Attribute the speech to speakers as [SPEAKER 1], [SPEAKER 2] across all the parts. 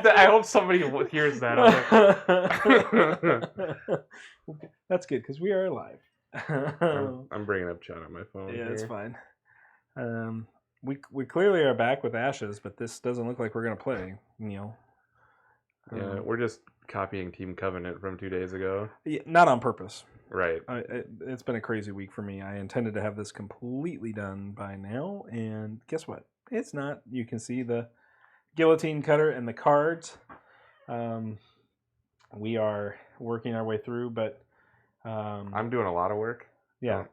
[SPEAKER 1] I hope somebody hears that.
[SPEAKER 2] That's good because we are live.
[SPEAKER 1] I'm bringing up chat on my phone.
[SPEAKER 2] Yeah,
[SPEAKER 1] here.
[SPEAKER 2] it's fine. We clearly are back with Ashes, but this doesn't look like we're gonna play. Neil.
[SPEAKER 1] Yeah, we're just copying Team Covenant from 2 days ago.
[SPEAKER 2] Yeah, not on purpose.
[SPEAKER 1] Right.
[SPEAKER 2] It's been a crazy week for me. I intended to have this completely done by now, and guess what? It's not. You can see the guillotine cutter and the cards. We are working our way through, but
[SPEAKER 1] I'm doing a lot of work.
[SPEAKER 2] yeah,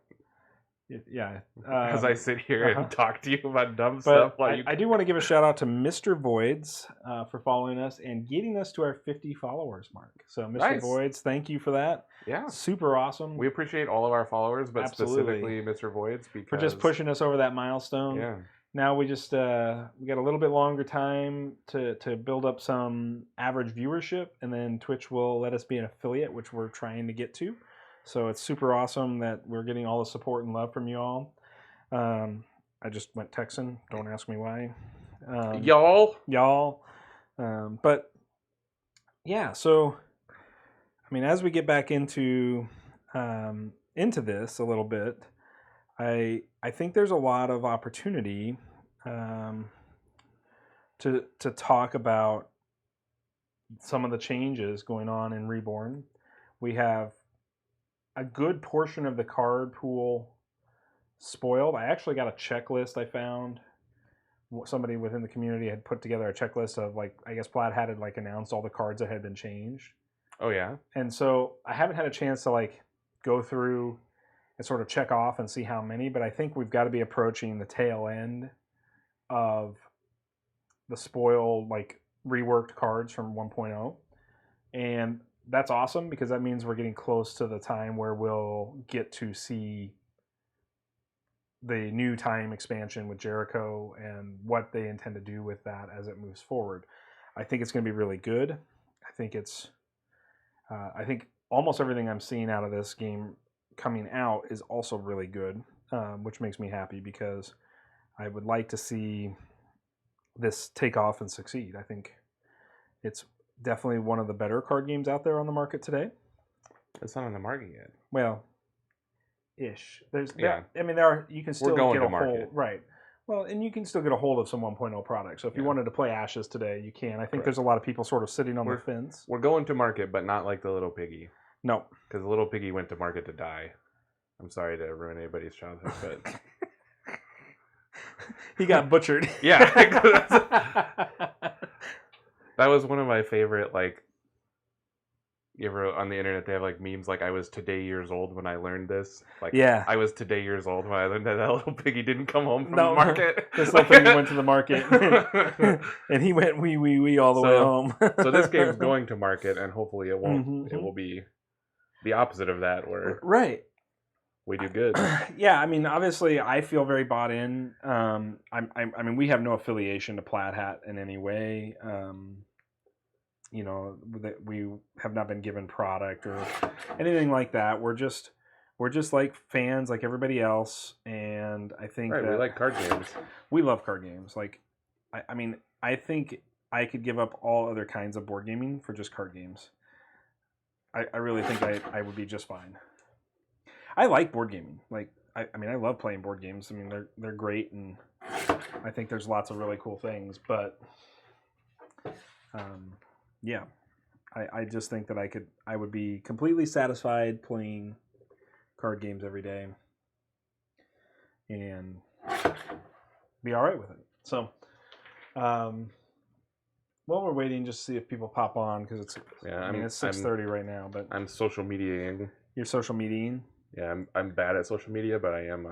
[SPEAKER 2] yeah.
[SPEAKER 1] As I sit here and talk to you about dumb
[SPEAKER 2] But
[SPEAKER 1] stuff while you.
[SPEAKER 2] I do want to give a shout out to Mr. Voids for following us and getting us to our 50 followers mark. So, Mr.
[SPEAKER 1] Nice.
[SPEAKER 2] Voids, thank you for that.
[SPEAKER 1] Yeah.
[SPEAKER 2] Super awesome.
[SPEAKER 1] We appreciate all of our followers, but
[SPEAKER 2] Absolutely.
[SPEAKER 1] specifically Mr. Voids because
[SPEAKER 2] for just pushing us over that milestone.
[SPEAKER 1] Yeah.
[SPEAKER 2] Now we just we got a little bit longer time to build up some average viewership, and then Twitch will let us be an affiliate, which we're trying to get to. So it's super awesome that we're getting all the support and love from you all. I just went Texan. Don't ask me why. Y'all. But yeah, so I mean, as we get back into this a little bit, I think there's a lot of opportunity to talk about some of the changes going on in Reborn. We have a good portion of the card pool spoiled. I actually got a checklist I found. Somebody within the community had put together a checklist of, like, I guess Plaid Hat had, like, announced all the cards that had been changed.
[SPEAKER 1] Oh, yeah?
[SPEAKER 2] And so I haven't had a chance to, like, go through and sort of check off and see how many, but I think we've got to be approaching the tail end of the spoiled, like, reworked cards from 1.0. And that's awesome because that means we're getting close to the time where we'll get to see the new time expansion with JERICHO and what they intend to do with that as it moves forward. I think it's going to be really good. I think almost everything I'm seeing out of this game coming out is also really good, which makes me happy because I would like to see this take off and succeed. I think it's definitely one of the better card games out there on the market today.
[SPEAKER 1] It's not on the market yet.
[SPEAKER 2] Well, ish. You can still
[SPEAKER 1] going
[SPEAKER 2] get
[SPEAKER 1] to
[SPEAKER 2] a
[SPEAKER 1] market.
[SPEAKER 2] hold, right? Well, and you can still get a hold of some 1.0 products. So if you wanted to play Ashes today, you can. I think there's a lot of people sort of sitting on the fence.
[SPEAKER 1] We're going to market, but not like the little piggy.
[SPEAKER 2] No,
[SPEAKER 1] because the little piggy went to market to die. I'm sorry to ruin anybody's childhood, but
[SPEAKER 2] he got butchered.
[SPEAKER 1] Yeah. That was one of my favorite, like, you ever on the internet they have like memes like I was today years old when I learned this. Like,
[SPEAKER 2] yeah,
[SPEAKER 1] I was today years old when I learned that little piggy didn't come home from the market.
[SPEAKER 2] This little piggy went to the market and he went wee all the way home.
[SPEAKER 1] So this game's going to market, and hopefully it won't. Mm-hmm. It will be the opposite of that, where we do good.
[SPEAKER 2] Yeah, I mean, obviously, I feel very bought in. I mean, we have no affiliation to Plaid Hat in any way. You know, that we have not been given product or anything like that. We're just like fans, like everybody else. And I think that
[SPEAKER 1] we like card games.
[SPEAKER 2] We love card games. Like, I mean, I think I could give up all other kinds of board gaming for just card games. I really think I would be just fine. I like board gaming. Like, I mean, I love playing board games. I mean, they're great, and I think there's lots of really cool things. But, yeah, I just think that I would be completely satisfied playing card games every day, and be all right with it. So, while we're waiting, just to see if people pop on, because it's 6:30 right now. But
[SPEAKER 1] I'm social mediaing.
[SPEAKER 2] You're social mediaing?
[SPEAKER 1] Yeah, I'm bad at social media, but I am.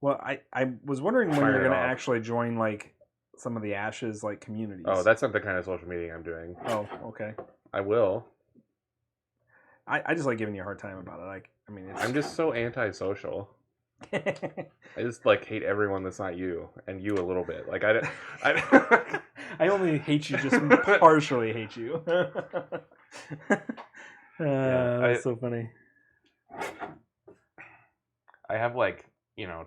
[SPEAKER 2] Well, I was wondering when you're going to actually join, like, some of the Ashes, like, communities.
[SPEAKER 1] Oh, that's not the kind of social media I'm doing.
[SPEAKER 2] Oh, okay.
[SPEAKER 1] I will.
[SPEAKER 2] I just like giving you a hard time about it.
[SPEAKER 1] I'm just so antisocial. I just, like, hate everyone that's not you, and you a little bit. Like,
[SPEAKER 2] I only hate you, just partially hate you. That's so funny.
[SPEAKER 1] I have, like,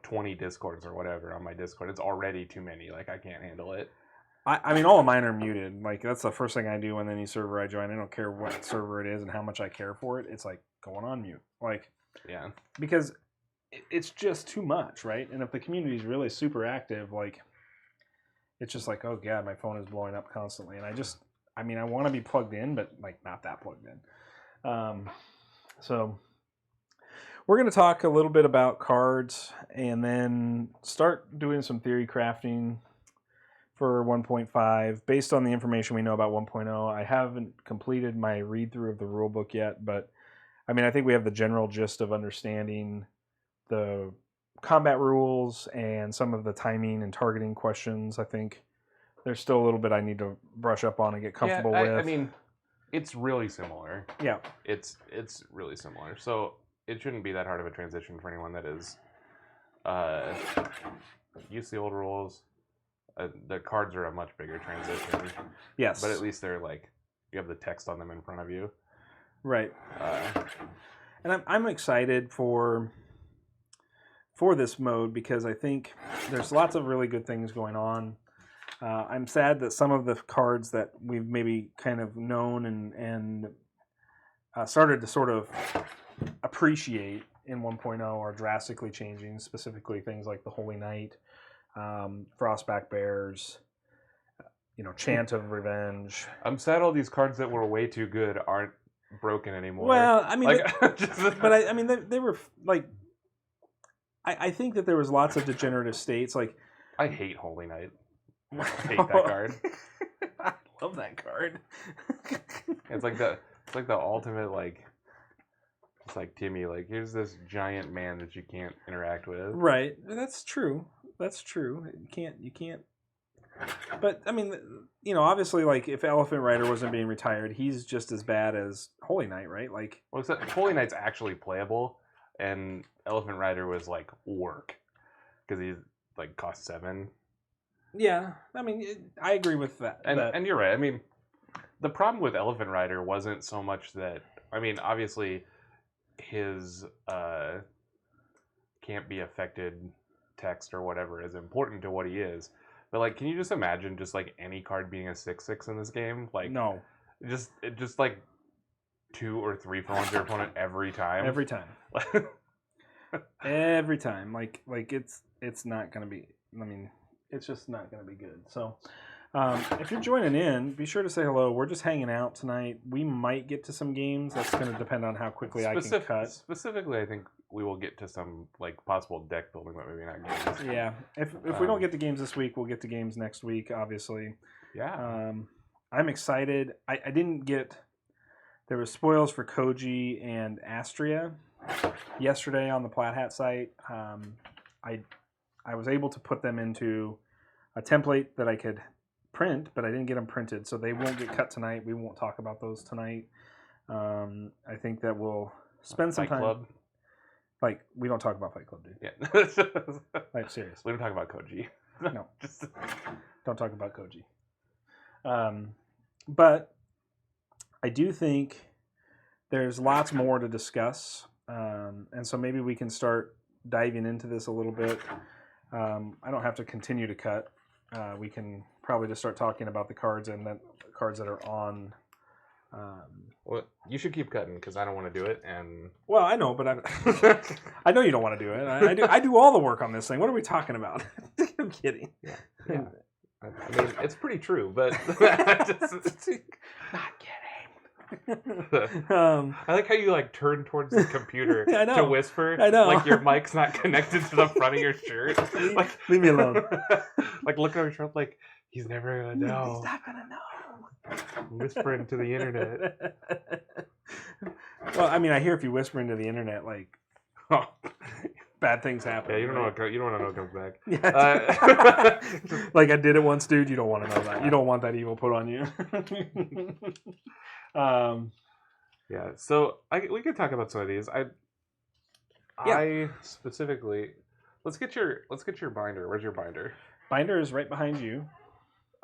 [SPEAKER 1] 20 Discords or whatever on my Discord. It's already too many. Like, I can't handle it.
[SPEAKER 2] I mean, all of mine are muted. Like, that's the first thing I do when any server I join. I don't care what server it is and how much I care for it. It's like going on mute. Like,
[SPEAKER 1] Yeah.
[SPEAKER 2] because it's just too much, right? And if the community is really super active, like, it's just like, oh god, my phone is blowing up constantly. And I want to be plugged in, but like not that plugged in. So we're going to talk a little bit about cards and then start doing some theory crafting for 1.5 based on the information we know about 1.0. I haven't completed my read through of the rule book yet, but I mean, I think we have the general gist of understanding the combat rules and some of the timing and targeting questions. I think there's still a little bit I need to brush up on and get comfortable with.
[SPEAKER 1] I mean, it's really similar.
[SPEAKER 2] Yeah.
[SPEAKER 1] It's really similar. So it shouldn't be that hard of a transition for anyone that is used to the old rules. The cards are a much bigger transition.
[SPEAKER 2] Yes.
[SPEAKER 1] But at least they're like, you have the text on them in front of you.
[SPEAKER 2] Right. And I'm excited for this mode because I think there's lots of really good things going on. I'm sad that some of the cards that we've maybe kind of known and started to sort of appreciate in 1.0 are drastically changing, specifically things like the Holy Knight, Frostback Bears, Chant of Revenge.
[SPEAKER 1] I'm sad all these cards that were way too good aren't broken anymore.
[SPEAKER 2] Well, I mean,
[SPEAKER 1] but
[SPEAKER 2] I mean, they were like, I think that there was lots of degenerative states. Like,
[SPEAKER 1] I hate Holy Knight. I hate that card.
[SPEAKER 2] I love that card.
[SPEAKER 1] It's like the ultimate, like, it's like, Timmy, like, here's this giant man that you can't interact with.
[SPEAKER 2] Right. That's true. You can't. But I mean, obviously, like, if Elephant Rider wasn't being retired, he's just as bad as Holy Knight, right? Like,
[SPEAKER 1] well, except Holy Knight's actually playable, and Elephant Rider was like work because he like cost 7.
[SPEAKER 2] Yeah, I mean, I agree with that.
[SPEAKER 1] And you're right. I mean, the problem with Elephant Rider wasn't so much that, I mean, obviously his can't be affected text or whatever is important to what he is. But like, can you just imagine just like any card being a 6/6 in this game? Like,
[SPEAKER 2] no,
[SPEAKER 1] just like 2 or 3 for your opponent every time.
[SPEAKER 2] Every time. Every time. Like it's not gonna be. I mean, it's just not gonna be good. So, if you're joining in, be sure to say hello. We're just hanging out tonight. We might get to some games. That's gonna depend on how quickly I can cut.
[SPEAKER 1] Specifically, I think we will get to some like possible deck building, but maybe not games.
[SPEAKER 2] Yeah, if we don't get to games this week, we'll get to games next week. Obviously.
[SPEAKER 1] Yeah.
[SPEAKER 2] I'm excited. I didn't get. There was spoils for Koji and Astria yesterday on the Plaid Hat site. I was able to put them into a template that I could print, but I didn't get them printed, so they won't get cut tonight. We won't talk about those tonight. I think that we'll spend some
[SPEAKER 1] Fight
[SPEAKER 2] time.
[SPEAKER 1] Club.
[SPEAKER 2] Like, we don't talk about Fight Club, dude.
[SPEAKER 1] Yeah.
[SPEAKER 2] Like, seriously.
[SPEAKER 1] We don't talk about Koji.
[SPEAKER 2] No. Don't talk about Koji. But I do think there's lots more to discuss. And so maybe we can start diving into this a little bit. I don't have to continue to cut. We can probably just start talking about the cards and the cards that are on.
[SPEAKER 1] Well, you should keep cutting because I don't want to do it. And
[SPEAKER 2] well, I know, but I know you don't want to do it. I do all the work on this thing. What are we talking about? I'm kidding.
[SPEAKER 1] Yeah. I mean, it's pretty true, but
[SPEAKER 2] not kidding.
[SPEAKER 1] I like how you like turn towards the computer to whisper.
[SPEAKER 2] I know.
[SPEAKER 1] Like your mic's not connected to the front of your shirt. Like,
[SPEAKER 2] leave me alone.
[SPEAKER 1] Like looking over your shoulder, like he's never gonna know.
[SPEAKER 2] He's not gonna know.
[SPEAKER 1] Whispering to the internet.
[SPEAKER 2] Well, I mean, I hear if you whisper into the internet, like, bad things happen.
[SPEAKER 1] Yeah, you don't know what comes back.
[SPEAKER 2] Yeah. Like I did it once, dude. You don't want to know that. You don't want that evil put on you.
[SPEAKER 1] Yeah. So we could talk about some of these. I specifically let's get your binder. Where's your binder?
[SPEAKER 2] Binder is right behind you.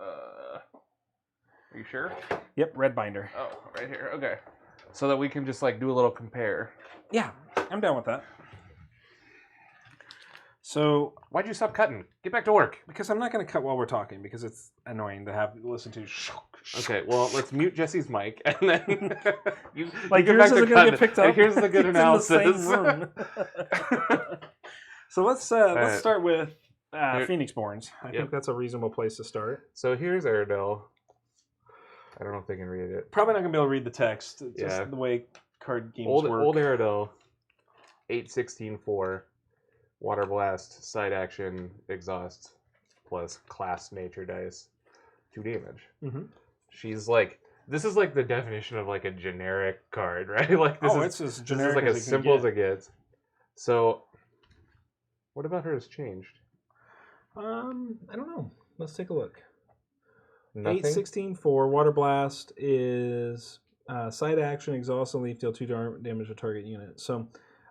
[SPEAKER 1] Are you sure?
[SPEAKER 2] Yep, red binder.
[SPEAKER 1] Oh, right here. Okay. So that we can just like do a little compare.
[SPEAKER 2] Yeah, I'm down with that. So
[SPEAKER 1] Why'd you stop cutting? Get back to work.
[SPEAKER 2] because I'm not going to cut while we're talking because it's annoying to have listen to.
[SPEAKER 1] Okay, well, let's mute Jesse's mic, and then you
[SPEAKER 2] Like
[SPEAKER 1] get
[SPEAKER 2] yours
[SPEAKER 1] back to
[SPEAKER 2] isn't going to
[SPEAKER 1] cutting.
[SPEAKER 2] get picked
[SPEAKER 1] And
[SPEAKER 2] up.
[SPEAKER 1] here's the good
[SPEAKER 2] It's
[SPEAKER 1] analysis.
[SPEAKER 2] in the same room. So let's start with Phoenix Borns. I think that's a reasonable place to start.
[SPEAKER 1] So here's Airedale. I don't know if they can read it.
[SPEAKER 2] Probably not going to be able to read the text. It's
[SPEAKER 1] Yeah.
[SPEAKER 2] just the way card games
[SPEAKER 1] Old
[SPEAKER 2] work.
[SPEAKER 1] Old Airedale, 8/16/4, Water Blast, side action, exhaust, plus class nature dice, 2 damage.
[SPEAKER 2] Mm-hmm.
[SPEAKER 1] She's like, this is like the definition of like a generic card, right? Like this
[SPEAKER 2] It's as generic
[SPEAKER 1] this is like
[SPEAKER 2] as
[SPEAKER 1] as simple as it gets. So, what about her has changed?
[SPEAKER 2] I don't know. Let's take a look.
[SPEAKER 1] Nothing.
[SPEAKER 2] 8/16/4 Water Blast is side action, exhaust, and leaf deal 2 damage to target unit. So,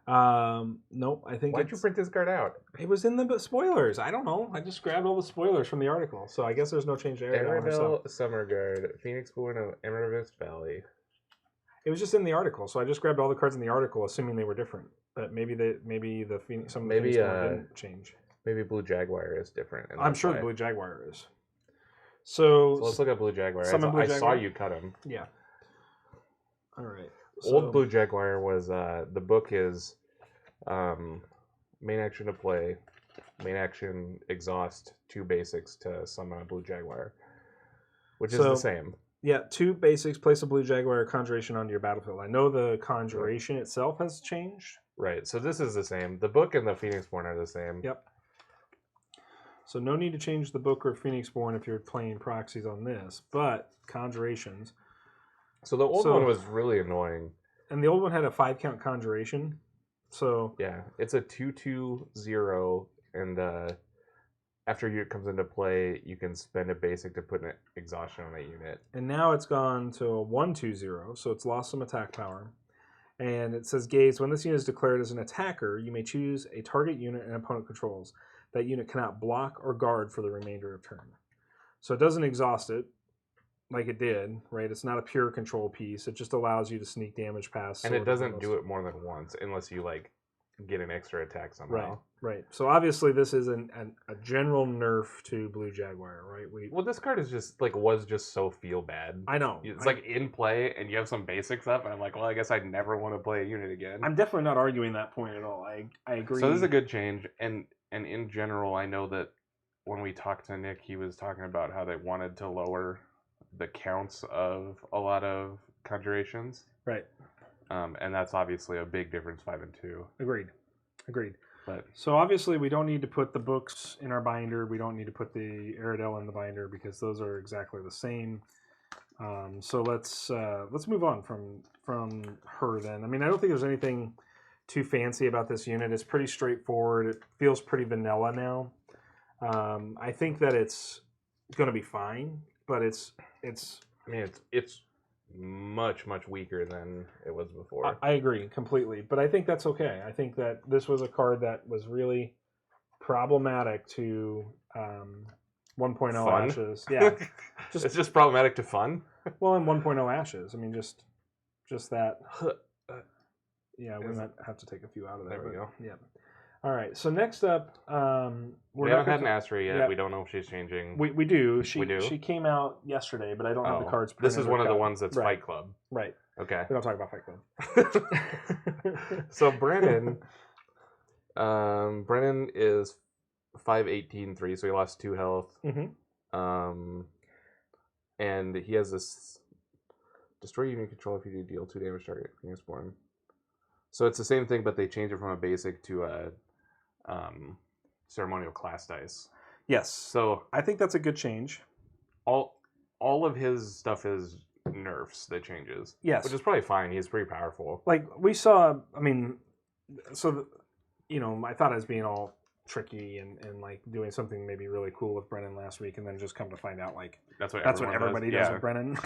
[SPEAKER 2] nope. I think
[SPEAKER 1] Why'd you print this card out?
[SPEAKER 2] it was in the spoilers. I don't know. I just grabbed all the spoilers from the article. So I guess there's no change there.
[SPEAKER 1] Airedale, Summer Guard, Phoenix Born of Emerald Valley.
[SPEAKER 2] It was just in the article, so I just grabbed all the cards in the article, assuming they were different. But maybe the Phoenix Phoenix Born didn't change.
[SPEAKER 1] Maybe Blue Jaguar is different.
[SPEAKER 2] I'm sure the Blue Jaguar is.
[SPEAKER 1] So let's look at Blue Jaguar. I saw you cut him.
[SPEAKER 2] Yeah. All right.
[SPEAKER 1] Old Blue Jaguar was the book is main action to play, main action exhaust 2 basics to summon a Blue Jaguar, which is the same.
[SPEAKER 2] Yeah, 2 basics, place a Blue Jaguar conjuration onto your battlefield. I know the conjuration itself has changed.
[SPEAKER 1] Right. So this is the same. The book and the Phoenix Born are the same.
[SPEAKER 2] Yep. So no need to change the book or Phoenix Born if you're playing proxies on this, but conjurations.
[SPEAKER 1] So the old one was really annoying.
[SPEAKER 2] And the old one had a 5-count conjuration. So
[SPEAKER 1] yeah, it's a 2/2/0, and after it comes into play, you can spend a basic to put an exhaustion on a unit.
[SPEAKER 2] And now it's gone to a 1/2/0, so it's lost some attack power. And it says, Gaze, when this unit is declared as an attacker, you may choose a target unit an opponent controls. That unit cannot block or guard for the remainder of turn. So it doesn't exhaust it like it did, right? It's not a pure control piece. It just allows you to sneak damage past.
[SPEAKER 1] And it doesn't do it more than once unless you like get an extra attack somehow.
[SPEAKER 2] Right. So obviously this is a general nerf to Blue Jaguar, right?
[SPEAKER 1] Well, this card is just like was just so feel bad.
[SPEAKER 2] I know.
[SPEAKER 1] It's like in play and you have some basics up and I'm like, well, I guess I'd never want to play a unit again.
[SPEAKER 2] I'm definitely not arguing that point at all. I agree.
[SPEAKER 1] So this is a good change, and in general, I know that when we talked to Nick, he was talking about how they wanted to lower the counts of a lot of conjurations.
[SPEAKER 2] Right.
[SPEAKER 1] And that's obviously a big difference, 5 and 2.
[SPEAKER 2] Agreed.
[SPEAKER 1] But
[SPEAKER 2] so obviously we don't need to put the books in our binder. We don't need to put the Airedale in the binder because those are exactly the same. So let's move on from her then. I mean, I don't think there's anything too fancy about this unit. It's pretty straightforward. It feels pretty vanilla now. I think that it's going to be fine, but it's
[SPEAKER 1] much weaker than it was before.
[SPEAKER 2] I agree completely, but I think that's okay. I think that this was a card that was really problematic to 1.0 Ashes. Yeah,
[SPEAKER 1] it's just problematic to fun.
[SPEAKER 2] Well, in 1.0 Ashes, I mean, just that. Yeah, we might have to take a few out of there.
[SPEAKER 1] There we go.
[SPEAKER 2] Yeah. All right. So next up,
[SPEAKER 1] we haven't had an Astra yet. Yeah. We don't know if she's changing.
[SPEAKER 2] We do.
[SPEAKER 1] We do.
[SPEAKER 2] She came out yesterday, but I don't have the cards.
[SPEAKER 1] This is one of the ones that's Fight Club.
[SPEAKER 2] Right.
[SPEAKER 1] Okay.
[SPEAKER 2] We don't talk about Fight Club.
[SPEAKER 1] So Brennan is 5/18/3, so he lost 2 health.
[SPEAKER 2] Mm-hmm.
[SPEAKER 1] And he has this destroy unit control if you do deal 2 damage target Phoenix Born. So it's the same thing, but they change it from a basic to a ceremonial class dice.
[SPEAKER 2] Yes.
[SPEAKER 1] So
[SPEAKER 2] I think that's a good change.
[SPEAKER 1] All of his stuff is nerfs that changes.
[SPEAKER 2] Yes.
[SPEAKER 1] Which is probably fine. He's pretty powerful.
[SPEAKER 2] Like we saw, I mean, so I thought I was being all tricky and like doing something maybe really cool with Brennan last week, and then just come to find out like that's what everybody does with Brennan.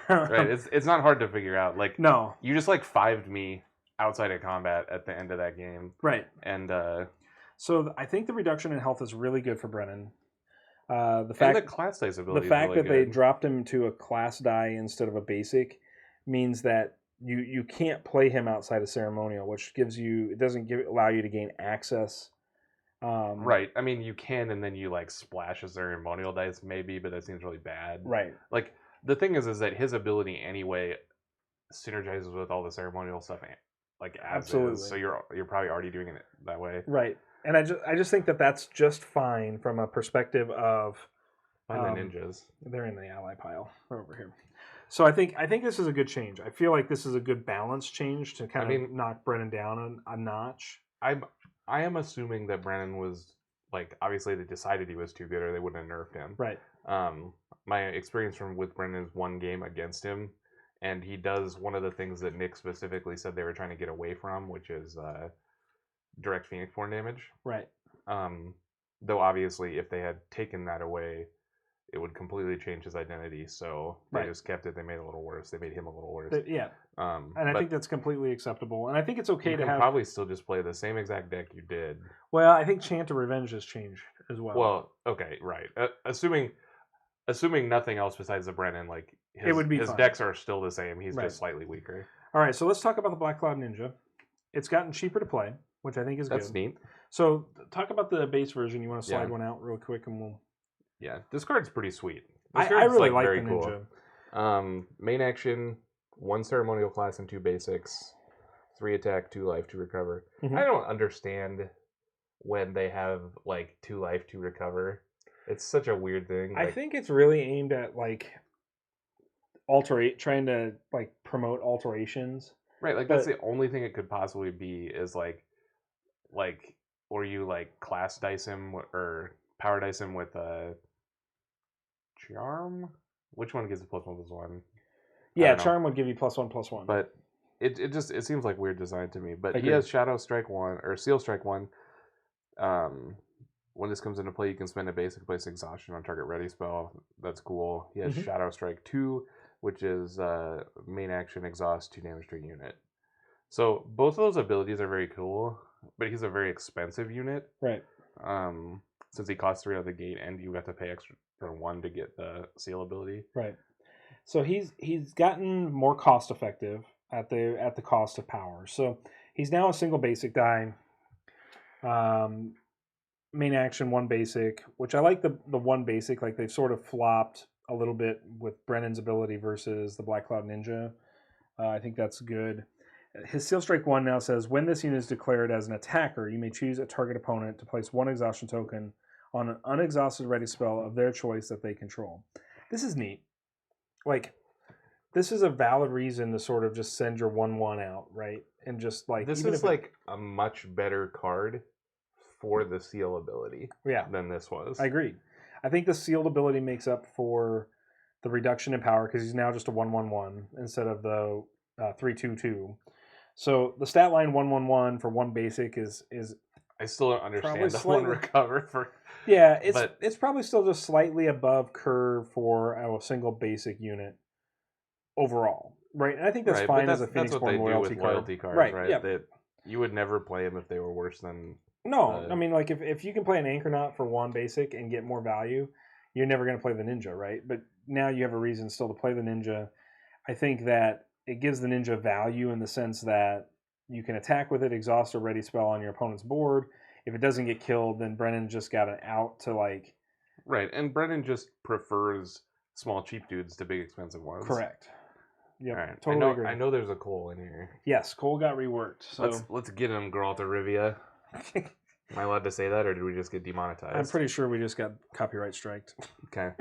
[SPEAKER 1] Right. It's not hard to figure out. Like
[SPEAKER 2] no,
[SPEAKER 1] you just like 5'd me outside of combat at the end of that game.
[SPEAKER 2] Right.
[SPEAKER 1] And
[SPEAKER 2] so I think the reduction in health is really good for Brennan.
[SPEAKER 1] The class dice ability.
[SPEAKER 2] The fact
[SPEAKER 1] really
[SPEAKER 2] that
[SPEAKER 1] good.
[SPEAKER 2] they dropped him to a class die instead of a basic means that you can't play him outside of ceremonial, which gives you allow you to gain access
[SPEAKER 1] Right. I mean, you can, and then you like splash a ceremonial dice, maybe, but that seems really bad.
[SPEAKER 2] Right.
[SPEAKER 1] Like the thing is that his ability anyway synergizes with all the ceremonial stuff, like as
[SPEAKER 2] Absolutely.
[SPEAKER 1] is. So you're probably already doing it that way.
[SPEAKER 2] Right. And I just think that that's just fine from a perspective of
[SPEAKER 1] Find the ninjas.
[SPEAKER 2] they're in the ally pile. They're over here. So I think this is a good change. I feel like this is a good balance change to kind of knock Brennan down a notch.
[SPEAKER 1] I am assuming that Brennan was like obviously they decided he was too good or they wouldn't have nerfed him.
[SPEAKER 2] Right.
[SPEAKER 1] My experience with Brennan is one game against him, and he does one of the things that Nick specifically said they were trying to get away from, which is direct Phoenix Born damage.
[SPEAKER 2] Right.
[SPEAKER 1] Though obviously, if they had taken that away, it would completely change his identity. So they just kept it. They made it a little worse. They made him a little worse.
[SPEAKER 2] Yeah. And I think that's completely acceptable. And I think it's okay
[SPEAKER 1] you
[SPEAKER 2] to
[SPEAKER 1] can
[SPEAKER 2] have.
[SPEAKER 1] Probably still just play the same exact deck you did.
[SPEAKER 2] Well, I think Chant of Revenge has changed as well.
[SPEAKER 1] Well, okay, right. Assuming nothing else besides the Brennan, like
[SPEAKER 2] it would be
[SPEAKER 1] his
[SPEAKER 2] fine.
[SPEAKER 1] decks are still the same. He's just slightly weaker.
[SPEAKER 2] All right, so let's talk about the Black Cloud Ninja. It's gotten cheaper to play, which I think is good.
[SPEAKER 1] That's neat.
[SPEAKER 2] So talk about the base version. You want to slide one out real quick, and we'll.
[SPEAKER 1] Yeah, this card's pretty sweet.
[SPEAKER 2] I really like the Ninja.
[SPEAKER 1] Cool. Main action, 1 ceremonial class and 2 basics, 3 attack, 2 life, 2 recover. I don't understand when they have like 2 life, 2 recover. It's such a weird thing.
[SPEAKER 2] I think it's really aimed at like trying to like promote alterations.
[SPEAKER 1] Right, like that's the only thing it could possibly be is like or you like class dice him or power dice him with a charm. Which one gives the +1/+1?
[SPEAKER 2] Yeah, charm would give you +1/+1.
[SPEAKER 1] But it seems like weird design to me. But he has Shadow Strike 1 or Seal Strike 1. When this comes into play, you can spend a basic place exhaustion on target ready spell. That's cool. He has Shadow Strike 2, which is main action exhaust 2 damage to a unit. So both of those abilities are very cool, but he's a very expensive unit.
[SPEAKER 2] Right.
[SPEAKER 1] Since he costs 3 out of the gate, and you got to pay extra for 1 to get the seal ability.
[SPEAKER 2] Right. So he's gotten more cost effective at the cost of power. So he's now a single basic die. Main action 1 basic, which I like the 1 basic. Like they've sort of flopped a little bit with Brennan's ability versus the Black Cloud Ninja. I think that's good. His Seal Strike 1 now says, when this unit is declared as an attacker, you may choose a target opponent to place 1 exhaustion token on an unexhausted ready spell of their choice that they control. This is neat. Like, this is a valid reason to sort of just send your 1/1 out, right? And just like...
[SPEAKER 1] This is like a much better card for the seal ability than this was.
[SPEAKER 2] I agree. I think the sealed ability makes up for the reduction in power because he's now just a 1/1/1 instead of the 3/2/2. So the stat line 1/1/1 for 1 basic is
[SPEAKER 1] I still don't understand the 1 recover for.
[SPEAKER 2] Yeah, it's probably still just slightly above curve for a single basic unit overall, right? And I think that's fine as a Phoenix Born loyalty card.
[SPEAKER 1] Right? Yeah. That you would never play them if they were worse than.
[SPEAKER 2] No, I mean, like if you can play an Anchornaut for 1 basic and get more value, you're never going to play the Ninja, right? But now you have a reason still to play the Ninja. I think that it gives the Ninja value in the sense that you can attack with it, exhaust a ready spell on your opponent's board. If it doesn't get killed, then Brennan just got an out to like...
[SPEAKER 1] Right, and Brennan just prefers small cheap dudes to big expensive ones.
[SPEAKER 2] Correct. Yeah,
[SPEAKER 1] right.
[SPEAKER 2] totally agree.
[SPEAKER 1] I know there's a Cole in here.
[SPEAKER 2] Yes, Cole got reworked. So
[SPEAKER 1] let's get him, Geralt of Rivia. Am I allowed to say that, or did we just get demonetized?
[SPEAKER 2] I'm pretty sure we just got copyright striked.
[SPEAKER 1] Okay.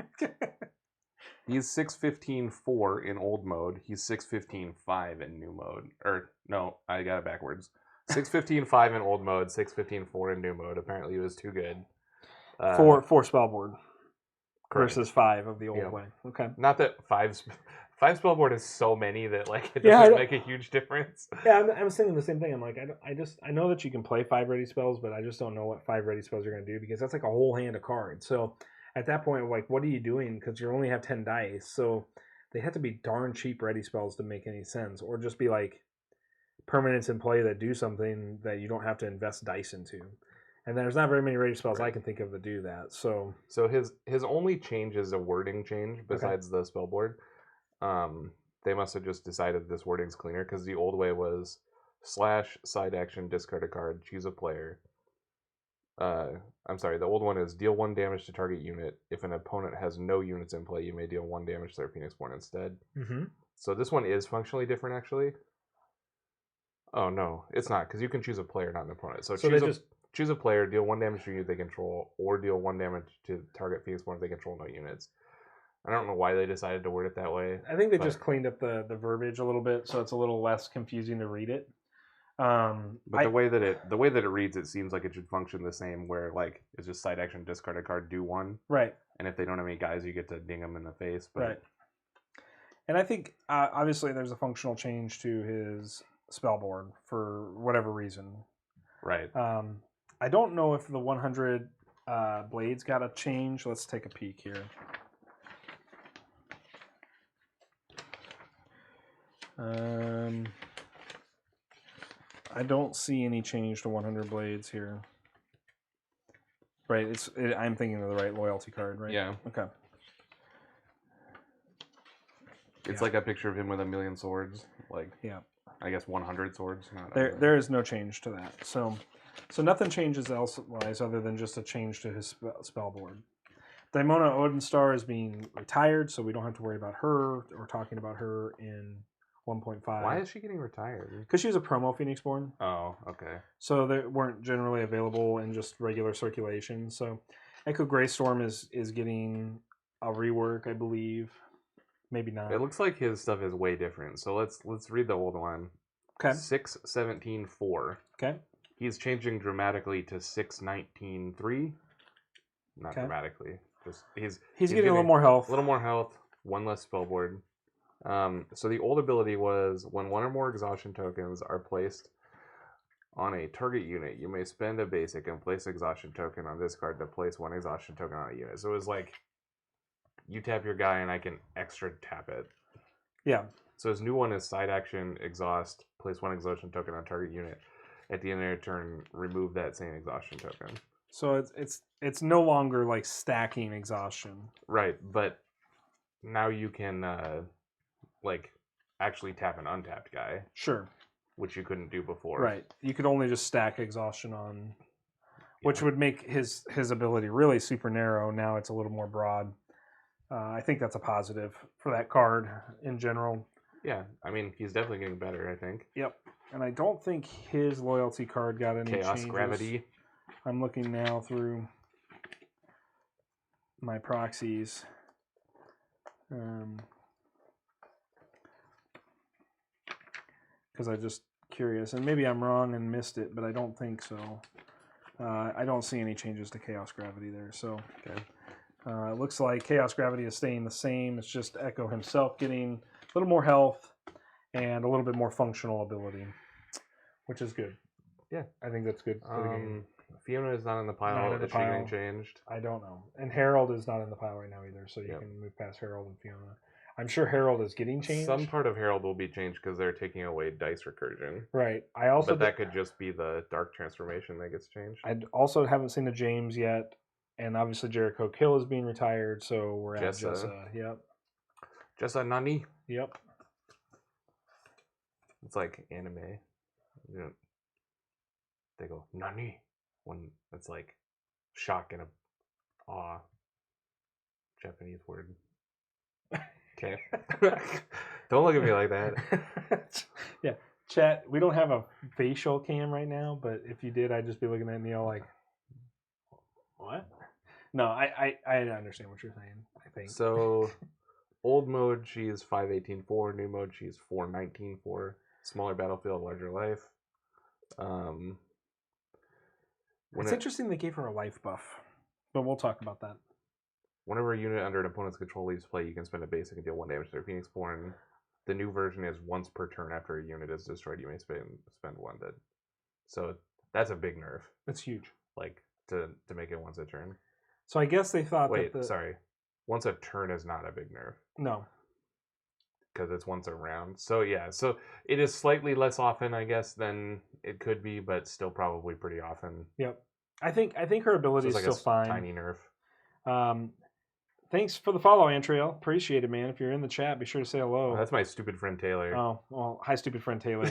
[SPEAKER 1] He's 615.4 in old mode. He's 615.5 in new mode. Or no, I got it backwards. 615.5 in old mode, 615.4 in new mode. Apparently, he was too good.
[SPEAKER 2] 4 spellboard versus 5 of the old way. Okay.
[SPEAKER 1] Not that 5 spellboard is so many that like it doesn't make a huge difference.
[SPEAKER 2] Yeah, I'm thinking the same thing. I'm like, I know that you can play 5 ready spells, but I just don't know what 5 ready spells are going to do because that's like a whole hand of cards. So at that point, like, what are you doing? Because you only have 10 dice, so they have to be darn cheap ready spells to make any sense, or just be like permanents in play that do something that you don't have to invest dice into. And there's not very many ready spells I can think of to do that. So
[SPEAKER 1] his only change is a wording change besides the spell board. They must have just decided this wording's cleaner because the old way was / side action discard a card, choose a player. I'm sorry, the old one is deal 1 damage to target unit. If an opponent has no units in play, you may deal 1 damage to their Phoenixborn instead.
[SPEAKER 2] Mm-hmm.
[SPEAKER 1] So this one is functionally different, actually. Oh, no, it's not, because you can choose a player, not an opponent. So choose a player, deal 1 damage to a unit they control, or deal 1 damage to target Phoenixborn if they control no units. I don't know why they decided to word it that way.
[SPEAKER 2] I think they just cleaned up the verbiage a little bit, so it's a little less confusing to read it.
[SPEAKER 1] But the way that it reads, it seems like it should function the same. Where like it's just side action, discard a card, do 1.
[SPEAKER 2] Right.
[SPEAKER 1] And if they don't have any guys, you get to ding them in the face. But
[SPEAKER 2] right. And I think obviously there's a functional change to his spell board for whatever reason.
[SPEAKER 1] Right.
[SPEAKER 2] I don't know if the 100 blades got a change. Let's take a peek here. I don't see any change to 100 blades here. Right, I'm thinking of the right loyalty card, right?
[SPEAKER 1] Yeah.
[SPEAKER 2] Okay.
[SPEAKER 1] It's like a picture of him with 1,000,000 swords. Like,
[SPEAKER 2] yeah.
[SPEAKER 1] I guess 100 swords.
[SPEAKER 2] There is no change to that. So nothing changes elsewise other than just a change to his spell board. Daimona Odenstar is being retired, so we don't have to worry about her or talking about her in 1.5.
[SPEAKER 1] Why is she getting retired?
[SPEAKER 2] Because she was a promo Phoenixborn.
[SPEAKER 1] Oh, okay.
[SPEAKER 2] So they weren't generally available in just regular circulation. So Echo Greystorm is getting a rework, I believe. Maybe not.
[SPEAKER 1] It looks like his stuff is way different. So let's read the old one.
[SPEAKER 2] Okay.
[SPEAKER 1] 6/17/4.
[SPEAKER 2] Okay.
[SPEAKER 1] He's changing dramatically to 6/19/3. Not dramatically. Just he's
[SPEAKER 2] getting a little more health.
[SPEAKER 1] A little more health. 1 less spellboard. So the old ability was when 1 or more exhaustion tokens are placed on a target unit, you may spend a basic and place exhaustion token on this card to place 1 exhaustion token on a unit. So it was like you tap your guy and I can extra tap it.
[SPEAKER 2] Yeah.
[SPEAKER 1] So his new one is side action, exhaust, place 1 exhaustion token on target unit. At the end of your turn, remove that same exhaustion token.
[SPEAKER 2] So it's no longer like stacking exhaustion.
[SPEAKER 1] Right, but now you can like actually tap an untapped guy.
[SPEAKER 2] Sure.
[SPEAKER 1] Which you couldn't do before.
[SPEAKER 2] Right. You could only just stack exhaustion on, which would make his ability really super narrow. Now it's a little more broad. I think that's a positive for that card in general.
[SPEAKER 1] Yeah, I mean, he's definitely getting better, I think.
[SPEAKER 2] Yep. And I don't think his loyalty card got any
[SPEAKER 1] Chaos
[SPEAKER 2] changes.
[SPEAKER 1] Gravity.
[SPEAKER 2] I'm looking now through my proxies. Because I'm just curious, and maybe I'm wrong and missed it, but I don't think so. I don't see any changes to Chaos Gravity there. So it looks like Chaos Gravity is staying the same. It's just Echo himself getting a little more health and a little bit more functional ability, which is good.
[SPEAKER 1] Yeah,
[SPEAKER 2] I think that's good for the game.
[SPEAKER 1] Fiona is not in the pile.
[SPEAKER 2] Not in the pile.
[SPEAKER 1] She getting changed?
[SPEAKER 2] I don't know. And Harold is not in the pile right now either, so you can move past Harold and Fiona. I'm sure Harold is getting changed.
[SPEAKER 1] Some part of Harold will be changed because they're taking away dice recursion.
[SPEAKER 2] Right.
[SPEAKER 1] But that could just be the dark transformation that gets changed.
[SPEAKER 2] I also haven't seen the James yet, and obviously Jericho Kill is being retired, so we're at Jessa. Yep.
[SPEAKER 1] Jessa Nani.
[SPEAKER 2] Yep.
[SPEAKER 1] It's like anime. You know, they go Nani when it's like shock and awe. Japanese word. Okay. Don't look at me like that.
[SPEAKER 2] Yeah. Chat, we don't have a facial cam right now, but if you did, I'd just be looking at Neil like, what? No, I understand what you're saying, I think.
[SPEAKER 1] So, old mode, she's 5/18/4. New mode, she's 4/19/4. Smaller battlefield, larger life.
[SPEAKER 2] It's interesting they gave her a life buff, but we'll talk about that.
[SPEAKER 1] Whenever a unit under an opponent's control leaves play, you can spend a basic and deal 1 damage to their Phoenixborn. The new version is once per turn after a unit is destroyed, you may spend 1 dead. So that's a big nerf.
[SPEAKER 2] That's huge.
[SPEAKER 1] Like, to make it once a turn.
[SPEAKER 2] So I guess they thought
[SPEAKER 1] sorry. Once a turn is not a big nerf.
[SPEAKER 2] No.
[SPEAKER 1] Because it's once a round. So yeah, so it is slightly less often, I guess, than it could be, but still probably pretty often.
[SPEAKER 2] Yep. I think her ability is still fine.
[SPEAKER 1] Tiny nerf.
[SPEAKER 2] Thanks for the follow, Antrail. Appreciate it, man. If you're in the chat, be sure to say hello.
[SPEAKER 1] Oh, that's my stupid friend Taylor.
[SPEAKER 2] Oh, well, hi, stupid friend Taylor.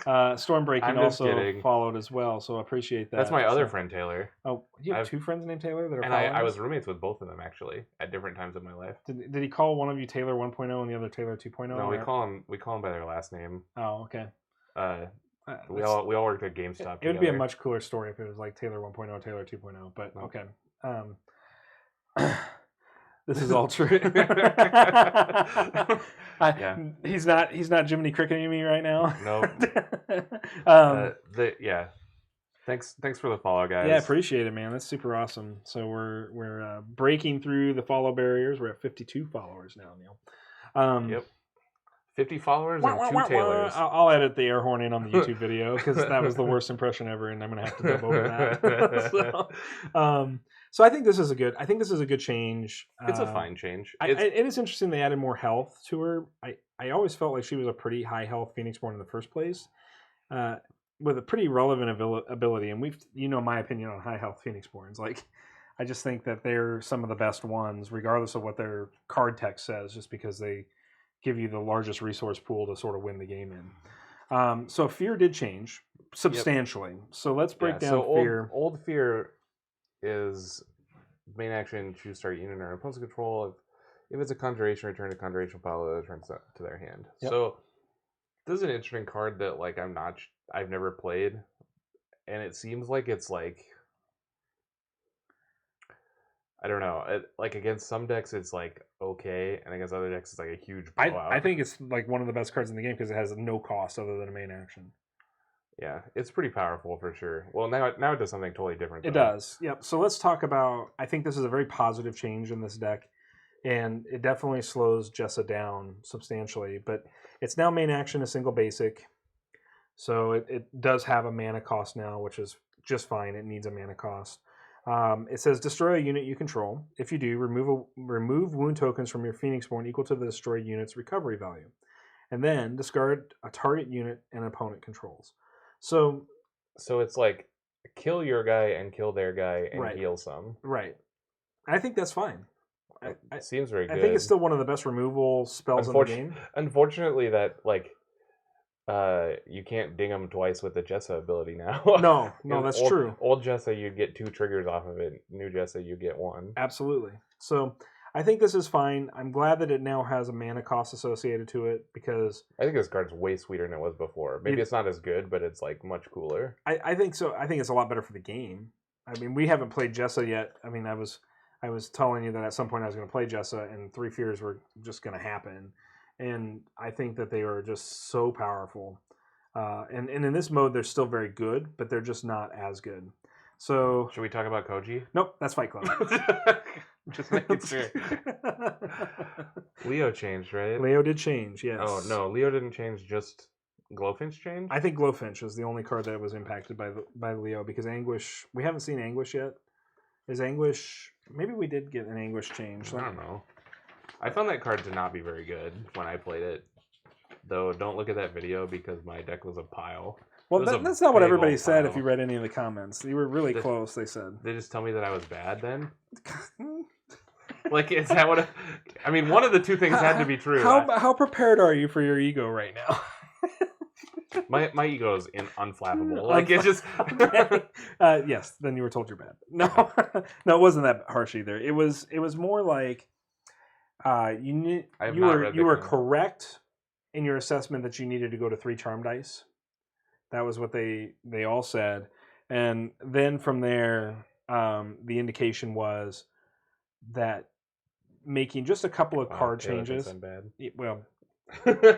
[SPEAKER 2] Stormbreaking
[SPEAKER 1] I'm just
[SPEAKER 2] also
[SPEAKER 1] kidding.
[SPEAKER 2] folled as well, so I appreciate that.
[SPEAKER 1] That's my other friend Taylor.
[SPEAKER 2] Oh, you have 2 friends named Taylor that are
[SPEAKER 1] and
[SPEAKER 2] following
[SPEAKER 1] I
[SPEAKER 2] us?
[SPEAKER 1] was roommates with both of them, actually, at different times of my life.
[SPEAKER 2] Did he call one of you Taylor 1.0 and the other Taylor 2.0?
[SPEAKER 1] No, we call them by their last name.
[SPEAKER 2] Oh, okay.
[SPEAKER 1] We all worked at GameStop.
[SPEAKER 2] It would be a much cooler story if it was like Taylor 1.0, Taylor 2.0, but okay. This is all true.
[SPEAKER 1] Yeah.
[SPEAKER 2] He's not Jiminy Cricketing me right now.
[SPEAKER 1] No. Yeah. Thanks for the follow, guys.
[SPEAKER 2] Yeah, appreciate it, man. That's super awesome. So we're breaking through the follow barriers. We're at 52 followers now, Neil.
[SPEAKER 1] Yep. 50 followers and 2 Taylors.
[SPEAKER 2] I'll edit the air horn in on the YouTube video because that was the worst impression ever, and I'm gonna have to dub over that. So I think this is a good change.
[SPEAKER 1] It's a fine change.
[SPEAKER 2] It is interesting they added more health to her. I always felt like she was a pretty high health Phoenixborn in the first place, with a pretty relevant ability. And my opinion on high health Phoenixborns. Like, I just think that they're some of the best ones, regardless of what their card text says, just because they give you the largest resource pool to sort of win the game in. So Fear did change substantially. Yep. So let's break down Fear.
[SPEAKER 1] Old Fear is main action, choose start unit or opponent's control. If it's a conjuration, return a conjuration pile that returns to their hand. Yep. So this is an interesting card that I've never played, and it seems like it's like, I don't know. Like against some decks, it's like okay, and against other decks, it's like a huge blowout.
[SPEAKER 2] I think it's like one of the best cards in the game because it has no cost other than a main action.
[SPEAKER 1] Yeah, it's pretty powerful for sure. Well, now it does something totally different.
[SPEAKER 2] It does. Yep. So let's talk about. I think this is a very positive change in this deck, and it definitely slows Jessa down substantially. But it's now main action, a single basic. So it does have a mana cost now, which is just fine. It needs a mana cost. It says destroy a unit you control. If you do, remove wound tokens from your Phoenixborn equal to the destroyed unit's recovery value, and then discard a target unit an opponent controls. So
[SPEAKER 1] it's like kill your guy and kill their guy and heal some.
[SPEAKER 2] Right. I think that's fine.
[SPEAKER 1] It seems very good.
[SPEAKER 2] I think it's still one of the best removal spells in the game.
[SPEAKER 1] Unfortunately, that you can't ding them twice with the Jessa ability now.
[SPEAKER 2] No, that's true.
[SPEAKER 1] Old Jessa, you'd get 2 triggers off of it. New Jessa, you get 1.
[SPEAKER 2] Absolutely. So I think this is fine. I'm glad that it now has a mana cost associated to it because
[SPEAKER 1] I think this card's way sweeter than it was before. Maybe it's not as good, but it's like much cooler.
[SPEAKER 2] I think so. I think it's a lot better for the game. I mean, we haven't played Jessa yet. I mean, I was telling you that at some point I was going to play Jessa, and 3 Fears were just going to happen. And I think that they are just so powerful. And in this mode, they're still very good, but they're just not as good. So
[SPEAKER 1] should we talk about Koji?
[SPEAKER 2] Nope, that's Fight Club.
[SPEAKER 1] Just making sure. Leo changed, right?
[SPEAKER 2] Leo did change, yes.
[SPEAKER 1] Oh, no, Leo didn't change, just Glowfinch changed?
[SPEAKER 2] I think Glowfinch is the only card that was impacted by Leo, because Anguish, we haven't seen Anguish yet. Is Anguish, maybe we did get an Anguish change.
[SPEAKER 1] I don't know. I found that card to not be very good when I played it. Though, don't look at that video because my deck was a pile.
[SPEAKER 2] Well, that's not what everybody said if you read any of the comments. You were really close, they said.
[SPEAKER 1] They just tell me that I was bad then? Like, is that what... I mean, one of the two things had to be true.
[SPEAKER 2] How prepared are you for your ego right now?
[SPEAKER 1] My ego is unflappable. Like, it's just...
[SPEAKER 2] yes, then you were told you're bad. No, no, it wasn't that harsh either. It was more like... you were correct in your assessment that you needed to go to 3 Charmed Dice. That was what they all said, and then from there, the indication was that making just a couple of card changes.
[SPEAKER 1] I'm bad.
[SPEAKER 2] Well,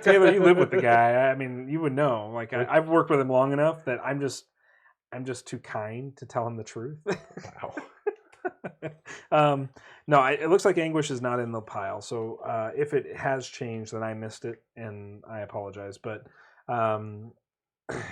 [SPEAKER 2] Taylor, you live with the guy. I mean, you would know. Like I've worked with him long enough that I'm just too kind to tell him the truth. Wow. No, it looks like Anguish is not in the pile. So if it has changed, then I missed it, and I apologize. But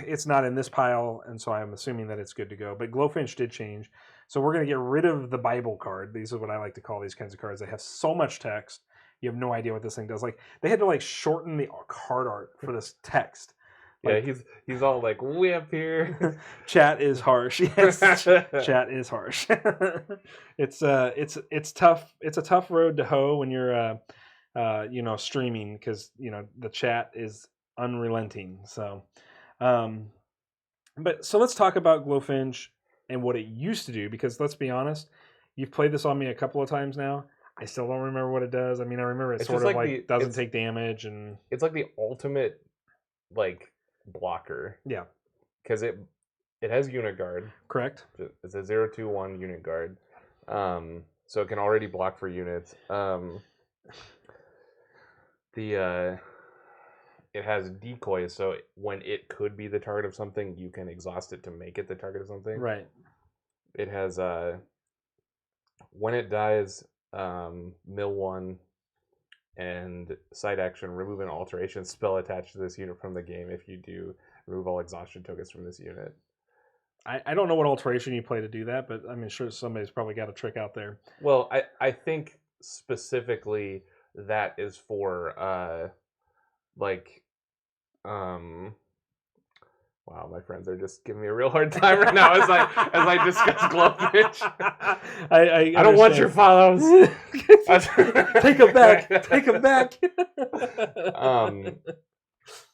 [SPEAKER 2] it's not in this pile, and so I'm assuming that it's good to go. But Glowfinch did change. So we're going to get rid of the Bible card. These are what I like to call these kinds of cards. They have so much text. You have no idea what this thing does. Like, they had to shorten the card art for this text.
[SPEAKER 1] Yeah,
[SPEAKER 2] Like,
[SPEAKER 1] he's all like way up here.
[SPEAKER 2] chat is harsh. Yes, chat is harsh. It's tough. It's a tough road to hoe when you're streaming, because the chat is unrelenting. So, um, but so let's talk about Glowfinch and what it used to do, because let's be honest, you've played this on me a couple of times now. I still don't remember what it does. I mean, I remember it
[SPEAKER 1] It's
[SPEAKER 2] sort
[SPEAKER 1] just
[SPEAKER 2] of
[SPEAKER 1] like
[SPEAKER 2] doesn't take damage, and
[SPEAKER 1] it's like the ultimate like blocker
[SPEAKER 2] yeah,
[SPEAKER 1] because it has unit guard.
[SPEAKER 2] correct.
[SPEAKER 1] It's a 0/2/1 unit guard, so it can already block for units. The it has decoys, so when it could be the target of something, you can exhaust it to make it the target of something.
[SPEAKER 2] Right.
[SPEAKER 1] It has when it dies, mill 1 and side action, remove an alteration spell attached to this unit from the game. If you do, remove all exhaustion tokens from this unit.
[SPEAKER 2] I don't know what alteration you play to do that, but I'm sure somebody's probably got a trick out there.
[SPEAKER 1] Well, I think specifically that is for wow, my friends are just giving me a real hard time right now as I discuss Glowfinch.
[SPEAKER 2] I
[SPEAKER 1] don't want your follows.
[SPEAKER 2] Take them back. Take them back.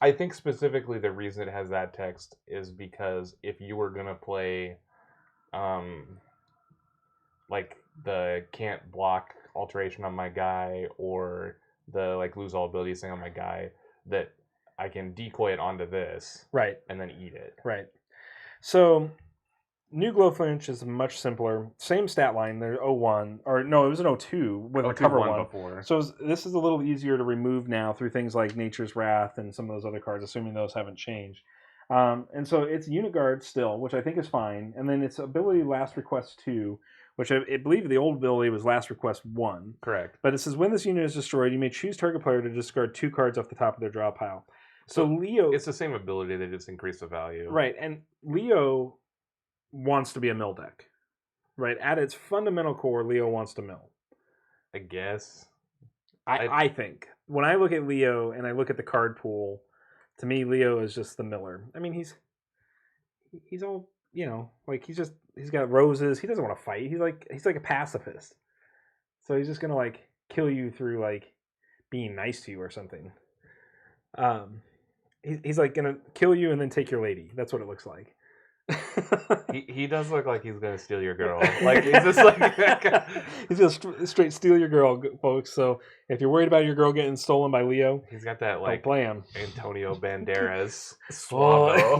[SPEAKER 1] I think specifically the reason it has that text is because if you were gonna play, like the can't block alteration on my guy, or the like lose all abilities thing on my guy, that I can decoy it onto this,
[SPEAKER 2] right,
[SPEAKER 1] and then eat it.
[SPEAKER 2] Right. So new Glowfinch is much simpler. Same stat line. There's 01, or no, it was an 02 with a cover one
[SPEAKER 1] before.
[SPEAKER 2] So this is a little easier to remove now through things like Nature's Wrath and some of those other cards, assuming those haven't changed. And so it's unit guard still, which I think is fine. And then its ability Last Request 2, which I believe the old ability was Last Request 1.
[SPEAKER 1] Correct.
[SPEAKER 2] But it says when this unit is destroyed, you may choose target player to discard 2 cards off the top of their draw pile. So Leo,
[SPEAKER 1] it's the same ability, they just increase the value.
[SPEAKER 2] Right, and Leo wants to be a mill deck. Right, at its fundamental core, Leo wants to mill.
[SPEAKER 1] I guess.
[SPEAKER 2] I think when I look at Leo and I look at the card pool, to me Leo is just the miller. I mean, he's all, like he's got roses. He doesn't want to fight. He's like a pacifist. So he's just gonna like kill you through like being nice to you or something. He's like gonna kill you and then take your lady. That's what it looks like.
[SPEAKER 1] he does look like he's gonna steal your girl. Like he's just like
[SPEAKER 2] he's gonna straight steal your girl, folks. So if you're worried about your girl getting stolen by Leo,
[SPEAKER 1] he's got that like
[SPEAKER 2] play him.
[SPEAKER 1] Antonio Banderas.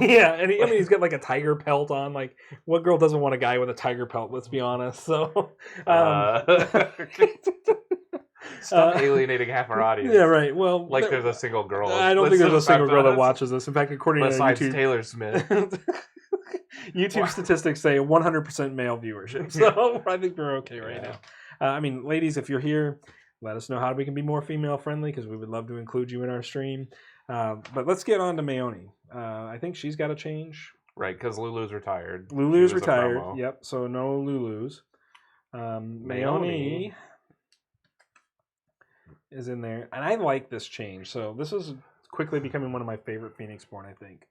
[SPEAKER 2] Yeah, and he's got like a tiger pelt on. Like, what girl doesn't want a guy with a tiger pelt? Let's be honest. So,
[SPEAKER 1] stop alienating half our audience.
[SPEAKER 2] Yeah, right. Well,
[SPEAKER 1] like there's a single girl.
[SPEAKER 2] I don't think there's a single girl that watches this. In fact, according to YouTube,
[SPEAKER 1] Taylor Smith.
[SPEAKER 2] YouTube statistics say 100% male viewership, so I think we're okay right now. I mean, ladies, if you're here, let us know how we can be more female friendly, because we would love to include you in our stream. But let's get on to Mayoni. I think she's got to change.
[SPEAKER 1] Right, because Lulu's retired.
[SPEAKER 2] Lulu's retired. Yep. So no Lulu's. Mayoni is in there, and I like this change. So this is quickly becoming one of my favorite Phoenixborn, I think.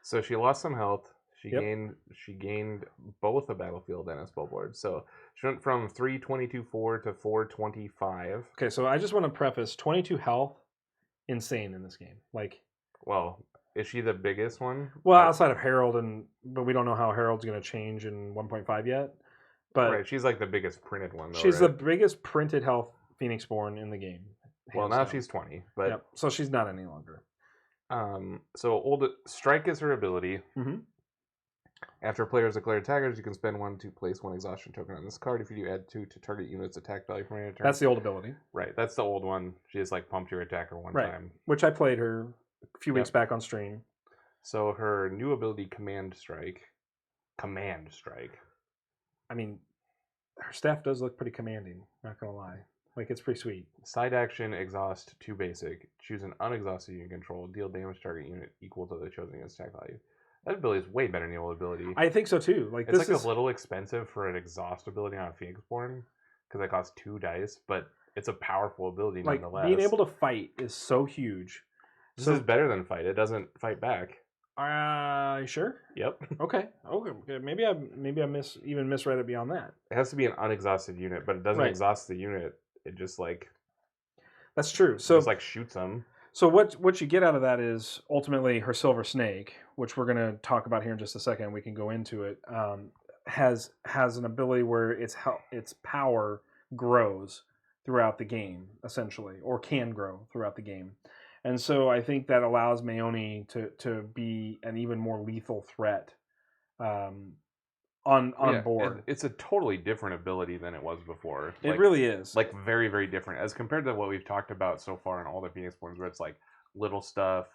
[SPEAKER 1] So she lost some health. She gained both a battlefield and a spell board. So she went from 322/4 to 425.
[SPEAKER 2] Okay, so I just want to preface 22 health, insane in this game. Like,
[SPEAKER 1] well, is she the biggest one?
[SPEAKER 2] Well, outside of Herald, but we don't know how Herald's going to change in 1.5 yet. But
[SPEAKER 1] right, she's like the biggest printed one, though.
[SPEAKER 2] She's the biggest printed health Phoenixborn in the game.
[SPEAKER 1] Well, now she's 20, but
[SPEAKER 2] yep. So she's not any longer.
[SPEAKER 1] So strike is her ability.
[SPEAKER 2] Mm-hmm.
[SPEAKER 1] After a player is declared attackers, you can spend 1 to place 1 exhaustion token on this card. If you do, add 2 to target unit's attack value from your turn.
[SPEAKER 2] That's the old ability.
[SPEAKER 1] Right, that's the old one. She just like pumped your attacker one time.
[SPEAKER 2] Which I played her a few weeks back on stream.
[SPEAKER 1] So her new ability, Command Strike.
[SPEAKER 2] I mean, her staff does look pretty commanding, not gonna lie. Like, it's pretty sweet.
[SPEAKER 1] Side action, exhaust 2 basic. Choose an unexhausted unit control. Deal damage to target unit equal to the chosen unit's attack value. That ability is way better than the old ability.
[SPEAKER 2] I think so too. Like,
[SPEAKER 1] it's a little expensive for an exhaust ability on a Phoenixborn because it costs 2 dice, but it's a powerful ability nonetheless.
[SPEAKER 2] Being able to fight is so huge.
[SPEAKER 1] This is better than fight. It doesn't fight back.
[SPEAKER 2] You sure?
[SPEAKER 1] Yep.
[SPEAKER 2] Okay. Okay. Maybe I misread it beyond that.
[SPEAKER 1] It has to be an unexhausted unit, but it doesn't
[SPEAKER 2] Right.
[SPEAKER 1] exhaust the unit. It just
[SPEAKER 2] That's true.
[SPEAKER 1] just shoots them.
[SPEAKER 2] So what you get out of that is ultimately her silver snake, which we're going to talk about here in just a second. We can go into it. Has an ability where its power grows throughout the game, essentially, or can grow throughout the game. And so I think that allows Mayoni to be an even more lethal threat on board.
[SPEAKER 1] It's a totally different ability than it was before.
[SPEAKER 2] It really is.
[SPEAKER 1] Like very, very different as compared to what we've talked about so far in all the Phoenix Forms, where it's like little stuff.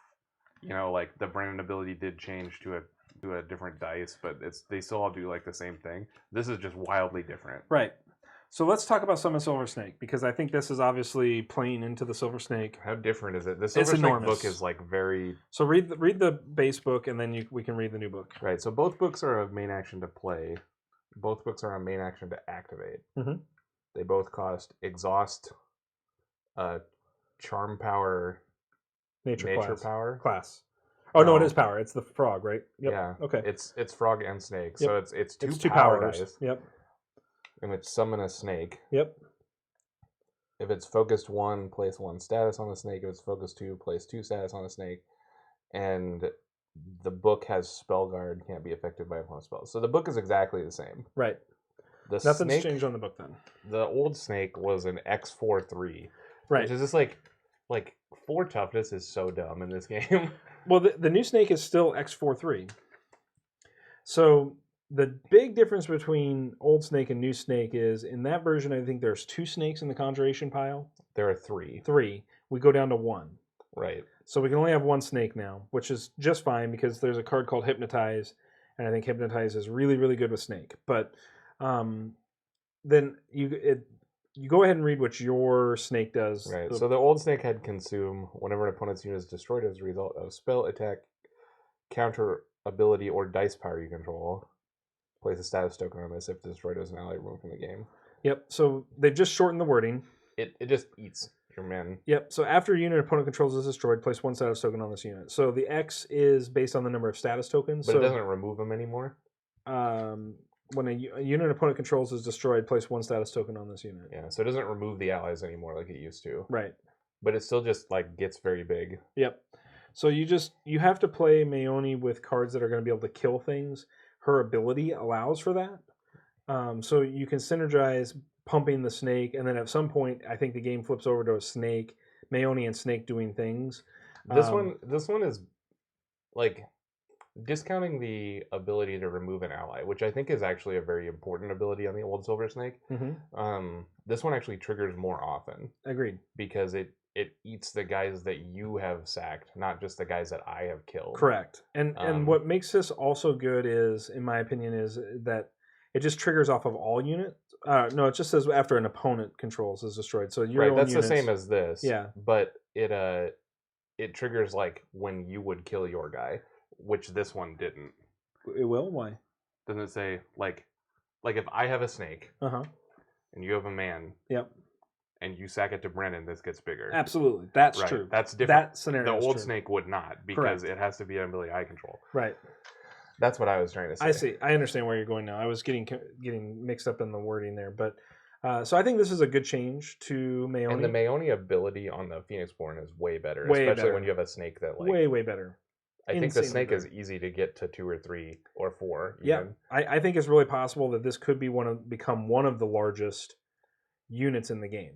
[SPEAKER 1] You know, like the Brandon ability did change to a different dice, but they still all do like the same thing. This is just wildly different.
[SPEAKER 2] Right. So let's talk about Summon Silver Snake, because I think this is obviously playing into the Silver Snake.
[SPEAKER 1] How different is it? The Silver Snake book is like very...
[SPEAKER 2] So read the base book, and then we can read the new book.
[SPEAKER 1] Right, so both books are a main action to play. Both books are a main action to activate.
[SPEAKER 2] Mm-hmm.
[SPEAKER 1] They both cost Exhaust, Charm Power, Nature Power.
[SPEAKER 2] Class. Oh, no, it is power. It's the frog, right?
[SPEAKER 1] Yep. Yeah.
[SPEAKER 2] Okay.
[SPEAKER 1] It's frog and snake,
[SPEAKER 2] yep.
[SPEAKER 1] so it's two power dice.
[SPEAKER 2] Yep.
[SPEAKER 1] In which summon a snake.
[SPEAKER 2] Yep.
[SPEAKER 1] If it's focused 1, place 1 status on the snake. If it's focused 2, place 2 status on the snake. And the book has spell guard, can't be affected by opponent spells. So the book is exactly the same.
[SPEAKER 2] Right.
[SPEAKER 1] Nothing's
[SPEAKER 2] snake, changed on the book then.
[SPEAKER 1] The old snake was an X4-3.
[SPEAKER 2] Right.
[SPEAKER 1] Which is just like 4 toughness is so dumb in this game.
[SPEAKER 2] Well, the new snake is still X4-3. So the big difference between old snake and new snake is in that version, I think there's 2 snakes in the conjuration pile.
[SPEAKER 1] There are 3.
[SPEAKER 2] 3. We go down to 1.
[SPEAKER 1] Right.
[SPEAKER 2] So we can only have 1 snake now, which is just fine because there's a card called Hypnotize, and I think Hypnotize is really, really good with snake. But then you go ahead and read what your snake does.
[SPEAKER 1] Right. So the old snake had Consume. Whenever an opponent's unit is destroyed as a result of spell, attack, counter ability, or dice power you control, place a status token on this if destroyed as an ally removed from the game.
[SPEAKER 2] Yep. So they've just shortened the wording.
[SPEAKER 1] It just eats your men.
[SPEAKER 2] Yep. So after a unit opponent controls is destroyed, place 1 status token on this unit. So the X is based on the number of status tokens.
[SPEAKER 1] But it doesn't remove them anymore?
[SPEAKER 2] When a unit opponent controls is destroyed, place 1 status token on this unit.
[SPEAKER 1] Yeah, so it doesn't remove the allies anymore like it used to.
[SPEAKER 2] Right.
[SPEAKER 1] But it still just gets very big.
[SPEAKER 2] Yep. So you have to play Mayoni with cards that are going to be able to kill things. Her ability allows for that. So you can synergize pumping the snake, and then at some point, I think the game flips over to a snake, Mayoni and snake doing things.
[SPEAKER 1] This one is discounting the ability to remove an ally, which I think is actually a very important ability on the old Silver Snake.
[SPEAKER 2] Mm-hmm.
[SPEAKER 1] This one actually triggers more often.
[SPEAKER 2] Agreed.
[SPEAKER 1] Because it eats the guys that you have sacked, not just the guys that I have killed.
[SPEAKER 2] Correct. And what makes this also good is, in my opinion, is that it just triggers off of all units. No, it just says after an opponent controls is destroyed. So your own
[SPEAKER 1] that's
[SPEAKER 2] units,
[SPEAKER 1] the same as this.
[SPEAKER 2] Yeah.
[SPEAKER 1] But it triggers when you would kill your guy, which this one didn't.
[SPEAKER 2] It will? Why?
[SPEAKER 1] Doesn't it say if I have a snake and you have a man,
[SPEAKER 2] yep,
[SPEAKER 1] and you sack it to Brennan, this gets bigger.
[SPEAKER 2] Absolutely. That's true.
[SPEAKER 1] That's different.
[SPEAKER 2] That scenario.
[SPEAKER 1] The old snake would not, because it has to be an ability I control.
[SPEAKER 2] Right.
[SPEAKER 1] That's what I was trying to say.
[SPEAKER 2] I see. I understand where you're going now. I was getting mixed up in the wording there, but so I think this is a good change to Mayoni.
[SPEAKER 1] And the Mayoni ability on the Phoenix Born is way better, especially when you have a snake that
[SPEAKER 2] way better.
[SPEAKER 1] I think the snake is easy to get to 2 or 3 or 4. Even.
[SPEAKER 2] Yeah, I think it's really possible that this could be become one of the largest units in the game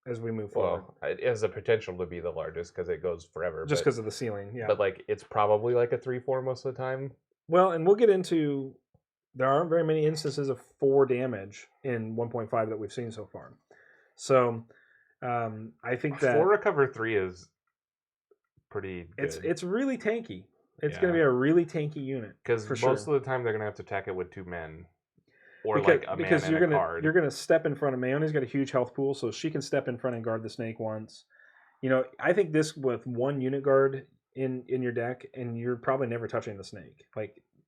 [SPEAKER 2] as we move forward.
[SPEAKER 1] Well, it has the potential to be the largest because it goes forever.
[SPEAKER 2] Just because of the ceiling, yeah.
[SPEAKER 1] But it's probably a 3/4 most of the time.
[SPEAKER 2] Well, and we'll get into, there aren't very many instances of 4 damage in 1.5 that we've seen so far. So I think that
[SPEAKER 1] 4 recover 3 is pretty good.
[SPEAKER 2] It's really tanky. It's going to be a really tanky unit.
[SPEAKER 1] Because most of the time they're going to have to attack it with 2 men. Or a man and a card.
[SPEAKER 2] You're going to step in front of Mayoni's got a huge health pool, so she can step in front and guard the snake once. I think this with 1 unit guard in your deck, and you're probably never touching the snake.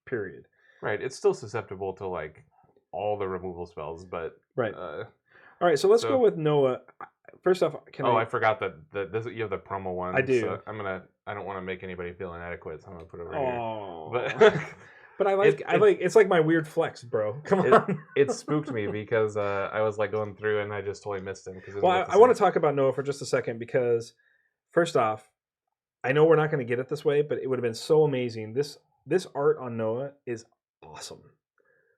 [SPEAKER 2] Period.
[SPEAKER 1] Right. It's still susceptible to all the removal spells, but
[SPEAKER 2] right. All right, so let's go with Noah. first off,
[SPEAKER 1] I forgot that this you have the promo one.
[SPEAKER 2] I do.
[SPEAKER 1] So I don't want to make anybody feel inadequate, so I'm gonna put it over
[SPEAKER 2] here.
[SPEAKER 1] But
[SPEAKER 2] but I like it's like my weird flex, bro. Come on.
[SPEAKER 1] It spooked me because I was like going through and I just totally missed him.
[SPEAKER 2] Well, I want to talk about Noah for just a second because first off, I know we're not going to get it this way, but it would have been so amazing. This art on Noah is awesome.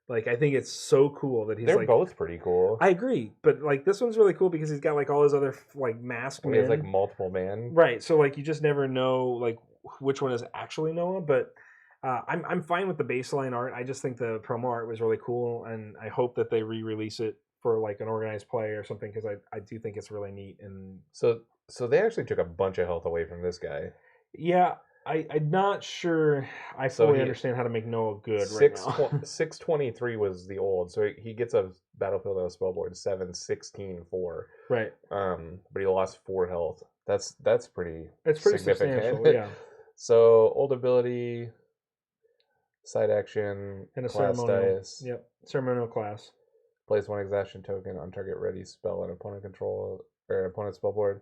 [SPEAKER 2] Like, I think it's so cool that he's
[SPEAKER 1] They're
[SPEAKER 2] like...
[SPEAKER 1] both pretty cool.
[SPEAKER 2] I agree, but like this one's really cool because he's got like all his other like masked men.
[SPEAKER 1] He has like multiple men.
[SPEAKER 2] Right, so like you just never know like which one is actually Noah, but I'm fine with the baseline art. I just think the promo art was really cool, and I hope that they re-release it for like an organized play or something because I do think it's really neat. And
[SPEAKER 1] so they actually took a bunch of health away from this guy.
[SPEAKER 2] Yeah, I'm not sure I fully understand how to make Noah good right now.
[SPEAKER 1] 623 was the old, so he gets a battlefield on a spell board 7-16-4.
[SPEAKER 2] Right.
[SPEAKER 1] But he lost 4 health. That's pretty.
[SPEAKER 2] It's pretty
[SPEAKER 1] significant.
[SPEAKER 2] Substantial, yeah.
[SPEAKER 1] So old ability, side action,
[SPEAKER 2] and a
[SPEAKER 1] class
[SPEAKER 2] ceremonial
[SPEAKER 1] dice.
[SPEAKER 2] Yep, ceremonial class.
[SPEAKER 1] Place 1 exhaustion token on target ready spell and opponent control or opponent spell board.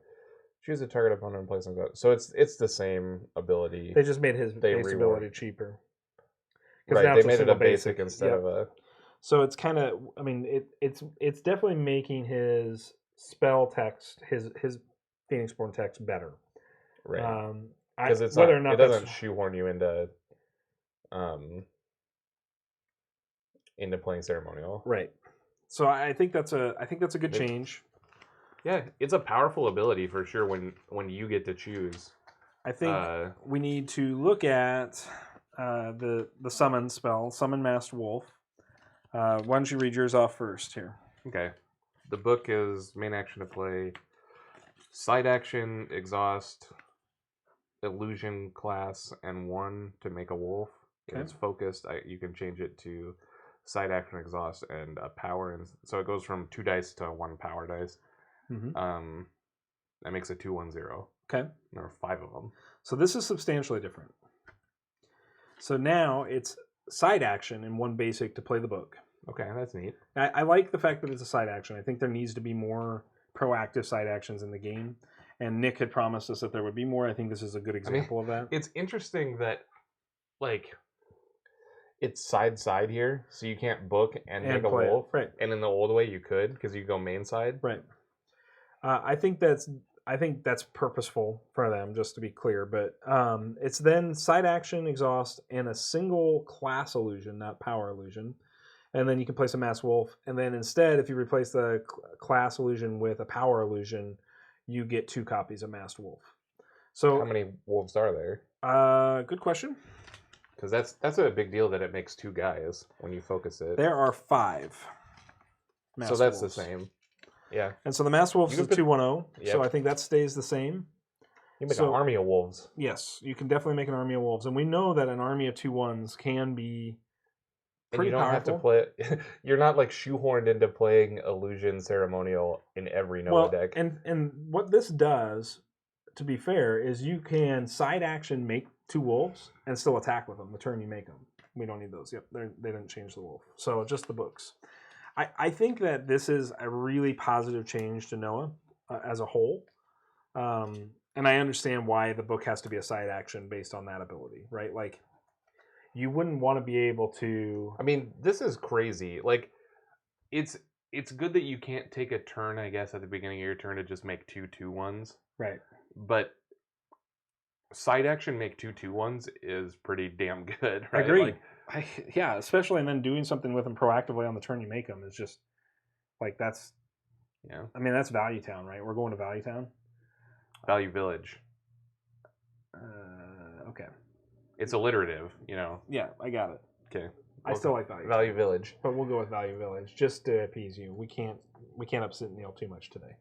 [SPEAKER 1] Choose a target opponent and place on that. So it's the same ability.
[SPEAKER 2] They just made his base ability cheaper.
[SPEAKER 1] Right, they made it a basic instead of a.
[SPEAKER 2] So it's kind of, I mean, it's definitely making his spell text, his Phoenixborn text better.
[SPEAKER 1] Right. Because it doesn't shoehorn you into playing ceremonial.
[SPEAKER 2] Right. So I think that's a good change.
[SPEAKER 1] Yeah, it's a powerful ability for sure when you get to choose.
[SPEAKER 2] I think we need to look at the summon spell, Summon Masked Wolf. Why don't you read yours off first here?
[SPEAKER 1] Okay. The book is main action to play, side action, exhaust, illusion class, and 1 to make a wolf. Okay. It's focused. You can change it to side action, exhaust, and a power. And so it goes from 2 dice to 1 power dice. Mm-hmm. That makes it 2-1-0.
[SPEAKER 2] Okay.
[SPEAKER 1] There are 5 of them.
[SPEAKER 2] So this is substantially different. So now it's side action and 1 basic to play the book.
[SPEAKER 1] Okay, that's neat.
[SPEAKER 2] I like the fact that it's a side action. I think there needs to be more proactive side actions in the game. And Nick had promised us that there would be more. I think this is a good example of that.
[SPEAKER 1] It's interesting that, like, it's side here, so you can't book and make a wolf.
[SPEAKER 2] Right.
[SPEAKER 1] And in the old way, you could, because you go main side.
[SPEAKER 2] Right. I think that's purposeful for them, just to be clear. But it's then side action, exhaust, and a single class illusion, not power illusion. And then you can place a masked wolf. And then instead, if you replace the class illusion with a power illusion, you get 2 copies of masked wolf. So
[SPEAKER 1] how many wolves are there?
[SPEAKER 2] Good question.
[SPEAKER 1] Because that's a big deal that it makes 2 guys when you focus it.
[SPEAKER 2] There are 5.
[SPEAKER 1] So that's wolves. The same. Yeah.
[SPEAKER 2] And so the masked wolf is a 2-1-0. Yep. So I think that stays the same.
[SPEAKER 1] You make an army of wolves.
[SPEAKER 2] Yes, you can definitely make an army of wolves. And we know that an army of 2-1s can be pretty powerful.
[SPEAKER 1] Have to play. You're not like shoehorned into playing illusion ceremonial in every Noah deck.
[SPEAKER 2] And what this does, to be fair, is you can side action make 2 wolves and still attack with them the turn you make them. We don't need those. Yep, they didn't change the wolf. So just the books. I think that this is a really positive change to Noah as a whole. And I understand why the book has to be a side action based on that ability, right? Like, you wouldn't want to be able to...
[SPEAKER 1] I mean, this is crazy. Like, it's good that you can't take a turn, I guess, at the beginning of your turn to just make 2 2-1s.
[SPEAKER 2] Right.
[SPEAKER 1] But side action make 2 2-1s is pretty damn good, right?
[SPEAKER 2] I agree.
[SPEAKER 1] Like,
[SPEAKER 2] yeah, especially and then doing something with them proactively on the turn you make them is just, like, that's...
[SPEAKER 1] Yeah.
[SPEAKER 2] I mean, that's Value Town, right? We're going to Value Town?
[SPEAKER 1] Value Village.
[SPEAKER 2] Okay.
[SPEAKER 1] It's alliterative, you know.
[SPEAKER 2] Yeah, I got it.
[SPEAKER 1] Okay.
[SPEAKER 2] I still like Value
[SPEAKER 1] Value Village.
[SPEAKER 2] But we'll go with Value Village just to appease you. We can't upset Neil too much today.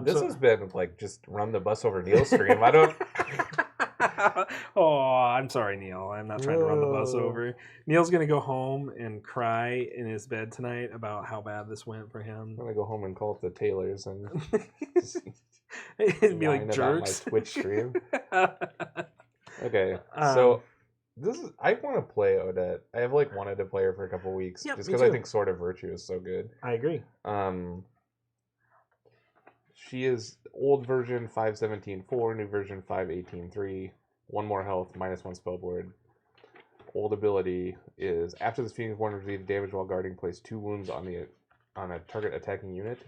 [SPEAKER 1] This has been like just run the bus over Neil's stream. I don't.
[SPEAKER 2] Oh, I'm sorry, Neil. I'm not trying to run the bus over. Neil's gonna go home and cry in his bed tonight about how bad this went for him.
[SPEAKER 1] I'm gonna go home and call up the Taylors and
[SPEAKER 2] it'd be like jerks.
[SPEAKER 1] My Twitch stream. Okay, so I want to play Odette. I have like wanted to play her for a couple weeks just because I think Sword of Virtue is so good.
[SPEAKER 2] I agree.
[SPEAKER 1] She is old version 517.4, new version 518.3. One more health, -1 spellboard. Old ability is after this Phoenix Born receives damage while guarding, place 2 wounds on a target attacking unit.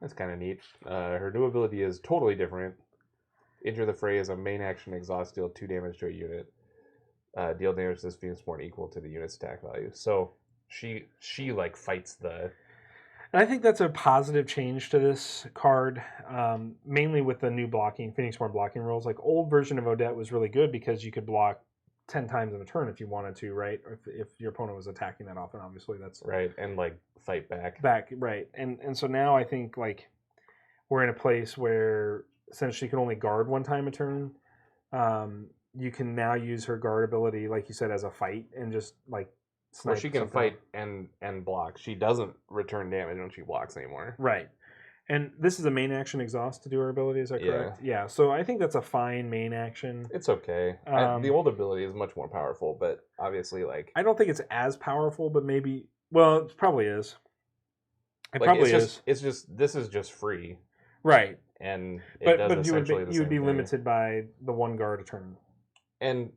[SPEAKER 1] That's kind of neat. Her new ability is totally different. Enter the fray as a main action, exhaust, deal 2 damage to a unit. Deal damage to this Phoenix Born equal to the unit's attack value. So she like fights the.
[SPEAKER 2] And I think that's a positive change to this card, mainly with the new Phoenix Born blocking rules. Like, old version of Odette was really good because you could block 10 times in a turn if you wanted to, right? Or if your opponent was attacking that often, obviously that's
[SPEAKER 1] right, and like fight back.
[SPEAKER 2] Right. And so now I think like we're in a place where since she can only guard 1 time a turn, you can now use her guard ability, like you said, as a fight and just like
[SPEAKER 1] snipe. Well, she can fight and block. She doesn't return damage when she blocks anymore.
[SPEAKER 2] Right. And this is a main action exhaust to do her ability, is that correct? Yeah. So I think that's a fine main action.
[SPEAKER 1] It's okay. The old ability is much more powerful, but obviously, like,
[SPEAKER 2] I don't think it's as powerful, but maybe. Well, it probably is. It probably is.
[SPEAKER 1] It's just this is just free,
[SPEAKER 2] right?
[SPEAKER 1] And but
[SPEAKER 2] you would be limited by the 1 guard a turn.
[SPEAKER 1] And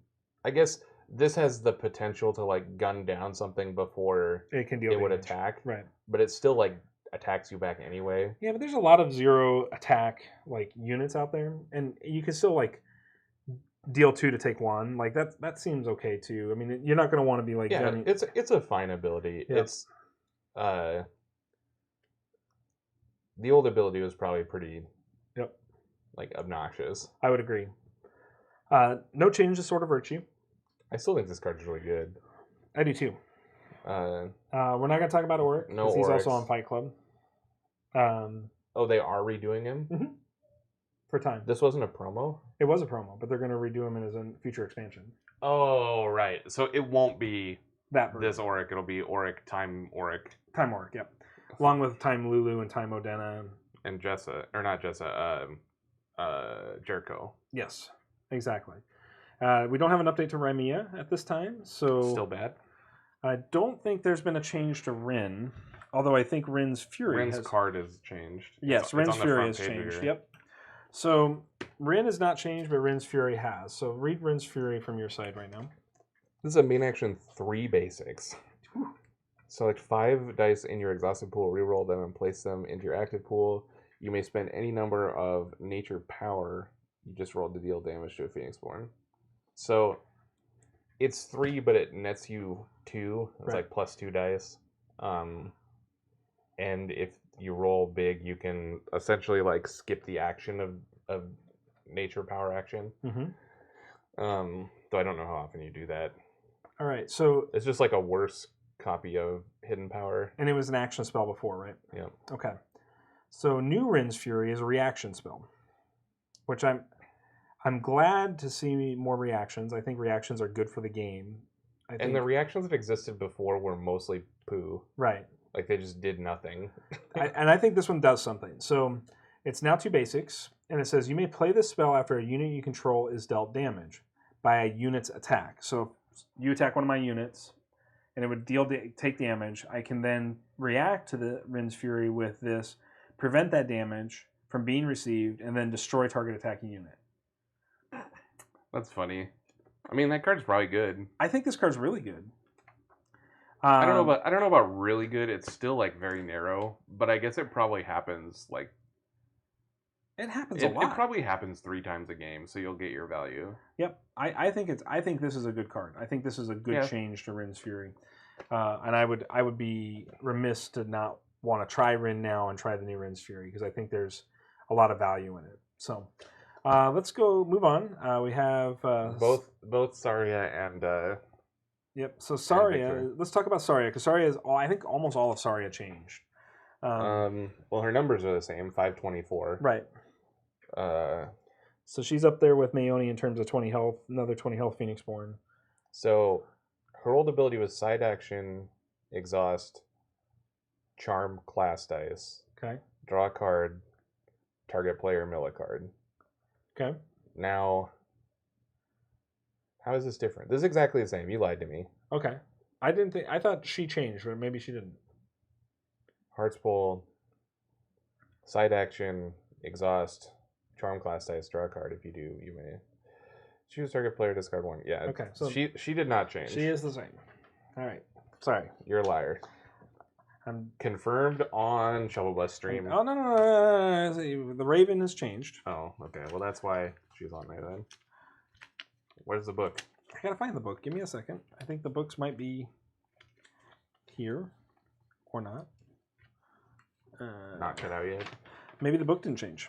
[SPEAKER 1] I guess this has the potential to like gun down something before
[SPEAKER 2] it can deal
[SPEAKER 1] it would attack,
[SPEAKER 2] right?
[SPEAKER 1] But it still like attacks you back anyway.
[SPEAKER 2] Yeah, but there's a lot of 0 attack like units out there, and you can still like deal 2 to take 1. Like that seems okay too. I mean, you're not going to want to be like gunning.
[SPEAKER 1] It's a fine ability. Yeah. It's the old ability was probably pretty like obnoxious.
[SPEAKER 2] I would agree. No change to Sword of Virtue.
[SPEAKER 1] I still think this card is really good.
[SPEAKER 2] I do too. We're not going to talk about Auric because he's also on Fight Club.
[SPEAKER 1] Oh, they are redoing him?
[SPEAKER 2] Mm-hmm. For time.
[SPEAKER 1] This wasn't a promo?
[SPEAKER 2] It was a promo, but they're going to redo him as a future expansion.
[SPEAKER 1] Oh, right. So it won't be
[SPEAKER 2] that version.
[SPEAKER 1] This Auric. It'll be Auric, Time Auric.
[SPEAKER 2] Time Auric, yep. Along with Time Lulu and Time Odena.
[SPEAKER 1] And Jessa. Or not Jessa. JERICHO.
[SPEAKER 2] Yes, exactly. We don't have an update to Rymea at this time, so...
[SPEAKER 1] Still bad?
[SPEAKER 2] I don't think there's been a change to Rin, although I think Rin's Fury
[SPEAKER 1] Rin's card has changed.
[SPEAKER 2] Yes, Rin's Fury has changed, yep. So, Rin has not changed, but Rin's Fury has. So, read Rin's Fury from your side right now.
[SPEAKER 1] This is a main action 3 basics. Whew. Select 5 dice in your exhausted pool, reroll them, and place them into your active pool. You may spend any number of nature power you just rolled to deal damage to a Phoenix Born. So, it's 3, but it nets you 2. It's like plus 2 dice. And if you roll big, you can essentially like skip the action of nature power action.
[SPEAKER 2] Mm-hmm.
[SPEAKER 1] Though I don't know how often you do that.
[SPEAKER 2] All right, so
[SPEAKER 1] it's just like a worse copy of hidden power.
[SPEAKER 2] And it was an action spell before, right?
[SPEAKER 1] Yeah.
[SPEAKER 2] Okay. So new Rin's Fury is a reaction spell, which I'm glad to see more reactions. I think reactions are good for the game.
[SPEAKER 1] And the reactions that existed before were mostly poo.
[SPEAKER 2] Right.
[SPEAKER 1] Like they just did nothing.
[SPEAKER 2] And I think this one does something. So it's now 2 basics, and it says you may play this spell after a unit you control is dealt damage by a unit's attack. So if you attack one of my units, and it would take damage, I can then react to the Rin's Fury with this, prevent that damage from being received, and then destroy target attacking unit.
[SPEAKER 1] That's funny. I mean, that card's probably good.
[SPEAKER 2] I think this card's really good.
[SPEAKER 1] I don't know about really good. It's still like very narrow, but I guess it probably happens like.
[SPEAKER 2] It happens a lot.
[SPEAKER 1] It probably happens 3 times a game, so you'll get your value.
[SPEAKER 2] Yep, I think this is a good card. I think this is a good change to Rin's Fury, and I would be remiss to not want to try Rin now and try the new Rin's Fury because I think there's a lot of value in it. So. Let's go move on. We have
[SPEAKER 1] both Saria and
[SPEAKER 2] yep. So Saria, let's talk about Saria because Saria is I think almost all of Saria changed.
[SPEAKER 1] Well, her numbers are the same, 524.
[SPEAKER 2] Right. So she's up there with Mayoni in terms of 20 health, another 20 health Phoenix Born.
[SPEAKER 1] So her old ability was side action, exhaust, charm class dice.
[SPEAKER 2] Okay.
[SPEAKER 1] Draw a card, target player mill a card.
[SPEAKER 2] Okay.
[SPEAKER 1] Now, how is this different? This is exactly the same. You lied to me.
[SPEAKER 2] Okay. I thought she changed, but maybe she didn't.
[SPEAKER 1] Hearts Bowl, Side action, exhaust, charm class dice, draw a card. If you do, you may choose target player, discard one. Yeah.
[SPEAKER 2] Okay, so
[SPEAKER 1] she did not change.
[SPEAKER 2] she is the same. All right. Sorry.
[SPEAKER 1] You're a liar.
[SPEAKER 2] I'm
[SPEAKER 1] Confirmed on Shovel Bus stream.
[SPEAKER 2] Oh no. The Raven has changed.
[SPEAKER 1] Oh, okay. Well, that's why she's on there then. Where's the book?
[SPEAKER 2] I gotta find the book. Give me a second. I think the books might be here or not.
[SPEAKER 1] Not cut out yet.
[SPEAKER 2] Maybe the book didn't change.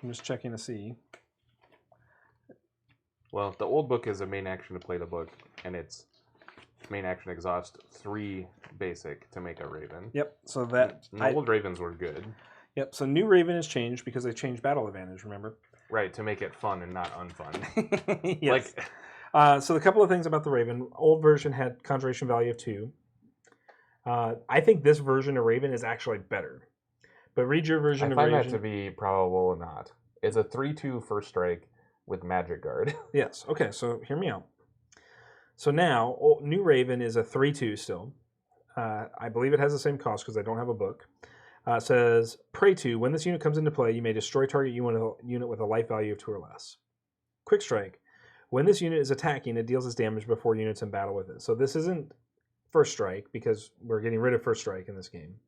[SPEAKER 2] I'm just checking to see.
[SPEAKER 1] Well, the old book is a main action to play the book, and it's main action exhaust 3 basic to make a Raven.
[SPEAKER 2] Yep. So that
[SPEAKER 1] the old Ravens were good.
[SPEAKER 2] Yep. So new Raven has changed because they changed battle advantage. Remember?
[SPEAKER 1] Right, to make it fun and not unfun.
[SPEAKER 2] Yes. So the couple of things about the Raven. Old version had conjuration value of 2. I think this version of Raven is actually better. But read your version of Raven.
[SPEAKER 1] I find that to be probable or not. It's a 3/2 first strike with Magic Guard.
[SPEAKER 2] Yes. Okay, so hear me out. So now, new Raven is a 3/2 still. I believe it has the same cost because I don't have a book. It says, Pray 2, when this unit comes into play, you may destroy target unit with a life value of 2 or less. Quick Strike. When this unit is attacking, it deals its damage before units in battle with it. So this isn't First Strike because we're getting rid of First Strike in this game.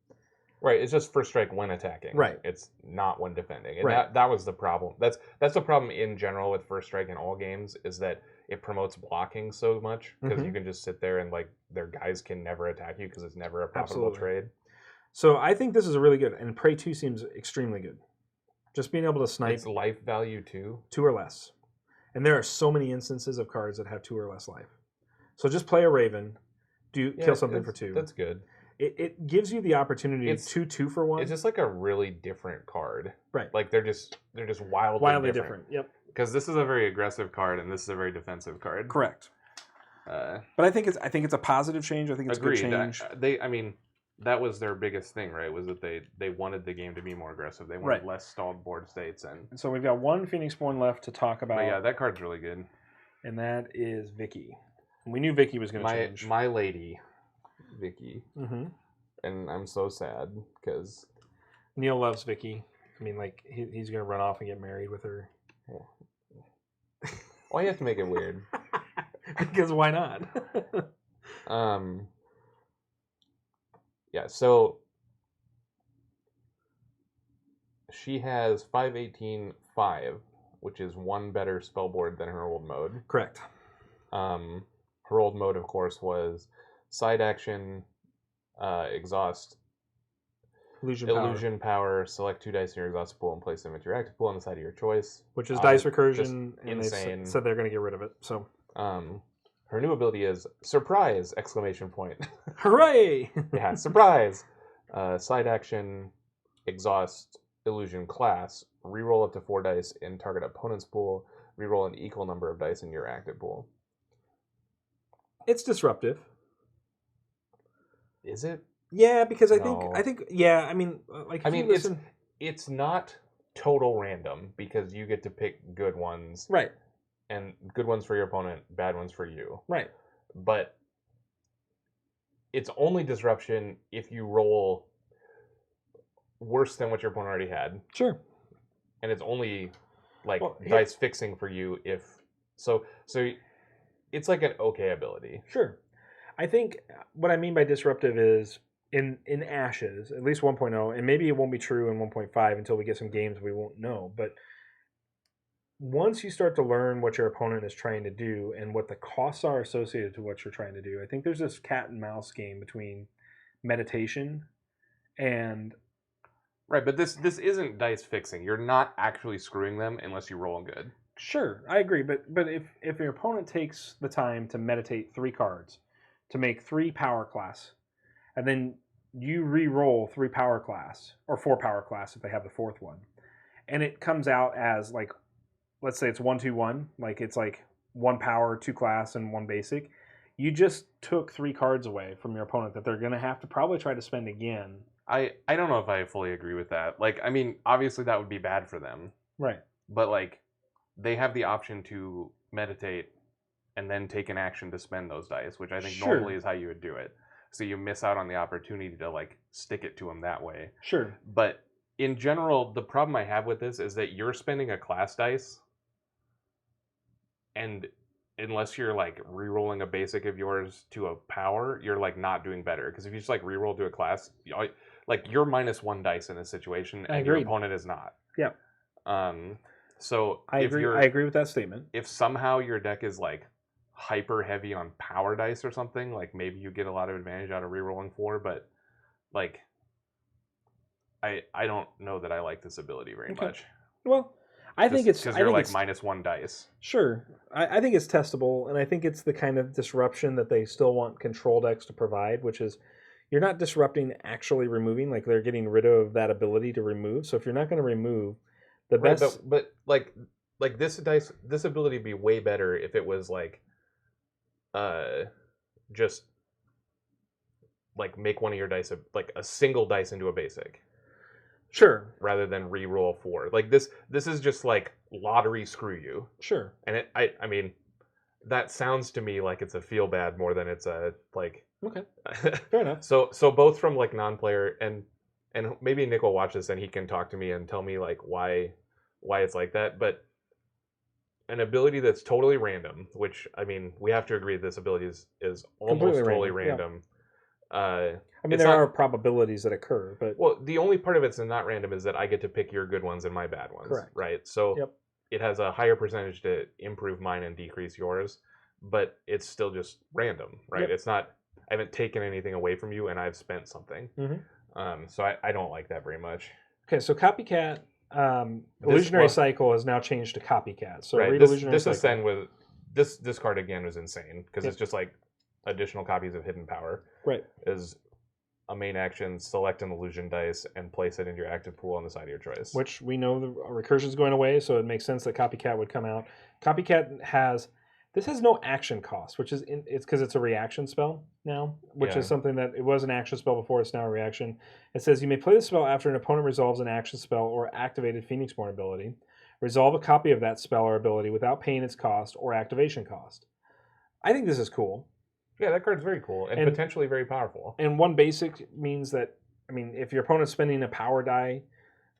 [SPEAKER 1] Right, it's just first strike when attacking.
[SPEAKER 2] Right.
[SPEAKER 1] It's not when defending. And
[SPEAKER 2] Right.
[SPEAKER 1] that was the problem. That's the problem in general with first strike in all games, is that it promotes blocking so much because you can just sit there and like their guys can never attack you because it's never a profitable trade.
[SPEAKER 2] So I think this is a really good, and Prey 2 seems extremely good. Just being able to snipe.
[SPEAKER 1] It's life value too.
[SPEAKER 2] 2 or less. And there are so many instances of cards that have 2 or less life. So just play a Raven, kill something for 2.
[SPEAKER 1] That's good.
[SPEAKER 2] It gives you the opportunity to 2 for 1.
[SPEAKER 1] It's just like a really different card.
[SPEAKER 2] Right.
[SPEAKER 1] Like they're just wildly
[SPEAKER 2] different. Yep.
[SPEAKER 1] Because this is a very aggressive card and this is a very defensive card.
[SPEAKER 2] Correct. But I think it's a positive change. I think it's a good change.
[SPEAKER 1] That was their biggest thing, right? Was that they wanted the game to be more aggressive. They wanted less stalled board states, and
[SPEAKER 2] so we've got one Phoenixborn left to talk about.
[SPEAKER 1] But yeah, that card's really good.
[SPEAKER 2] And that is Vicky. We knew Vicky was going to change.
[SPEAKER 1] My lady, Vicky.
[SPEAKER 2] Mm-hmm.
[SPEAKER 1] And I'm so sad because
[SPEAKER 2] Neil loves Vicky. I mean, like he's going to run off and get married with her.
[SPEAKER 1] Why you have to make it weird?
[SPEAKER 2] Because why not?
[SPEAKER 1] Yeah, so she has 5/18/5, which is 1 better spell board than her old mode.
[SPEAKER 2] Correct.
[SPEAKER 1] Her old mode, of course, was side action, exhaust, illusion power, select 2 dice in your exhaust pool and place them into your active pool on the side of your choice.
[SPEAKER 2] Which is dice recursion, and
[SPEAKER 1] insane.
[SPEAKER 2] They said they're going to get rid of it. So,
[SPEAKER 1] her new ability is surprise! Exclamation point.
[SPEAKER 2] Hooray!
[SPEAKER 1] Yeah, surprise! Side action, exhaust, illusion class. Reroll up to 4 dice in target opponent's pool. Reroll an equal number of dice in your active pool.
[SPEAKER 2] It's disruptive.
[SPEAKER 1] Is it?
[SPEAKER 2] Yeah, because I think yeah. I mean,
[SPEAKER 1] it's not total random because you get to pick good ones,
[SPEAKER 2] right?
[SPEAKER 1] And good ones for your opponent, bad ones for you,
[SPEAKER 2] right?
[SPEAKER 1] But it's only disruption if you roll worse than what your opponent already had.
[SPEAKER 2] Sure.
[SPEAKER 1] And it's only dice fixing for you if so. It's like an okay ability.
[SPEAKER 2] Sure. I think what I mean by disruptive is in Ashes, at least 1.0, and maybe it won't be true in 1.5 until we get some games we won't know, but once you start to learn what your opponent is trying to do and what the costs are associated to what you're trying to do, I think there's this cat and mouse game between meditation and...
[SPEAKER 1] Right, but this isn't dice fixing. You're not actually screwing them unless you roll good.
[SPEAKER 2] Sure, I agree, but if your opponent takes the time to meditate 3 cards, to make 3 power class, and then you re-roll 3 power class, or 4 power class if they have the 4th one, and it comes out as like, let's say it's 1-2-1, like it's like 1 power, 2 class, and 1 basic, you just took 3 cards away from your opponent that they're going to have to probably try to spend again.
[SPEAKER 1] I don't know if I fully agree with that. Like, I mean, obviously that would be bad for them.
[SPEAKER 2] Right.
[SPEAKER 1] But like, they have the option to meditate and then take an action to spend those dice, which I think normally is how you would do it. so you miss out on the opportunity to like stick it to him that way.
[SPEAKER 2] Sure.
[SPEAKER 1] But in general, the problem I have with this is that you're spending a class dice, and unless you're like re-rolling a basic of yours to a power, you're like not doing better. Because if you just like re-roll to a class, like you're -1 dice in this situation, and your opponent is not.
[SPEAKER 2] Yeah.
[SPEAKER 1] So
[SPEAKER 2] I agree with that statement.
[SPEAKER 1] If somehow your deck is like hyper heavy on power dice or something, like maybe you get a lot of advantage out of re-rolling 4, but like I don't know that I like this ability very much.
[SPEAKER 2] Well, I think it's
[SPEAKER 1] because you're like -1 dice.
[SPEAKER 2] Sure, I think it's testable, and I think it's the kind of disruption that they still want control decks to provide, which is you're not disrupting actually removing, like they're getting rid of that ability to remove. So if you're not going to remove, the best,
[SPEAKER 1] but like this ability would be way better if it was like, just like make one of your dice like a single dice into a basic.
[SPEAKER 2] Sure.
[SPEAKER 1] Rather than re-roll 4. Like this is just like lottery screw you.
[SPEAKER 2] Sure.
[SPEAKER 1] And I mean, that sounds to me like it's a feel bad more than it's a like.
[SPEAKER 2] Okay. Fair enough.
[SPEAKER 1] So both from like non-player and maybe Nick will watch this and he can talk to me and tell me like why it's like that. But an ability that's totally random, which I mean we have to agree this ability is almost totally random.
[SPEAKER 2] Yeah. I mean, there are probabilities that occur, but
[SPEAKER 1] the only part of it's not random is that I get to pick your good ones and my bad ones.
[SPEAKER 2] Correct.
[SPEAKER 1] Right. So it has a higher percentage to improve mine and decrease yours, but it's still just random, right? It's not. I haven't taken anything away from you, and I've spent something. So I don't like that very much.
[SPEAKER 2] Okay, so Copycat, Illusionary Cycle has now changed to Copycat. So
[SPEAKER 1] right.
[SPEAKER 2] read
[SPEAKER 1] This Ascend with this card again was insane because it's just like additional copies of Hidden Power.
[SPEAKER 2] Right.
[SPEAKER 1] Is a main action, select an illusion dice, and place it into your active pool on the side of your choice.
[SPEAKER 2] Which we know the recursion is going away, so it makes sense that Copycat would come out. Copycat has no action cost, which is it's because it's a reaction spell now, which is something that it was an action spell before. It's now a reaction. It says you may play the spell after an opponent resolves an action spell or activated Phoenixborn ability. Resolve a copy of that spell or ability without paying its cost or activation cost. I think this is cool.
[SPEAKER 1] Yeah, that card's very cool and potentially very powerful.
[SPEAKER 2] And one basic means that, I mean, if your opponent's spending a power die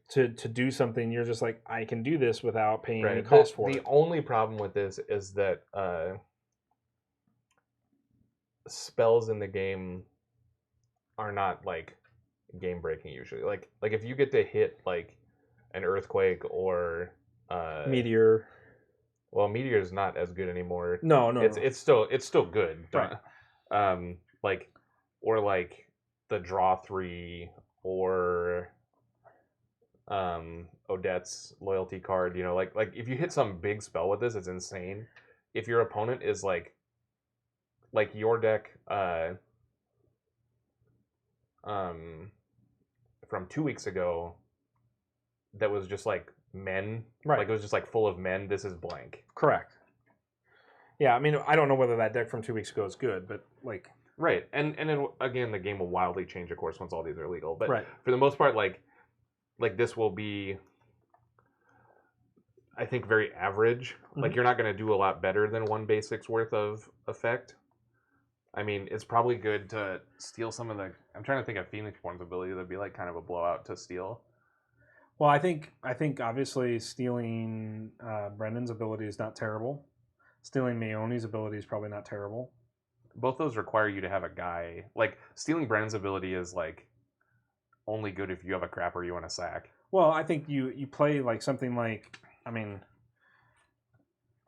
[SPEAKER 2] to do something, you're just like, I can do this without paying any cost for it.
[SPEAKER 1] The only problem with this is that spells in the game are not like game breaking usually. Like if you get to hit like an earthquake or
[SPEAKER 2] Meteor.
[SPEAKER 1] Well, Meteor is not as good anymore.
[SPEAKER 2] No.
[SPEAKER 1] It's still good.
[SPEAKER 2] Right.
[SPEAKER 1] Like the draw 3 or Odette's loyalty card. You know, like if you hit some big spell with this, it's insane. If your opponent is like your deck, from 2 weeks ago, that was just like men,
[SPEAKER 2] right?
[SPEAKER 1] Like it was just like full of men. This is blank.
[SPEAKER 2] Correct. Yeah, I mean, I don't know whether that deck from 2 weeks ago is good, but like,
[SPEAKER 1] right, and again, the game will wildly change, of course, once all these are legal. But
[SPEAKER 2] right.
[SPEAKER 1] For the most part, like this will be, I think, very average. Mm-hmm. Like you're not going to do a lot better than 1 basic's worth of effect. I mean, it's probably good to steal some of the. I'm trying to think of Phoenixborn's ability that'd be like kind of a blowout to steal.
[SPEAKER 2] Well, I think obviously stealing Brendan's ability is not terrible. Stealing Mayone's ability is probably not terrible.
[SPEAKER 1] Both those require you to have a guy. Like stealing Brendan's ability is like only good if you have a crapper you want to sack.
[SPEAKER 2] Well, I think you play like something like, I mean,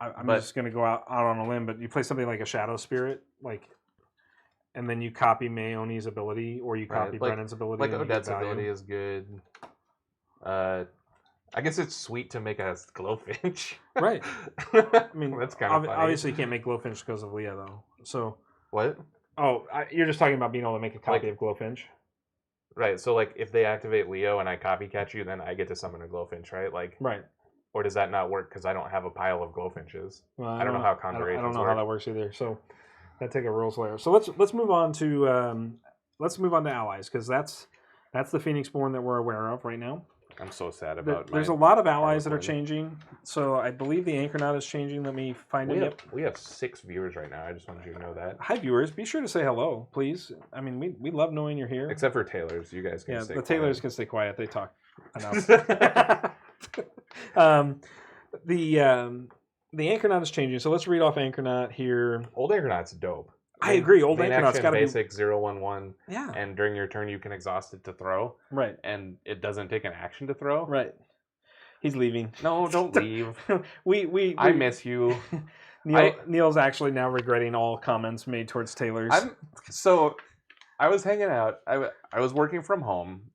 [SPEAKER 2] I'm just going to go out on a limb, but you play something like a Shadow Spirit, like, and then you copy Mayone's ability or you copy Brendan's ability.
[SPEAKER 1] Like Odette's ability is good. I guess it's sweet to make a Glowfinch.
[SPEAKER 2] Right. I mean,
[SPEAKER 1] that's kind of funny.
[SPEAKER 2] Obviously you can't make Glowfinch because of Leah, though. So
[SPEAKER 1] what?
[SPEAKER 2] Oh, you're just talking about being able to make a copy of Glowfinch.
[SPEAKER 1] Right. So, like, if they activate Leo and I copycat you, then I get to summon a Glowfinch, right? Like,
[SPEAKER 2] right.
[SPEAKER 1] Or does that not work because I don't have a pile of Glowfinches?
[SPEAKER 2] Well,
[SPEAKER 1] I don't know how Conjurations
[SPEAKER 2] I don't know how that works either. So that take a rules layer. So let's move on to allies, because that's the Phoenixborn that we're aware of right now.
[SPEAKER 1] I'm so sad about
[SPEAKER 2] There's a
[SPEAKER 1] my
[SPEAKER 2] lot of allies that are
[SPEAKER 1] Harlequin.
[SPEAKER 2] changing. So I believe the Anchornaut is changing. Let me find it. Yep.
[SPEAKER 1] We have 6 viewers right now. I just wanted you to know that.
[SPEAKER 2] Hi, viewers. Be sure to say hello, please. I mean, we love knowing you're here.
[SPEAKER 1] Except for Taylors. You guys can
[SPEAKER 2] Yeah,
[SPEAKER 1] stay
[SPEAKER 2] the
[SPEAKER 1] quiet.
[SPEAKER 2] Taylors can stay quiet. They talk enough. The Anchornaut is changing. So let's read off Anchornaut here.
[SPEAKER 1] Old Anchornaut's dope.
[SPEAKER 2] I agree. Old
[SPEAKER 1] main
[SPEAKER 2] Anchornaut's
[SPEAKER 1] action,
[SPEAKER 2] got to be
[SPEAKER 1] basic 0/1/1.
[SPEAKER 2] Yeah.
[SPEAKER 1] And during your turn, you can exhaust it to throw.
[SPEAKER 2] Right.
[SPEAKER 1] And it doesn't take an action to throw.
[SPEAKER 2] Right. He's leaving.
[SPEAKER 1] No, don't leave.
[SPEAKER 2] we
[SPEAKER 1] I miss you.
[SPEAKER 2] Neil's actually now regretting all comments made towards Taylor's.
[SPEAKER 1] So I was hanging out. I was working from home,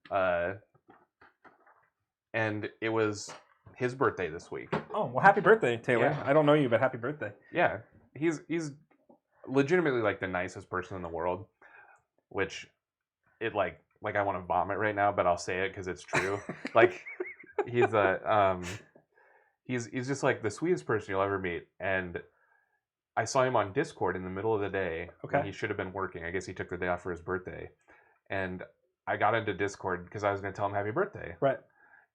[SPEAKER 1] and it was his birthday this week.
[SPEAKER 2] Oh well, happy birthday, Taylor!
[SPEAKER 1] Yeah.
[SPEAKER 2] I don't know you, but happy birthday.
[SPEAKER 1] Yeah, he's legitimately like the nicest person in the world, which it like I want to vomit right now, but I'll say it because it's true. Like he's he's just like the sweetest person you'll ever meet, and I saw him on Discord in the middle of the day.
[SPEAKER 2] Okay.
[SPEAKER 1] When he should have been working. I guess he took the day off for his birthday. And I got into Discord because I was going to tell him happy birthday.
[SPEAKER 2] Right.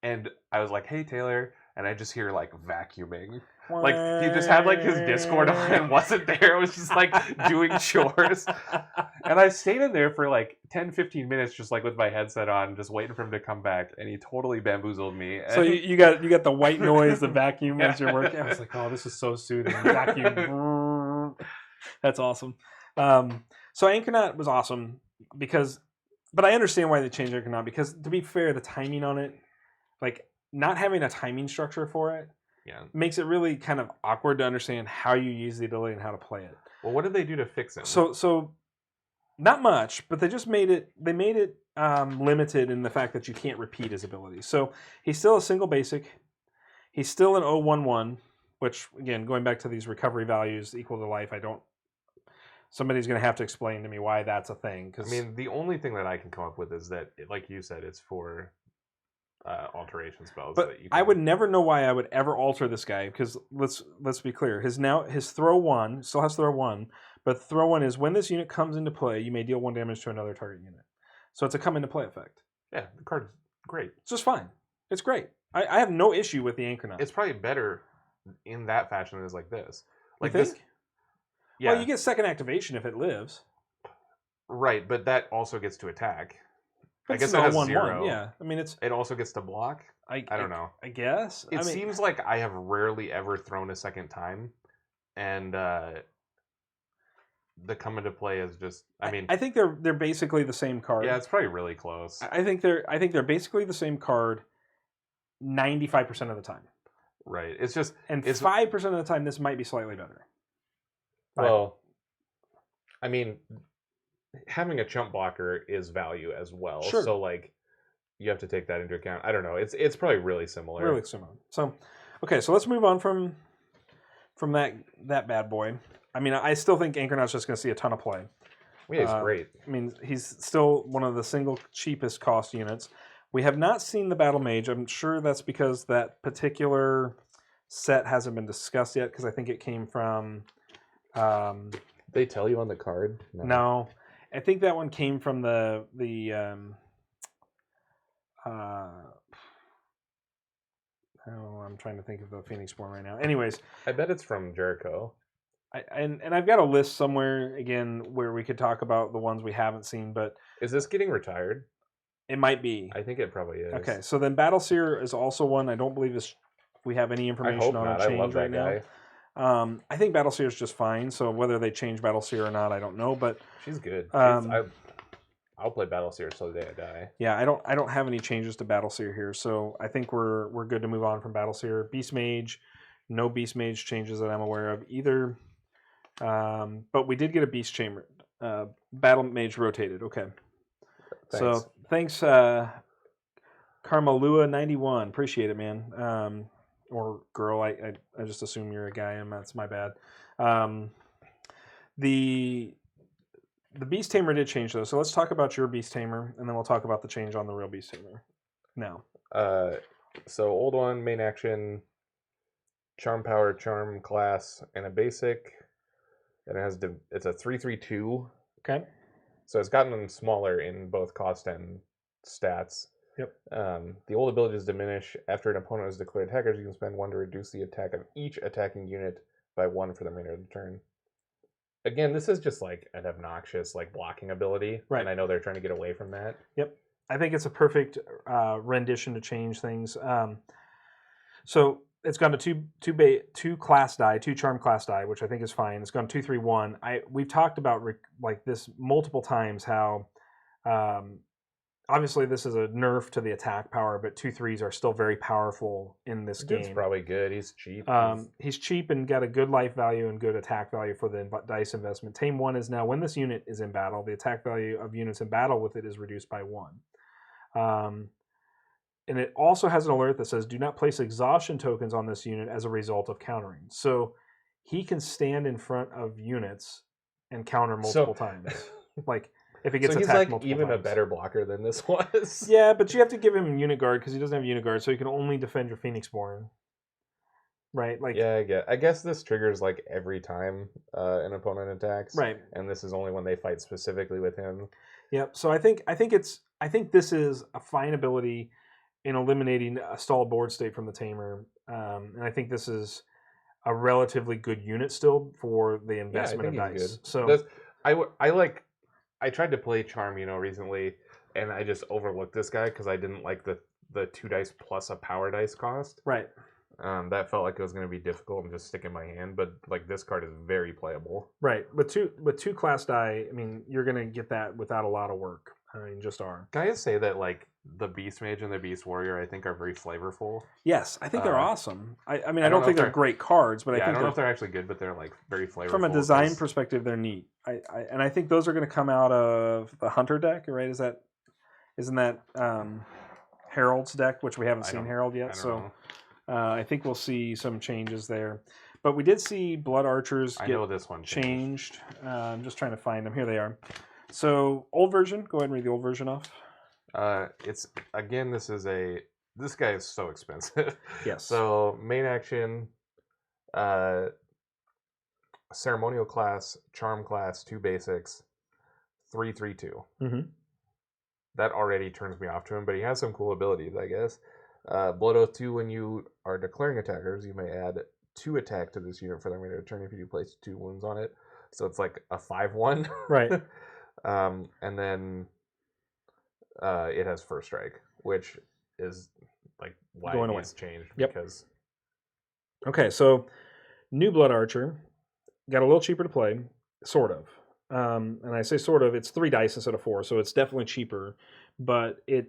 [SPEAKER 1] And I was like, hey, Taylor. And I just hear like vacuuming. Like he just had like his Discord on and wasn't there. It was just like doing chores. And I stayed in there for like 10, 15 minutes just like with my headset on, just waiting for him to come back. And he totally bamboozled me.
[SPEAKER 2] So you got the white noise, the vacuum as you're working. I was like, oh, this is so soothing. Vacuum. That's awesome. So Anchornaut was awesome but I understand why they changed Anchornaut because to be fair, the timing on it, like not having a timing structure for it, makes it really kind of awkward to understand how you use the ability and how to play it.
[SPEAKER 1] Well, what did they do to fix it?
[SPEAKER 2] So not much, but they just made it limited in the fact that you can't repeat his abilities. So he's still a single basic. He's still an 0/1/1, which again, going back to these recovery values equal to life, somebody's going to have to explain to me why that's a thing.
[SPEAKER 1] I mean, the only thing that I can come up with is that, like you said, it's for alteration spells.
[SPEAKER 2] But I would never know why I would ever alter this guy because let's be clear. His throw 1 still has throw 1, but throw 1 is when this unit comes into play, you may deal 1 damage to another target unit. So it's a come into play effect.
[SPEAKER 1] Yeah, the card's great.
[SPEAKER 2] It's just fine. It's great. I have no issue with the Anchornaut.
[SPEAKER 1] It's probably better in that fashion than is like this. Like
[SPEAKER 2] you think?
[SPEAKER 1] this. Yeah.
[SPEAKER 2] Well, you get second activation if it lives.
[SPEAKER 1] Right, but that also gets to attack.
[SPEAKER 2] But
[SPEAKER 1] I guess it has 0.
[SPEAKER 2] Yeah, I mean
[SPEAKER 1] It also gets to block. I don't know.
[SPEAKER 2] I guess
[SPEAKER 1] It seems like I have rarely ever thrown a second time, and the come into play is just. I mean,
[SPEAKER 2] I think they're basically the same card.
[SPEAKER 1] Yeah, it's probably really close.
[SPEAKER 2] I think they're basically the same card 95% of the time.
[SPEAKER 1] Right. It's just
[SPEAKER 2] 5% of the time this might be slightly better.
[SPEAKER 1] Well, I mean, having a chump blocker is value as well.
[SPEAKER 2] Sure.
[SPEAKER 1] So like you have to take that into account. I don't know. It's probably really similar.
[SPEAKER 2] Really similar. So okay, so let's move on from that bad boy. I mean, I still think Anchornaut's just going to see a ton of play.
[SPEAKER 1] Yeah, he's great.
[SPEAKER 2] I mean, he's still one of the single cheapest cost units. We have not seen the Battle Mage. I'm sure that's because that particular set hasn't been discussed yet because I think it came from...
[SPEAKER 1] they tell you on the card?
[SPEAKER 2] No. I think that one came from the I'm trying to think of the Phoenix Born right now. Anyways.
[SPEAKER 1] I bet it's from JERICHO.
[SPEAKER 2] And I've got a list somewhere, again, where we could talk about the ones we haven't seen, but...
[SPEAKER 1] Is this getting retired?
[SPEAKER 2] It might be.
[SPEAKER 1] I think it probably is.
[SPEAKER 2] Okay, so then Battleseer is also one. I don't believe we have any information on a change
[SPEAKER 1] I love that
[SPEAKER 2] right now. I think Battleseer is just fine, so whether they change Battleseer or not, I don't know, but...
[SPEAKER 1] She's good. I'll play Battleseer till the day I die.
[SPEAKER 2] Yeah, I don't have any changes to Battleseer here, so I think we're good to move on from Battleseer. Beast Mage, no Beast Mage changes that I'm aware of either. But we did get a Beast Chamber. Battle Mage rotated. Okay.
[SPEAKER 1] Thanks.
[SPEAKER 2] So thanks, Carmalua91. Appreciate it, man. Or girl. I just assume you're a guy, and that's my bad. The Beast Tamer did change though, so let's talk about your Beast Tamer, and then we'll talk about the change on the real Beast Tamer. Now.
[SPEAKER 1] So old one, main action, charm power, charm class, and a basic. And it's a 3/3/2.
[SPEAKER 2] Okay.
[SPEAKER 1] So it's gotten smaller in both cost and stats.
[SPEAKER 2] Yep.
[SPEAKER 1] The old abilities diminish after an opponent has declared attackers. You can spend 1 to reduce the attack of each attacking unit by 1 for the remainder of the turn. Again, this is just like an obnoxious like blocking ability,
[SPEAKER 2] Right.
[SPEAKER 1] and I know they're trying to get away from that.
[SPEAKER 2] Yep. I think it's a perfect rendition to change things. So it's gone to two class die, 2 charm class die, which I think is fine. It's gone 2-3-1. We've talked about like this multiple times how obviously this is a nerf to the attack power, but 2/3s are still very powerful in this
[SPEAKER 1] Dude's
[SPEAKER 2] game.
[SPEAKER 1] probably good. He's cheap.
[SPEAKER 2] He's cheap and got a good life value and good attack value for the dice investment. Tame 1 is now when this unit is in battle, the attack value of units in battle with it is reduced by 1. And it also has an alert that says do not place exhaustion tokens on this unit as a result of countering. So he can stand in front of units and counter multiple times. Like if he gets attacked
[SPEAKER 1] he's like
[SPEAKER 2] multiple
[SPEAKER 1] even
[SPEAKER 2] times.
[SPEAKER 1] a better blocker than this was.
[SPEAKER 2] Yeah, but you have to give him unit guard because he doesn't have unit guard, so he can only defend your Phoenixborn. Right? Like
[SPEAKER 1] yeah, I guess this triggers like every time an opponent attacks.
[SPEAKER 2] Right.
[SPEAKER 1] And this is only when they fight specifically with him.
[SPEAKER 2] Yep. So I think this is a fine ability in eliminating a stalled board state from the tamer, and I think this is a relatively good unit still for the investment of dice.
[SPEAKER 1] Good.
[SPEAKER 2] So
[SPEAKER 1] I tried to play Charm, recently, and I just overlooked this guy because I didn't like the 2 dice plus a power dice cost.
[SPEAKER 2] Right.
[SPEAKER 1] That felt like it was going to be difficult and just stick in my hand, but like this card is very playable.
[SPEAKER 2] Right. With two class die, I mean, you're going to get that without a lot of work. I mean, just are.
[SPEAKER 1] Can I just say that like the Beast Mage and the Beast Warrior, I think, are very flavorful.
[SPEAKER 2] Yes, I think they're awesome. I mean, I don't think they're great cards, but I
[SPEAKER 1] don't know if they're actually good, but they're like very flavorful.
[SPEAKER 2] From a design perspective, they're neat. And I think those are going to come out of the Hunter deck, right? Isn't that Herald's deck, which we haven't seen Herald yet? So I think we'll see some changes there. But we did see Blood Archers get
[SPEAKER 1] this one
[SPEAKER 2] changed. I'm just trying to find them. Here they are. So old version. Go ahead and read the old version off.
[SPEAKER 1] It's again. This guy is so expensive.
[SPEAKER 2] Yes.
[SPEAKER 1] So main action, ceremonial class, charm class, 2 basics, 3/3/2.
[SPEAKER 2] Mm-hmm.
[SPEAKER 1] That already turns me off to him, but he has some cool abilities, I guess. Blood Oath 2. When you are declaring attackers, you may add 2 attack to this unit for the remainder of the turn if you do place 2 wounds on it. So it's like a 5/1.
[SPEAKER 2] Right.
[SPEAKER 1] And then it has First Strike, which is like why
[SPEAKER 2] Going
[SPEAKER 1] it
[SPEAKER 2] away.
[SPEAKER 1] needs changed.
[SPEAKER 2] Yep.
[SPEAKER 1] Because
[SPEAKER 2] Okay, so new Blood Archer got a little cheaper to play, sort of. And I say sort of, it's 3 dice instead of 4, so it's definitely cheaper. But it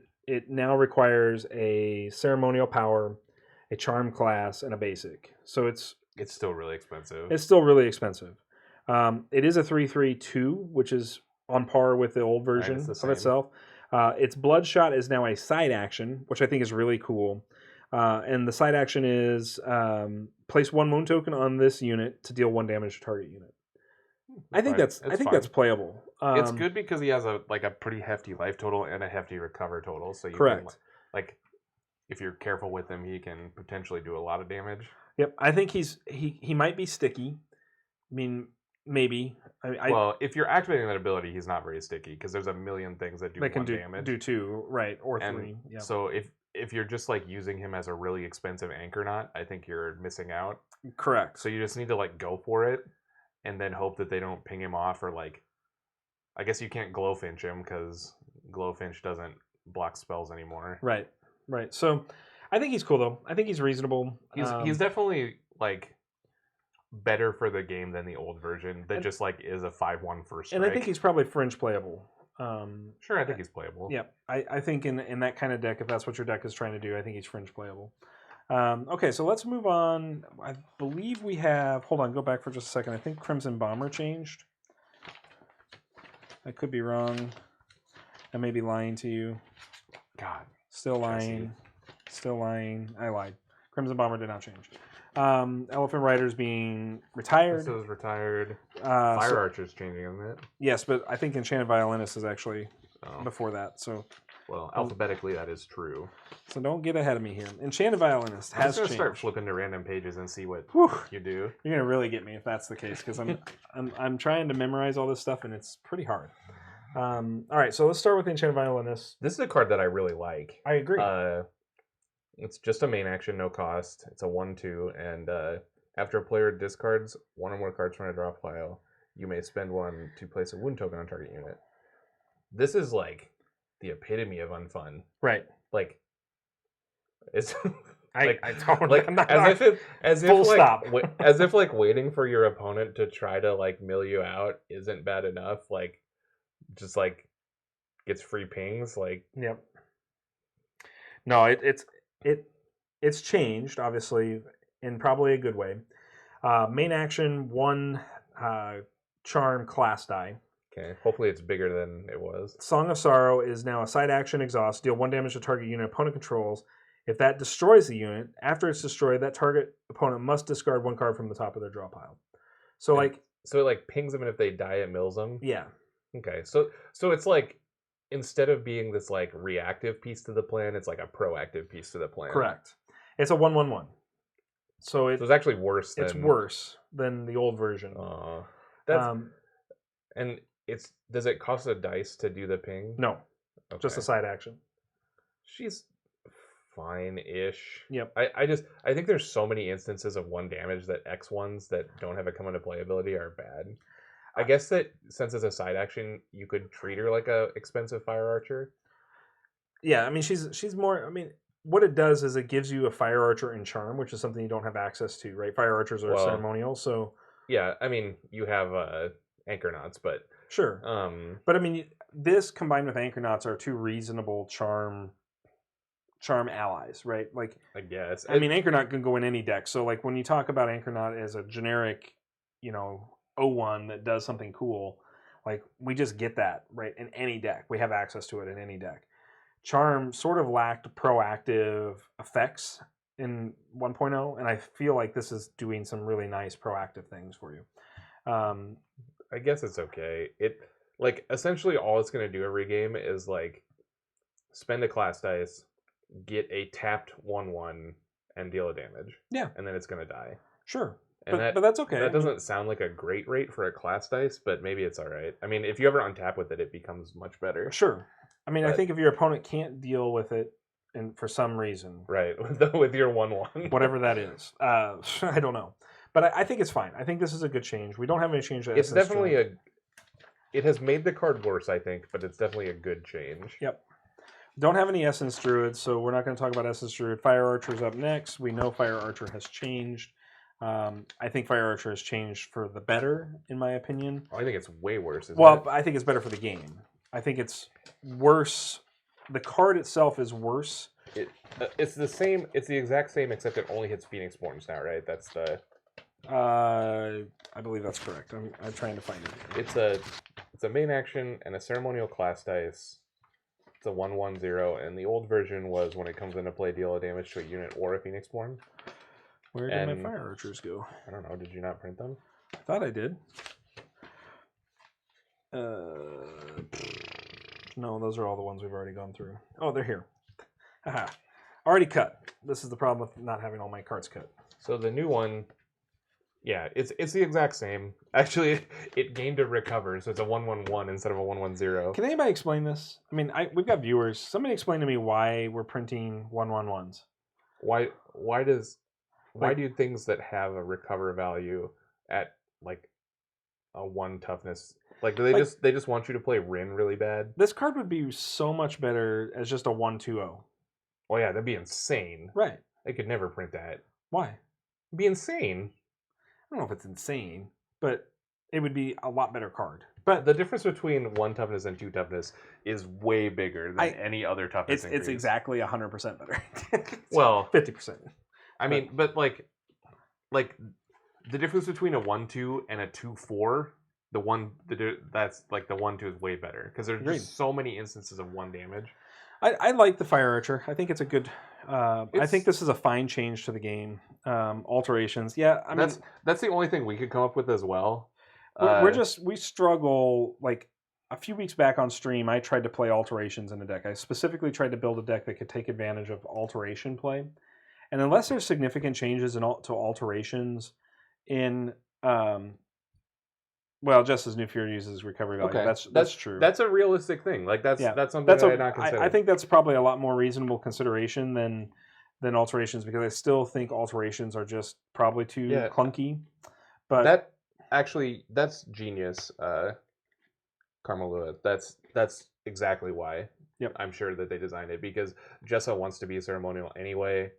[SPEAKER 2] now requires a ceremonial power, a charm class, and a basic. So it's
[SPEAKER 1] still really expensive.
[SPEAKER 2] It's still really expensive. It is a 3/3/2, which is on par with the old version of itself. Its Bloodshot is now a side action, which I think is really cool. And the side action is place 1 wound token on this unit to deal 1 damage to target unit. I think that's playable.
[SPEAKER 1] It's good because he has a pretty hefty life total and a hefty recover total. So you
[SPEAKER 2] correct.
[SPEAKER 1] Can, like if you're careful with him, he can potentially do a lot of damage.
[SPEAKER 2] Yep, I think he might be sticky. I mean, maybe.
[SPEAKER 1] Well, if you're activating that ability, he's not very sticky because there's a million things that do 1 damage.
[SPEAKER 2] Do 2, right, or 3. Yeah.
[SPEAKER 1] So if you're just like using him as a really expensive anchor knot, I think you're missing out.
[SPEAKER 2] Correct.
[SPEAKER 1] So you just need to like go for it, and then hope that they don't ping him off, or like, I guess you can't Glowfinch him because Glowfinch doesn't block spells anymore.
[SPEAKER 2] Right. So I think he's cool though. I think he's reasonable.
[SPEAKER 1] He's definitely like better for the game than the old version that just like is a 5/1 first strike.
[SPEAKER 2] And I think he's probably fringe playable.
[SPEAKER 1] Sure, I think he's playable.
[SPEAKER 2] Yeah, I think in that kind of deck, if that's what your deck is trying to do, I think he's fringe playable. Okay, so let's move on. I believe we have... Hold on, go back for just a second. I think Crimson Bomber changed. I could be wrong. I may be lying to you.
[SPEAKER 1] God.
[SPEAKER 2] Still lying. I lied. Crimson Bomber did not change. Elephant Rider's being retired.
[SPEAKER 1] This is retired. Fire Archer's changing, isn't it?
[SPEAKER 2] Yes, but I think Enchanted Violinist is actually before that. So,
[SPEAKER 1] well, alphabetically that is true.
[SPEAKER 2] So don't get ahead of me here. Enchanted Violinist has changed.
[SPEAKER 1] I'm just gonna start flipping to random pages and see what you do.
[SPEAKER 2] You're gonna really get me if that's the case, because I'm trying to memorize all this stuff and it's pretty hard. All right, so let's start with the Enchanted Violinist.
[SPEAKER 1] This is a card that I really like.
[SPEAKER 2] I agree.
[SPEAKER 1] It's just a main action, no cost. It's a 1/2, and after a player discards one or more cards from a draw pile, you may spend one to place a wound token on target unit. This is like the epitome of unfun.
[SPEAKER 2] Right.
[SPEAKER 1] Like, it's
[SPEAKER 2] I don't
[SPEAKER 1] like as if like waiting for your opponent to try to like mill you out isn't bad enough. Like, just like gets free pings. Like,
[SPEAKER 2] Yep. No, it's changed obviously in probably a good way. Main action, 1 charm class die.
[SPEAKER 1] okay, hopefully it's bigger than it was.
[SPEAKER 2] Song of Sorrow is now a side action exhaust. Deal 1 damage to target unit opponent controls. If that destroys the unit, after it's destroyed, that target opponent must discard 1 card from the top of their draw pile. So
[SPEAKER 1] And so it like pings them, and if they die, it mills them.
[SPEAKER 2] Yeah.
[SPEAKER 1] Okay, so it's like instead of being this like reactive piece to the plan, it's like a proactive piece to the plan.
[SPEAKER 2] Correct. It's a 1/1/1. So
[SPEAKER 1] it's actually worse.
[SPEAKER 2] It's worse than the old version.
[SPEAKER 1] That's and does it cost a dice to do the ping?
[SPEAKER 2] No, okay. Just a side action.
[SPEAKER 1] She's fine-ish.
[SPEAKER 2] Yep.
[SPEAKER 1] I think there's so many instances of 1 damage that X ones that don't have a come into play ability are bad. I guess that since it's a side action, you could treat her like a expensive fire archer.
[SPEAKER 2] Yeah, I mean she's more. I mean, what it does is it gives you a fire archer and charm, which is something you don't have access to, right? Fire archers are ceremonial, so
[SPEAKER 1] yeah. I mean, you have Anchornauts, but
[SPEAKER 2] sure. But I mean, this combined with Anchornauts are 2 reasonable charm allies, right? Like,
[SPEAKER 1] I guess.
[SPEAKER 2] I mean, Anchornaut can go in any deck. So like when you talk about Anchornaut as a generic, 01 that does something cool, like we just get that right in any deck. We have access to it in any deck. Charm sort of lacked proactive effects in 1.0, and I feel like this is doing some really nice proactive things for you.
[SPEAKER 1] I guess it's okay. It like essentially all it's going to do every game is like spend a class dice, get a tapped 1/1, and deal a damage.
[SPEAKER 2] Yeah,
[SPEAKER 1] and then it's going to die.
[SPEAKER 2] Sure.
[SPEAKER 1] And
[SPEAKER 2] but that's okay.
[SPEAKER 1] That doesn't sound like a great rate for a class dice, but maybe it's all right. I mean, if you ever untap with it, it becomes much better.
[SPEAKER 2] Sure. I mean, I think if your opponent can't deal with it, and for some reason,
[SPEAKER 1] right, with your 1/1,
[SPEAKER 2] whatever that is, I don't know, but I think it's fine. I think this is a good change. We don't have any change.
[SPEAKER 1] It's definitely it has made the card worse, I think, but it's definitely a good change.
[SPEAKER 2] Yep. Don't have any Essence Druid, so we're not going to talk about Essence Druid. Fire Archer's up next. We know Fire Archer has changed. I think Fire Archer has changed for the better, in my opinion.
[SPEAKER 1] I think it's way worse.
[SPEAKER 2] I think it's better for the game. I think it's worse. The card itself is worse.
[SPEAKER 1] It's the same. It's the exact same, except it only hits Phoenix Borns now, right? That's the.
[SPEAKER 2] I believe that's correct. I'm trying to find it.
[SPEAKER 1] It's a main action and a ceremonial class dice. It's a 1/1/0, and the old version was when it comes into play, deal a damage to a unit or a Phoenix Born.
[SPEAKER 2] Where did my Fire Archers go?
[SPEAKER 1] I don't know. Did you not print them?
[SPEAKER 2] I thought I did. No, those are all the ones we've already gone through. Oh, they're here. Haha. Already cut. This is the problem with not having all my cards cut.
[SPEAKER 1] So the new one, yeah, it's the exact same. Actually, it gained a recover, so it's a 1/1/1 instead of a 1/1/0.
[SPEAKER 2] Can anybody explain this? I mean, we've got viewers. Somebody explain to me why we're printing 1/1/1s.
[SPEAKER 1] Why do things that have a recover value at like a 1 toughness, like do they just want you to play Rin really bad?
[SPEAKER 2] This card would be so much better as just a 1/2/0.
[SPEAKER 1] Oh yeah, that'd be insane.
[SPEAKER 2] Right.
[SPEAKER 1] They could never print that.
[SPEAKER 2] Why?
[SPEAKER 1] It'd be insane.
[SPEAKER 2] I don't know if it's insane, but it would be a lot better card.
[SPEAKER 1] But the difference between 1 toughness and 2 toughness is way bigger than any other toughness increase.
[SPEAKER 2] It's exactly 100% better.
[SPEAKER 1] Well,
[SPEAKER 2] 50%.
[SPEAKER 1] I mean, but like the difference between a 1/2 and a 2/4, that's like the 1/2 is way better because there's just so many instances of 1 damage.
[SPEAKER 2] I like the Fire Archer. I think it's a good. I think this is a fine change to the game. Alterations, yeah. I mean,
[SPEAKER 1] that's the only thing we could come up with as well.
[SPEAKER 2] We struggle. Like a few weeks back on stream, I tried to play alterations in a deck. I specifically tried to build a deck that could take advantage of alteration play, and unless there's significant changes to alterations in Well, just as New Fear uses recovery value.
[SPEAKER 1] Okay,
[SPEAKER 2] That's true.
[SPEAKER 1] That's a realistic thing. Like that's something
[SPEAKER 2] that's
[SPEAKER 1] that I not consider.
[SPEAKER 2] I think that's probably a lot more reasonable consideration than alterations, because I still think alterations are just probably too clunky. But
[SPEAKER 1] that actually, that's genius, Carmelua. That's exactly why.
[SPEAKER 2] Yep.
[SPEAKER 1] I'm sure that they designed it, because Jessa wants to be ceremonial anyway,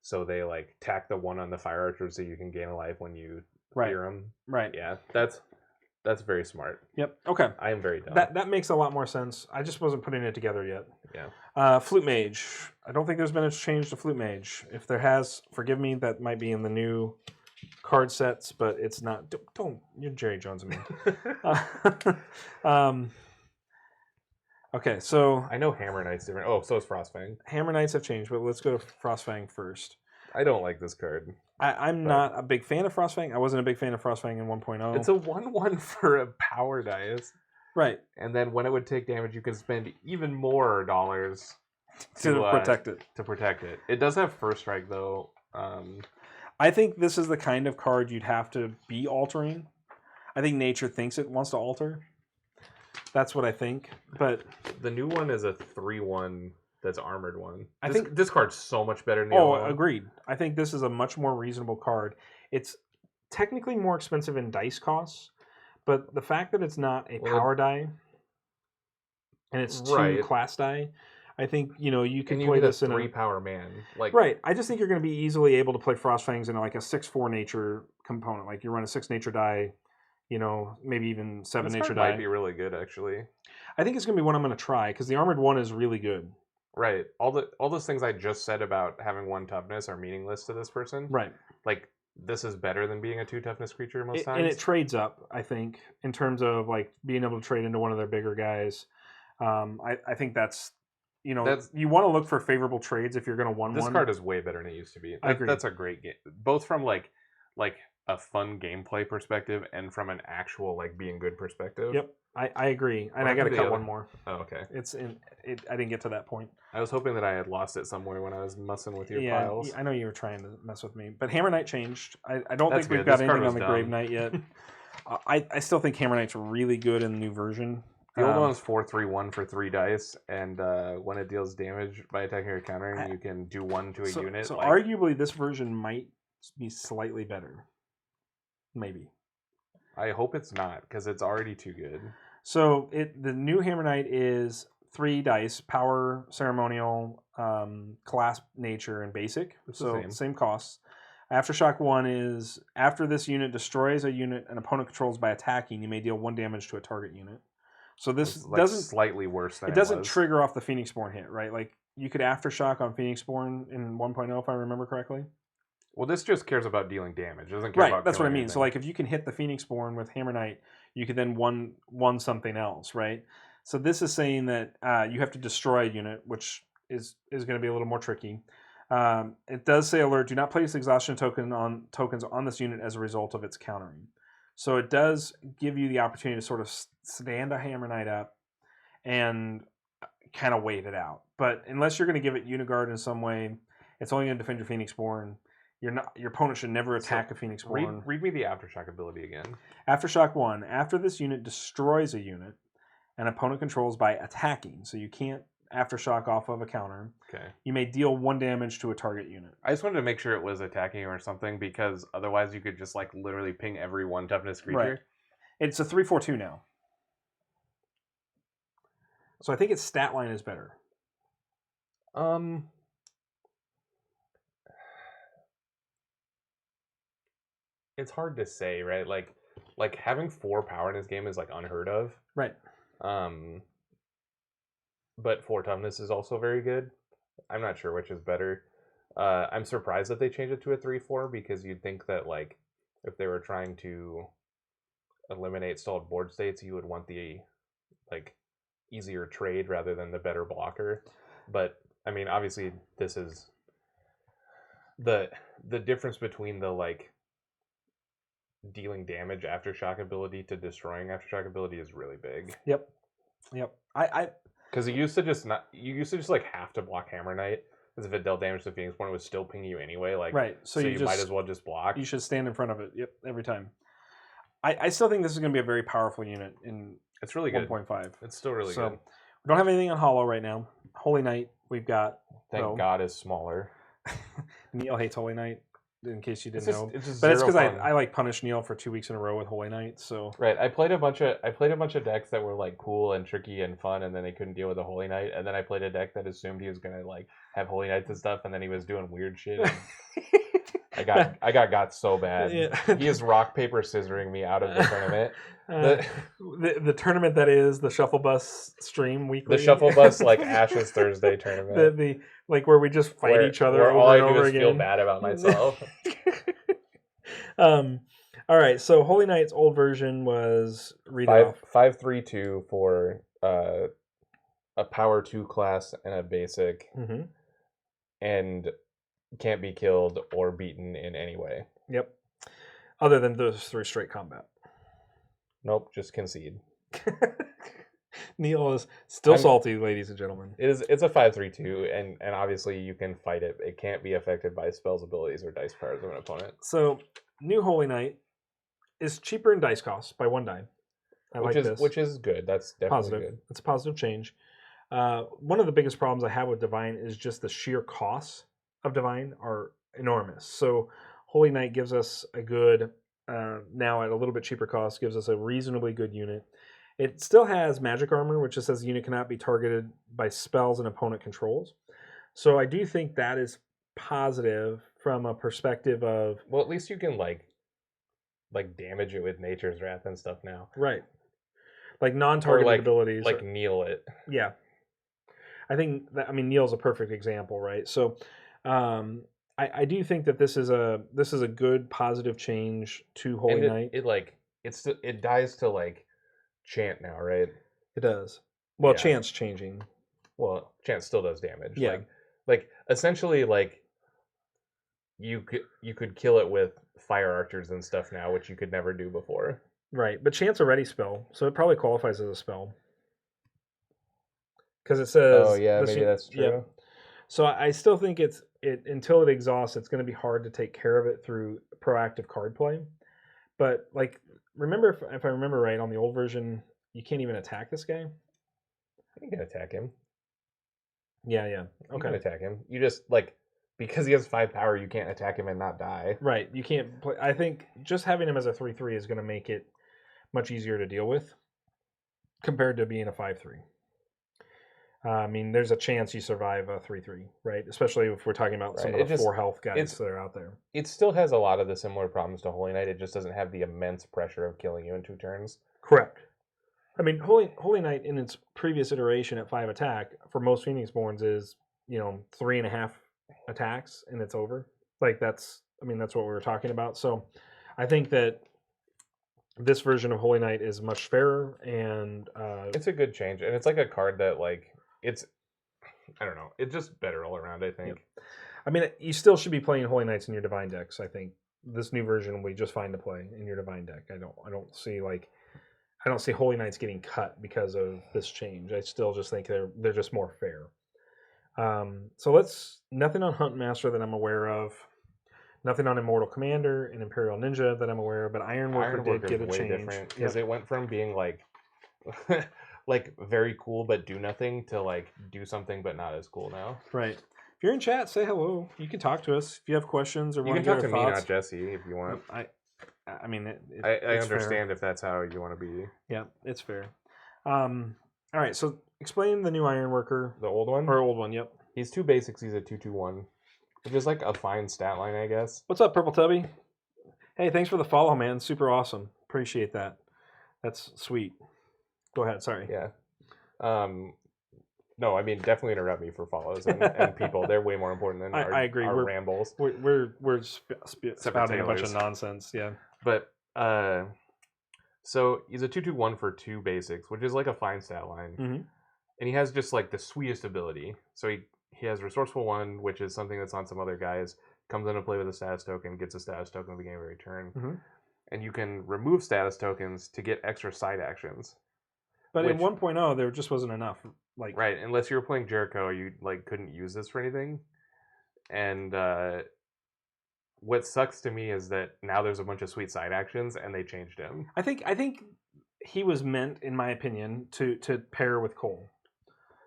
[SPEAKER 1] so they like tack the 1 on the fire archer so you can gain a life when you fear them.
[SPEAKER 2] Right.
[SPEAKER 1] Yeah, that's very smart.
[SPEAKER 2] Yep. Okay.
[SPEAKER 1] I am very dumb.
[SPEAKER 2] That makes a lot more sense. I just wasn't putting it together yet.
[SPEAKER 1] Yeah.
[SPEAKER 2] Flute Mage. I don't think there's been a change to Flute Mage. If there has, forgive me. That might be in the new card sets, but it's not. Don't you're Jerry Jones and me. Okay, so
[SPEAKER 1] I know Hammer Knight's different. Oh, so is Frostfang.
[SPEAKER 2] Hammer Knights have changed, but let's go to Frostfang first.
[SPEAKER 1] I don't like this card.
[SPEAKER 2] I'm not a big fan of Frostfang. I wasn't a big fan of Frostfang in 1.0.
[SPEAKER 1] It's a 1/1 for a power dice.
[SPEAKER 2] Right.
[SPEAKER 1] And then when it would take damage, you can spend even more dollars
[SPEAKER 2] to protect it.
[SPEAKER 1] To protect it. It does have first strike though.
[SPEAKER 2] I think this is the kind of card you'd have to be altering. I think nature thinks it wants to alter. That's what I think. But
[SPEAKER 1] the new one is a 3/1 that's armored one.
[SPEAKER 2] I think
[SPEAKER 1] this card's so much better than the other one.
[SPEAKER 2] Agreed. I think this is a much more reasonable card. It's technically more expensive in dice costs, but the fact that it's not a power die and it's 2 class die, I think you can play this in
[SPEAKER 1] 3 power man. Like
[SPEAKER 2] right. I just think you're going to be easily able to play Frostfangs in like a 6/4 nature component. Like you run a 6 nature die, maybe even 7 nature die.
[SPEAKER 1] Might be really good actually.
[SPEAKER 2] I think it's going to be one I'm going to try because the armored one is really good.
[SPEAKER 1] Right. All those things I just said about having 1 toughness are meaningless to this person.
[SPEAKER 2] Right.
[SPEAKER 1] Like this is better than being a 2 toughness creature most times.
[SPEAKER 2] And it trades up, I think, in terms of like being able to trade into one of their bigger guys. I think that's you want to look for favorable trades if you're going to 1/1.
[SPEAKER 1] This card is way better than it used to be.
[SPEAKER 2] I agree.
[SPEAKER 1] That's a great game, both from like a fun gameplay perspective and from an actual like being good perspective.
[SPEAKER 2] Yep, I agree, and I got to cut one more.
[SPEAKER 1] Oh, okay.
[SPEAKER 2] I didn't get to that point.
[SPEAKER 1] I was hoping that I had lost it somewhere when I was messing with your piles.
[SPEAKER 2] I know you were trying to mess with me, but Hammer Knight changed. I don't think we've got anything on the Grave Knight yet. I still think Hammer Knight's really good in the new version.
[SPEAKER 1] The old one's 4/3/1 for 3 dice, and when it deals damage by attacking or countering, you can do 1 to a unit.
[SPEAKER 2] So arguably, this version might be slightly better. Maybe.
[SPEAKER 1] I hope it's not, because it's already too good.
[SPEAKER 2] So the new Hammer Knight is 3 dice, power, ceremonial, class, nature, and basic. So same costs. Aftershock 1 is after this unit destroys a unit an opponent controls by attacking, you may deal 1 damage to a target unit. So this doesn't
[SPEAKER 1] slightly worse than
[SPEAKER 2] it doesn't trigger off the Phoenixborn hit, right? Like you could Aftershock on Phoenixborn in 1.0 if I remember correctly.
[SPEAKER 1] Well, this just cares about dealing damage. It doesn't care about
[SPEAKER 2] that's what I mean.
[SPEAKER 1] Anything.
[SPEAKER 2] So like if you can hit the Phoenixborn with Hammer Knight, you could then one something else, right? So this is saying that you have to destroy a unit, which is going to be a little more tricky. It does say alert: do not place exhaustion tokens on this unit as a result of its countering. So it does give you the opportunity to sort of stand a Hammer Knight up and kind of wait it out. But unless you're going to give it Uniguard in some way, it's only going to defend your Phoenixborn. Your opponent should never attack a Phoenixborn.
[SPEAKER 1] Read me the Aftershock ability again.
[SPEAKER 2] Aftershock 1. After this unit destroys a unit, an opponent controls by attacking. So you can't Aftershock off of a counter.
[SPEAKER 1] Okay.
[SPEAKER 2] You may deal 1 damage to a target unit.
[SPEAKER 1] I just wanted to make sure it was attacking or something, because otherwise you could just like literally ping every 1 toughness creature.
[SPEAKER 2] Right. It's a 3/4/2 now. So I think its stat line is better.
[SPEAKER 1] It's hard to say, right? Like having 4 power in this game is like unheard of.
[SPEAKER 2] Right.
[SPEAKER 1] But 4 toughness is also very good. I'm not sure which is better. I'm surprised that they changed it to a 3/4, because you'd think that like if they were trying to eliminate stalled board states, you would want the like easier trade rather than the better blocker. But I mean, obviously this is the difference between the like dealing damage Aftershock ability to destroying Aftershock ability is really big.
[SPEAKER 2] Yep. Because
[SPEAKER 1] you used to just like have to block Hammer Knight, because if it dealt damage to Phoenixborn, it would still ping you anyway. Like
[SPEAKER 2] right. So you
[SPEAKER 1] might as well just block.
[SPEAKER 2] You should stand in front of it. Yep. Every time. I still think this is going to be a very powerful unit in
[SPEAKER 1] It's really good.
[SPEAKER 2] 1.5.
[SPEAKER 1] It's still really
[SPEAKER 2] So
[SPEAKER 1] good.
[SPEAKER 2] we don't have anything on Hollow right now. Holy Knight, we've got.
[SPEAKER 1] Thank God is smaller.
[SPEAKER 2] Neil hates Holy Knight, in case you didn't know.
[SPEAKER 1] It's just
[SPEAKER 2] But it's
[SPEAKER 1] zero
[SPEAKER 2] because
[SPEAKER 1] fun.
[SPEAKER 2] I like punish Neil for 2 weeks in a row with Holy Knight. So
[SPEAKER 1] Right, I played a bunch of decks that were like cool and tricky and fun, and then they couldn't deal with the Holy Knight. And then I played a deck that assumed he was gonna like have Holy Knights and stuff, and then he was doing weird shit. And I got so bad.
[SPEAKER 2] Yeah.
[SPEAKER 1] He is rock paper scissoring me out of the tournament.
[SPEAKER 2] The tournament that is the Shuffle Bus stream weekly.
[SPEAKER 1] The Shuffle Bus like Ashes Thursday tournament.
[SPEAKER 2] the like where we just fight each other
[SPEAKER 1] where
[SPEAKER 2] over
[SPEAKER 1] all I
[SPEAKER 2] and
[SPEAKER 1] do
[SPEAKER 2] over
[SPEAKER 1] is
[SPEAKER 2] again.
[SPEAKER 1] feel bad about myself.
[SPEAKER 2] All right, so Holy Knight's old version was
[SPEAKER 1] 5/3/2 for a power 2 class and a basic, and can't be killed or beaten in any way.
[SPEAKER 2] Yep. Other than those 3 straight combat.
[SPEAKER 1] Nope, just concede.
[SPEAKER 2] Neil is still salty, ladies and gentlemen.
[SPEAKER 1] It's a 5/3/2, and obviously you can fight it. It can't be affected by spells, abilities, or dice powers of an opponent.
[SPEAKER 2] So new Holy Knight is cheaper in dice cost by 1 die.
[SPEAKER 1] Which is good. That's definitely
[SPEAKER 2] positive.
[SPEAKER 1] Good.
[SPEAKER 2] It's a positive change. One of the biggest problems I have with Divine is just the sheer costs of Divine are enormous. So Holy Knight gives us a good, now at a little bit cheaper cost, gives us a reasonably good unit. It still has magic armor, which just says the unit cannot be targeted by spells and opponent controls. So I do think that is positive from a perspective of...
[SPEAKER 1] Well, at least you can like damage it with Nature's Wrath and stuff now.
[SPEAKER 2] Right. Like non-targeted abilities.
[SPEAKER 1] Like kneel it.
[SPEAKER 2] Yeah. I think that, I mean, Neil's a perfect example, right? So I do think that this is a good positive change to Holy Knight.
[SPEAKER 1] It dies to like chant now, right?
[SPEAKER 2] It does. Well,
[SPEAKER 1] Yeah.
[SPEAKER 2] chant's changing.
[SPEAKER 1] Well, chant still does damage.
[SPEAKER 2] Yeah.
[SPEAKER 1] Like essentially like you could kill it with fire archers and stuff now, which you could never do before.
[SPEAKER 2] Right, but chant's a ready spell, so it probably qualifies as a spell. Because it says...
[SPEAKER 1] Oh yeah, maybe that's true.
[SPEAKER 2] Yeah. So I still think it until it exhausts, it's going to be hard to take care of it through proactive card play. But like, remember if I remember right, on the old version, you can't even attack this guy.
[SPEAKER 1] You can attack him.
[SPEAKER 2] Yeah.
[SPEAKER 1] Okay. You
[SPEAKER 2] Okay.
[SPEAKER 1] can attack him. You just like, because he has 5 power, you can't attack him and not die.
[SPEAKER 2] Right. You can't play. I think just having him as a 3/3 is going to make it much easier to deal with compared to being a 5/3. I mean, there's a chance you survive a 3/3, right? Especially if we're talking about some of the 4 health guys that are out there.
[SPEAKER 1] It still has a lot of the similar problems to Holy Knight. It just doesn't have the immense pressure of killing you in 2 turns.
[SPEAKER 2] Correct. I mean, Holy Knight in its previous iteration at 5 attack for most Phoenixborns is 3.5 attacks and it's over. Like that's what we were talking about. So I think that this version of Holy Knight is much fairer and
[SPEAKER 1] it's a good change, and it's like a card that like it's, I don't know, it's just better all around, I think.
[SPEAKER 2] Yep. I mean, you still should be playing Holy Knights in your Divine decks. I think this new version will be just fine to play in your Divine deck. I don't see Holy Knights getting cut because of this change. I still just think they're just more fair. So nothing on Huntmaster that I'm aware of. Nothing on Immortal Commander and Imperial Ninja that I'm aware of, but Ironworker did get a change.
[SPEAKER 1] Because it went from being like like very cool but do nothing to like do something but not as cool now.
[SPEAKER 2] Right. If you're in chat, say hello. You can talk to us if you have questions or
[SPEAKER 1] you can talk to me, not Jesse, if you want.
[SPEAKER 2] I mean,
[SPEAKER 1] I understand fair. If that's how you want to be.
[SPEAKER 2] Yeah, it's fair. All right, so explain the new Ironworker.
[SPEAKER 1] The old one?
[SPEAKER 2] Or old one, yep.
[SPEAKER 1] He's 2 basics. He's a 2/2/1, which is like a fine stat line, I guess.
[SPEAKER 2] What's up, Purple Tubby? Hey, thanks for the follow, man. Super awesome. Appreciate that. That's sweet. Go ahead. Sorry.
[SPEAKER 1] Yeah. No, I mean, definitely interrupt me for follows and people. They're way more important than
[SPEAKER 2] I agree.
[SPEAKER 1] Our rambles.
[SPEAKER 2] We're spouting a bunch of nonsense. Yeah.
[SPEAKER 1] But so he's a 2/2/1 for 2 basics, which is like a fine stat line.
[SPEAKER 2] Mm-hmm.
[SPEAKER 1] And he has just like the sweetest ability. So he has Resourceful 1, which is something that's on some other guys. Comes into play with a status token, gets a status token at the beginning of every turn.
[SPEAKER 2] Mm-hmm.
[SPEAKER 1] And you can remove status tokens to get extra side actions.
[SPEAKER 2] But in 1.0, there just wasn't enough. Like
[SPEAKER 1] right, unless you were playing JERICHO, you like couldn't use this for anything. And what sucks to me is that now there's a bunch of sweet side actions and they changed him.
[SPEAKER 2] I think he was meant, in my opinion, to pair with Cole,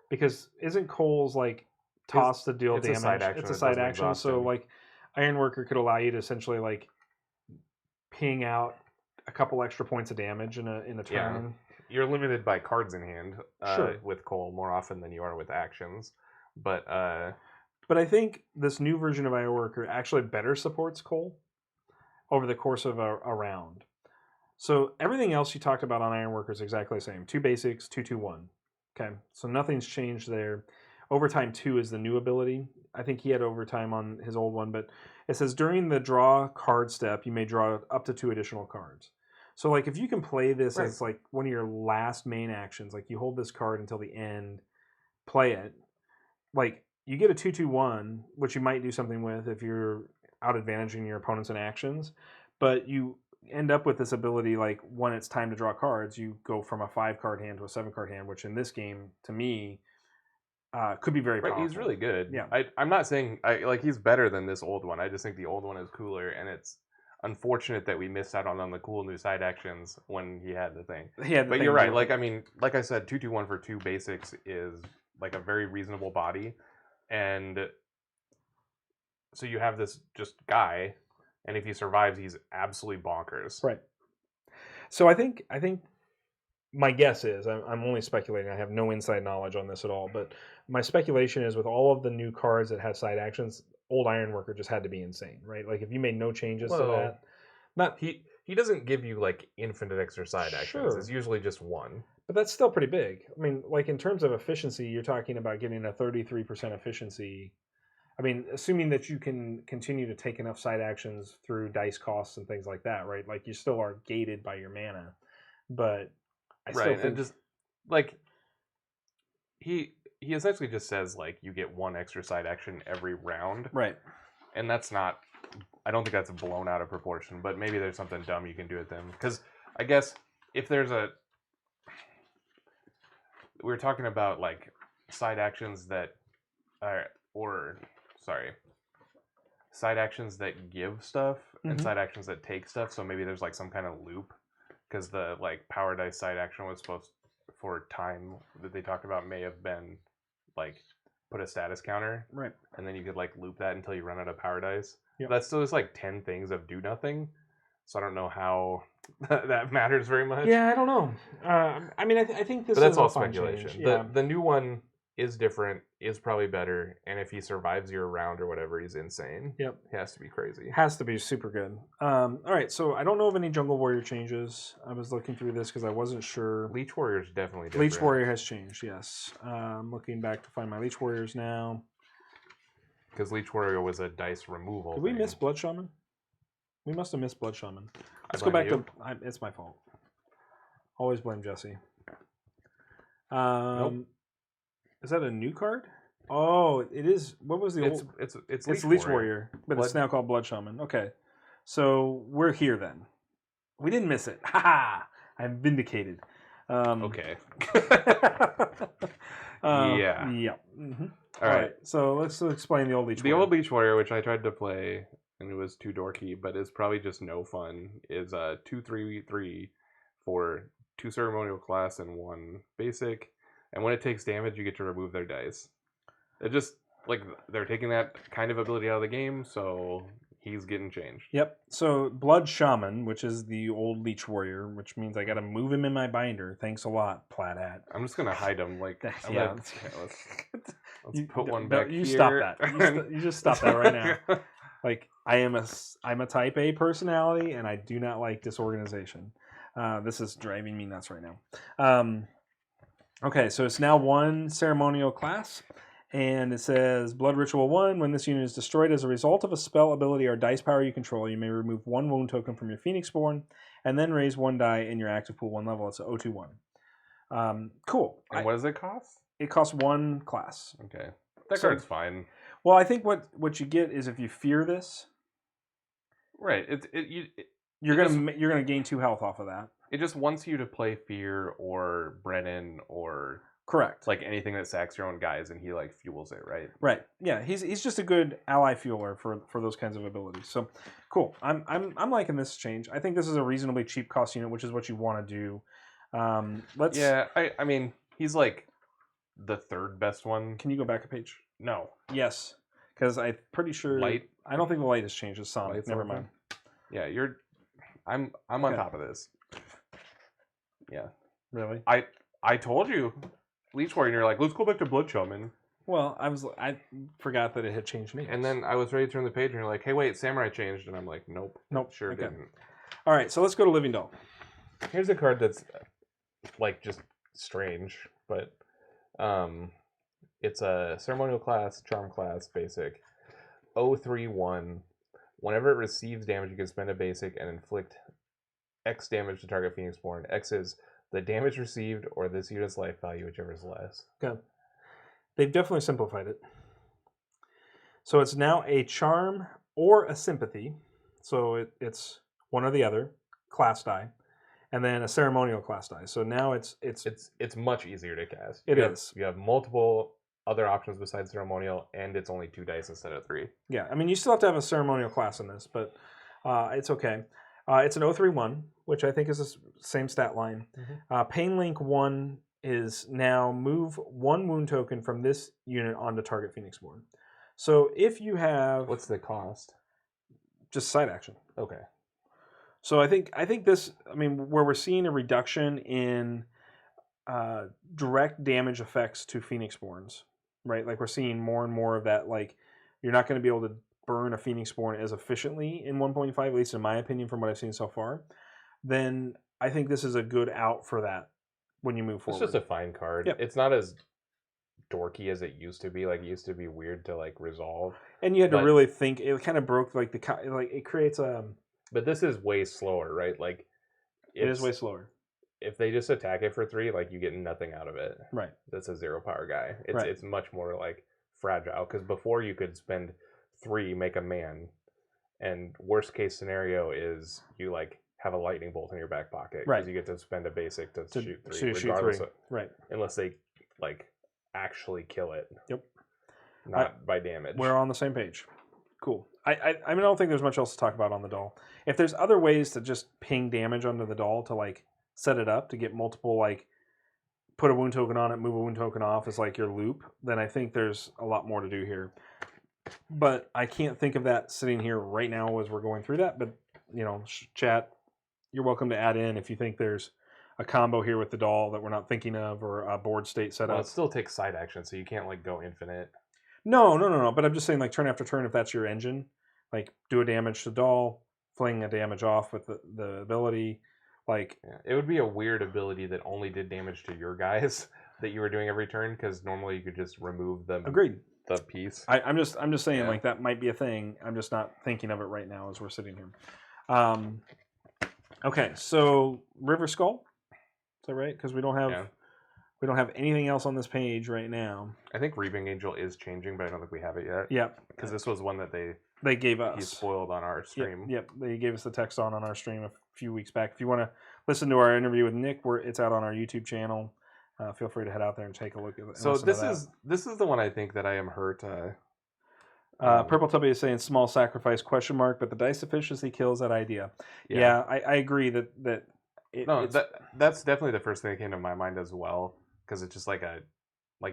[SPEAKER 2] because isn't Cole's like toss to deal
[SPEAKER 1] it's a
[SPEAKER 2] damage?
[SPEAKER 1] side action
[SPEAKER 2] It's a
[SPEAKER 1] that
[SPEAKER 2] side
[SPEAKER 1] doesn't
[SPEAKER 2] action,
[SPEAKER 1] exhaust
[SPEAKER 2] so
[SPEAKER 1] him.
[SPEAKER 2] like Ironworker could allow you to essentially like ping out a couple extra points of damage in a turn.
[SPEAKER 1] You're limited by cards in hand
[SPEAKER 2] Sure.
[SPEAKER 1] with Cole more often than you are with actions. But
[SPEAKER 2] But I think this new version of Ironworker actually better supports Cole over the course of a round. So everything else you talked about on Ironworker is exactly the same. 2 basics, 2/2/1. Okay, so nothing's changed there. Overtime 2 is the new ability. I think he had overtime on his old one, but it says during the draw card step, you may draw up to 2 additional cards. So like if you can play this
[SPEAKER 1] Right.
[SPEAKER 2] as like one of your last main actions, like you hold this card until the end, play it, like you get a 2/2/1, which you might do something with if you're out advantaging your opponents in actions, but you end up with this ability like when it's time to draw cards, you go from a 5 card hand to a 7 card hand, which in this game to me could be very
[SPEAKER 1] right,
[SPEAKER 2] powerful.
[SPEAKER 1] he's really good.
[SPEAKER 2] Yeah.
[SPEAKER 1] I'm not saying like he's better than this old one. I just think the old one is cooler, and it's unfortunate that we missed out on the cool new side actions when he had the thing.
[SPEAKER 2] Yeah,
[SPEAKER 1] But you're right. Like I mean, like I said, 2/2/1 for 2 basics is like a very reasonable body, and so you have this just guy, and if he survives, he's absolutely bonkers.
[SPEAKER 2] Right. So I think my guess is I'm only speculating. I have no inside knowledge on this at all, but my speculation is with all of the new cards that have side actions, old Ironworker just had to be insane, right? Like if you made no changes to
[SPEAKER 1] Well,
[SPEAKER 2] that, not
[SPEAKER 1] he doesn't give you like infinite extra side actions.
[SPEAKER 2] Sure.
[SPEAKER 1] It's usually just one.
[SPEAKER 2] but that's still pretty big. I mean, like in terms of efficiency, you're talking about getting a 33% efficiency. I mean, assuming that you can continue to take enough side actions through dice costs and things like that, right? Like you still are gated by your mana, but I still
[SPEAKER 1] Right,
[SPEAKER 2] think
[SPEAKER 1] and just like he essentially just says like you get one extra side action every round,
[SPEAKER 2] right.
[SPEAKER 1] and that's not. I don't think that's blown out of proportion, but maybe there's something dumb you can do with them. Because I guess if there's a, we were talking about like side actions that are, or sorry, side actions that give stuff and
[SPEAKER 2] Mhm.
[SPEAKER 1] side actions that take stuff. So maybe there's like some kind of loop because the like power dice side action was supposed for time that they talked about may have been like put a status counter,
[SPEAKER 2] Right.
[SPEAKER 1] and then you could like loop that until you run out of power dice.
[SPEAKER 2] Yep.
[SPEAKER 1] That's still just like 10 things of do nothing. So I don't know how that matters very much.
[SPEAKER 2] Yeah, I don't know. I mean, I think this
[SPEAKER 1] But that's
[SPEAKER 2] is
[SPEAKER 1] all
[SPEAKER 2] a fun
[SPEAKER 1] speculation.
[SPEAKER 2] change. Yeah.
[SPEAKER 1] The new one is different, is probably better, and if he survives your round or whatever, he's insane.
[SPEAKER 2] Yep.
[SPEAKER 1] He has to be crazy.
[SPEAKER 2] Has to be super good. All right, so I don't know of any Jungle Warrior changes. I was looking through this because I wasn't sure.
[SPEAKER 1] Leech Warrior is definitely different.
[SPEAKER 2] Leech Warrior has changed, yes. I'm looking back to find my Leech Warriors now.
[SPEAKER 1] Because Leech Warrior was a dice removal.
[SPEAKER 2] Did we
[SPEAKER 1] thing.
[SPEAKER 2] miss Blood Shaman? We must have missed Blood Shaman. Let's
[SPEAKER 1] I
[SPEAKER 2] go
[SPEAKER 1] blame
[SPEAKER 2] back
[SPEAKER 1] you.
[SPEAKER 2] to. It's my fault. Always blame Jesse.
[SPEAKER 1] Nope.
[SPEAKER 2] Is that a new card? Oh, it is. What was the old?
[SPEAKER 1] It's
[SPEAKER 2] It's Leech Warrior, but it's
[SPEAKER 1] Blood-
[SPEAKER 2] now called Blood Shaman. Okay, so we're here then. We didn't miss it. Ha ha! I'm vindicated.
[SPEAKER 1] Okay. Yeah.
[SPEAKER 2] Yeah. Mm-hmm.
[SPEAKER 1] All right.
[SPEAKER 2] So let's explain the old Leech
[SPEAKER 1] The
[SPEAKER 2] Warrior.
[SPEAKER 1] old Leech Warrior, which I tried to play and it was too dorky, but it's probably just no fun, is 2/3/3 for 2 ceremonial class and 1 basic. And when it takes damage, you get to remove their dice. It just like they're taking that kind of ability out of the game, so he's getting changed.
[SPEAKER 2] Yep. So Blood Shaman, which is the old Leech Warrior, which means I got to move him in my binder. Thanks a lot, Plaid Hat.
[SPEAKER 1] I'm just gonna hide him. Like,
[SPEAKER 2] Yeah.
[SPEAKER 1] let's put one
[SPEAKER 2] no,
[SPEAKER 1] back
[SPEAKER 2] you
[SPEAKER 1] here.
[SPEAKER 2] stop that. You just stop that right now. Like I'm a Type A personality, and I do not like disorganization. This is driving me nuts right now. Okay, so it's now 1 ceremonial class, and it says Blood Ritual 1. When this unit is destroyed as a result of a spell, ability, or dice power you control, you may remove 1 wound token from your Phoenixborn, and then raise 1 die in your active pool 1 level. It's a 0/2/1. Cool.
[SPEAKER 1] And what does it cost?
[SPEAKER 2] It costs 1 class.
[SPEAKER 1] Okay, that
[SPEAKER 2] So-
[SPEAKER 1] card's fine.
[SPEAKER 2] Well, I think what you get is if you fear this,
[SPEAKER 1] Right.
[SPEAKER 2] you're gonna gain 2 health off of that.
[SPEAKER 1] It just wants you to play Fear or Brennan or
[SPEAKER 2] Correct.
[SPEAKER 1] Like anything that sacks your own guys, and he like fuels it, right?
[SPEAKER 2] Right. Yeah, he's just a good ally fueler for those kinds of abilities. So cool. I'm liking this change. I think this is a reasonably cheap cost unit, which is what you want to do. Let's.
[SPEAKER 1] Yeah, I mean, he's like the third best one.
[SPEAKER 2] Can you go back a page?
[SPEAKER 1] No,
[SPEAKER 2] Yes, because I'm pretty sure.
[SPEAKER 1] light.
[SPEAKER 2] I don't think the light has changed. It's Sonic.
[SPEAKER 1] Light's
[SPEAKER 2] Never
[SPEAKER 1] on there?
[SPEAKER 2] mind.
[SPEAKER 1] Yeah, you're. I'm on
[SPEAKER 2] Okay.
[SPEAKER 1] top of this. Yeah,
[SPEAKER 2] Really?
[SPEAKER 1] I told you, Leech Warrior, and you're like, let's go back to Blood Shaman.
[SPEAKER 2] Well, I forgot that it had changed names.
[SPEAKER 1] And then I was ready to turn the page, and you're like, hey, wait, Samurai changed, and I'm like, nope, sure
[SPEAKER 2] Okay.
[SPEAKER 1] didn't.
[SPEAKER 2] All right, so let's go to Living Doll.
[SPEAKER 1] Here's a card that's like just strange, but it's a ceremonial class, charm class, basic, 0/3/1. Whenever it receives damage, you can spend a basic and inflict X damage to target Phoenixborn. X is the damage received or this unit's life value, whichever is less.
[SPEAKER 2] Okay. They've definitely simplified it. So it's now a charm or a sympathy. So it's one or the other class die, and then a ceremonial class die. So now it's
[SPEAKER 1] much easier to cast.
[SPEAKER 2] It is.
[SPEAKER 1] You have multiple other options besides ceremonial, and it's only 2 dice instead of 3.
[SPEAKER 2] Yeah, I mean you still have to have a ceremonial class in this, but it's okay. It's an 0/3/1, which I think is the same stat line. Pain Link 1 is now move 1 wound token from this unit onto target Phoenixborn. So if you have
[SPEAKER 1] What's the cost?
[SPEAKER 2] just side action.
[SPEAKER 1] Okay.
[SPEAKER 2] So I think this, I mean, where we're seeing a reduction in direct damage effects to Phoenixborns, right? Like we're seeing more and more of that. Like you're not going to be able to burn a Phoenixborn as efficiently in 1.5, at least in my opinion, from what I've seen so far. Then I think this is a good out for that when you move forward.
[SPEAKER 1] It's just a fine card.
[SPEAKER 2] Yep.
[SPEAKER 1] It's not as dorky as it used to be. Like it used to be weird to like resolve.
[SPEAKER 2] And you had to really think. It kind of broke like it creates a.
[SPEAKER 1] But this is way slower, right? Like
[SPEAKER 2] it is way slower.
[SPEAKER 1] If they just attack it for 3, like you get nothing out of it.
[SPEAKER 2] Right.
[SPEAKER 1] That's a 0 power guy.
[SPEAKER 2] Right.
[SPEAKER 1] It's much more like fragile because before you could spend 3, make a man, and worst case scenario is you like have a lightning bolt in your back pocket because you get to spend a basic to shoot 3, regardless of,
[SPEAKER 2] right?
[SPEAKER 1] Unless they like actually kill it.
[SPEAKER 2] Yep.
[SPEAKER 1] Not by damage.
[SPEAKER 2] We're on the same page. Cool. I mean, I don't think there's much else to talk about on the doll. If there's other ways to just ping damage onto the doll to like set it up to get multiple like put a wound token on it, move a wound token off as like your loop, then I think there's a lot more to do here. But I can't think of that sitting here right now as we're going through that. But you know, chat, you're welcome to add in if you think there's a combo here with the doll that we're not thinking of, or a board state setup.
[SPEAKER 1] Well, it still takes side action, so you can't like go infinite.
[SPEAKER 2] No. But I'm just saying, like turn after turn, if that's your engine, like do a damage to doll, fling a damage off with the ability. Like
[SPEAKER 1] it would be a weird ability that only did damage to your guys that you were doing every turn, because normally you could just remove them.
[SPEAKER 2] Agreed.
[SPEAKER 1] The piece.
[SPEAKER 2] I'm just saying like that might be a thing. I'm just not thinking of it right now as we're sitting here. Okay, so River Skull, is that right? Because we don't have anything else on this page right now.
[SPEAKER 1] I think Reaping Angel is changing, but I don't think we have it yet.
[SPEAKER 2] Yep.
[SPEAKER 1] Because this was one that
[SPEAKER 2] they gave us.
[SPEAKER 1] He spoiled on our stream.
[SPEAKER 2] Yep. They gave us the text on our stream a few weeks back. If you want to listen to our interview with Nick, it's out on our YouTube channel. Feel free to head out there and take a look at it.
[SPEAKER 1] So this is the one I think that I am hurt.
[SPEAKER 2] Purple Tubby is saying small sacrifice ? But the dice efficiency kills that idea. Yeah, I agree that
[SPEAKER 1] that's definitely the first thing that came to my mind as well, because it's just like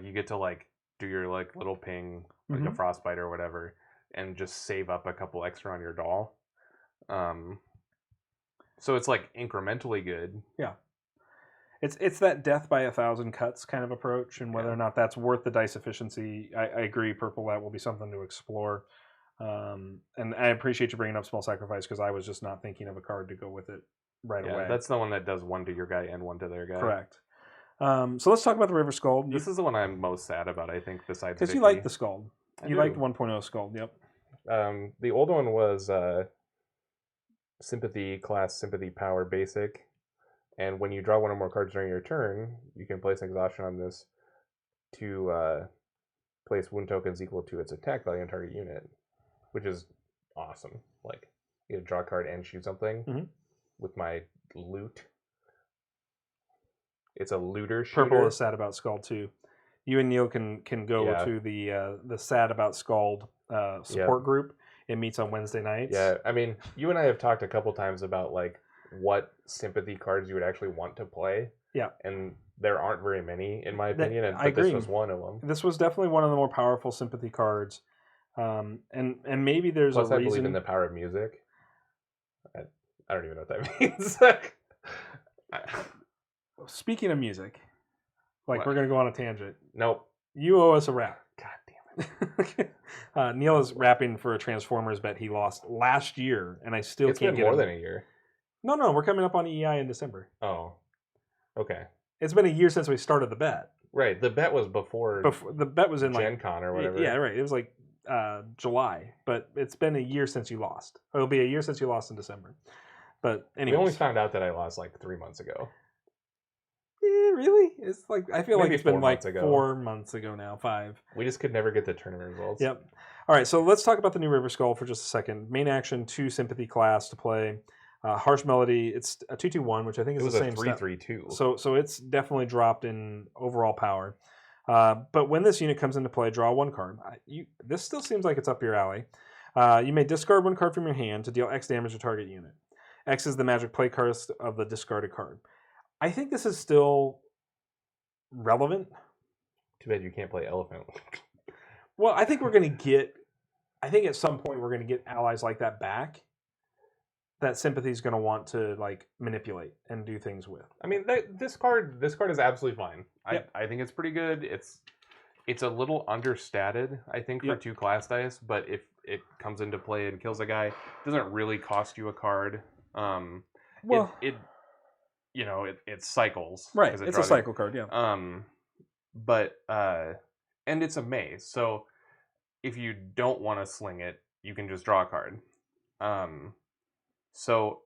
[SPEAKER 1] you get to like do your like little ping like a frostbite or whatever, and just save up a couple extra on your doll. So it's like incrementally good.
[SPEAKER 2] Yeah. It's that death by 1,000 cuts kind of approach, and whether or not that's worth the dice efficiency, I agree, Purple, that will be something to explore. And I appreciate you bringing up Small Sacrifice, because I was just not thinking of a card to go with it right away.
[SPEAKER 1] That's the one that does 1 to your guy and 1 to their guy.
[SPEAKER 2] Correct. So let's talk about the River Scald.
[SPEAKER 1] This is the one I'm most sad about, I think, besides
[SPEAKER 2] because you like the Scald. You liked 1.0 Scald, yep.
[SPEAKER 1] The old one was Sympathy class, Sympathy power basic. And when you draw 1 or more cards during your turn, you can place an exhaustion on this to place wound tokens equal to its attack value on target unit, which is awesome. Like, you get to draw a card and shoot something with my loot. It's a looter
[SPEAKER 2] Purple
[SPEAKER 1] shooter.
[SPEAKER 2] is Sad About Scald too. You and Neil can go
[SPEAKER 1] Yeah.
[SPEAKER 2] to the Sad About Scald support group. It meets on Wednesday nights.
[SPEAKER 1] Yeah, I mean, you and I have talked a couple times about like what sympathy cards you would actually want to play.
[SPEAKER 2] Yeah.
[SPEAKER 1] And there aren't very many, in my opinion.
[SPEAKER 2] I agree.
[SPEAKER 1] This was one of them.
[SPEAKER 2] This was definitely one of the more powerful sympathy cards. And maybe there's
[SPEAKER 1] Plus,
[SPEAKER 2] a
[SPEAKER 1] I
[SPEAKER 2] reason.
[SPEAKER 1] believe in the power of music. I don't even know what that means.
[SPEAKER 2] Speaking of music, like
[SPEAKER 1] What?
[SPEAKER 2] we're gonna go on a tangent.
[SPEAKER 1] Nope.
[SPEAKER 2] You owe us a rap.
[SPEAKER 1] God damn it.
[SPEAKER 2] Neil is rapping for a Transformers bet he lost last year, and I still
[SPEAKER 1] It's
[SPEAKER 2] can't
[SPEAKER 1] been
[SPEAKER 2] get
[SPEAKER 1] more
[SPEAKER 2] him.
[SPEAKER 1] than a year.
[SPEAKER 2] No, we're coming up on EEI in December.
[SPEAKER 1] Oh, okay.
[SPEAKER 2] It's been a year since we started the bet.
[SPEAKER 1] Right. The bet was before
[SPEAKER 2] the bet was in
[SPEAKER 1] Gen Con or whatever.
[SPEAKER 2] Yeah, right. It was like July, but it's been a year since you lost. It'll be a year since you lost in December. But anyway,
[SPEAKER 1] we only found out that I lost like 3 months ago.
[SPEAKER 2] Really? It's like I feel
[SPEAKER 1] Maybe
[SPEAKER 2] like it's been like
[SPEAKER 1] 4 months ago.
[SPEAKER 2] 4 months ago now, 5.
[SPEAKER 1] We just could never get the tournament results.
[SPEAKER 2] Yep. All right, so let's talk about the new River Skull for just a second. Main action, 2 sympathy class to play. Harsh Melody, it's a 2/2/1, which I think is
[SPEAKER 1] It was
[SPEAKER 2] the
[SPEAKER 1] a
[SPEAKER 2] same
[SPEAKER 1] 3/3/2.
[SPEAKER 2] So it's definitely dropped in overall power. But when this unit comes into play, draw 1 card. This still seems like it's up your alley. You may discard 1 card from your hand to deal X damage to target unit. X is the magic play cost of the discarded card. I think this is still relevant.
[SPEAKER 1] Too bad you can't play Elephant.
[SPEAKER 2] Well, I think we're going to get. I think at some point we're going to get allies like that back. That Sympathy is going to want to like manipulate and do things with.
[SPEAKER 1] I mean, this card is absolutely fine.
[SPEAKER 2] Yep.
[SPEAKER 1] I think it's pretty good. It's a little understated, I think, for 2 class dice. But if it comes into play and kills a guy, it doesn't really cost you a card.
[SPEAKER 2] Well,
[SPEAKER 1] it cycles.
[SPEAKER 2] Right, it's a cycle card, yeah.
[SPEAKER 1] And it's a maze, so if you don't want to sling it, you can just draw a card. So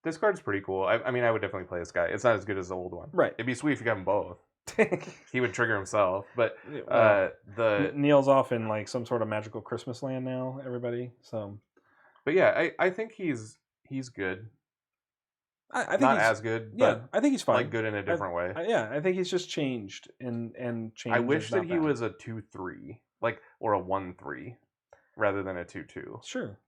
[SPEAKER 1] this card's pretty cool. I mean, I would definitely play this guy. It's not as good as the old one.
[SPEAKER 2] Right.
[SPEAKER 1] It'd be sweet if you got them both. He would trigger himself, but
[SPEAKER 2] Neil's off in like some sort of magical Christmas land now. Everybody, so.
[SPEAKER 1] But yeah, I think he's good.
[SPEAKER 2] I think
[SPEAKER 1] not as good, but
[SPEAKER 2] I think he's fine.
[SPEAKER 1] Like good in a different way.
[SPEAKER 2] I think he's just changed and changed.
[SPEAKER 1] I wish that he was a 2/3, or a 1/3, rather than a 2/2.
[SPEAKER 2] Sure.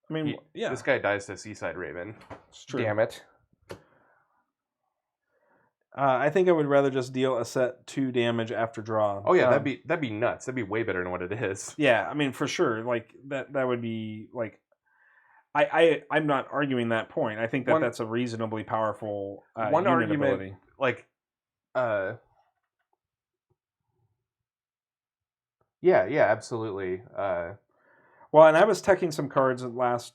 [SPEAKER 2] I mean,
[SPEAKER 1] this guy dies to Seaside Raven.
[SPEAKER 2] It's true.
[SPEAKER 1] Damn it.
[SPEAKER 2] I think I would rather just deal a set 2 damage after draw.
[SPEAKER 1] Oh yeah, that'd be nuts. That'd be way better than what it is.
[SPEAKER 2] Yeah, I mean for sure. Like that would be like. I'm not arguing that point. I think that's a reasonably powerful
[SPEAKER 1] one
[SPEAKER 2] unit
[SPEAKER 1] argument,
[SPEAKER 2] ability.
[SPEAKER 1] Yeah, absolutely.
[SPEAKER 2] Well, and I was teching some cards last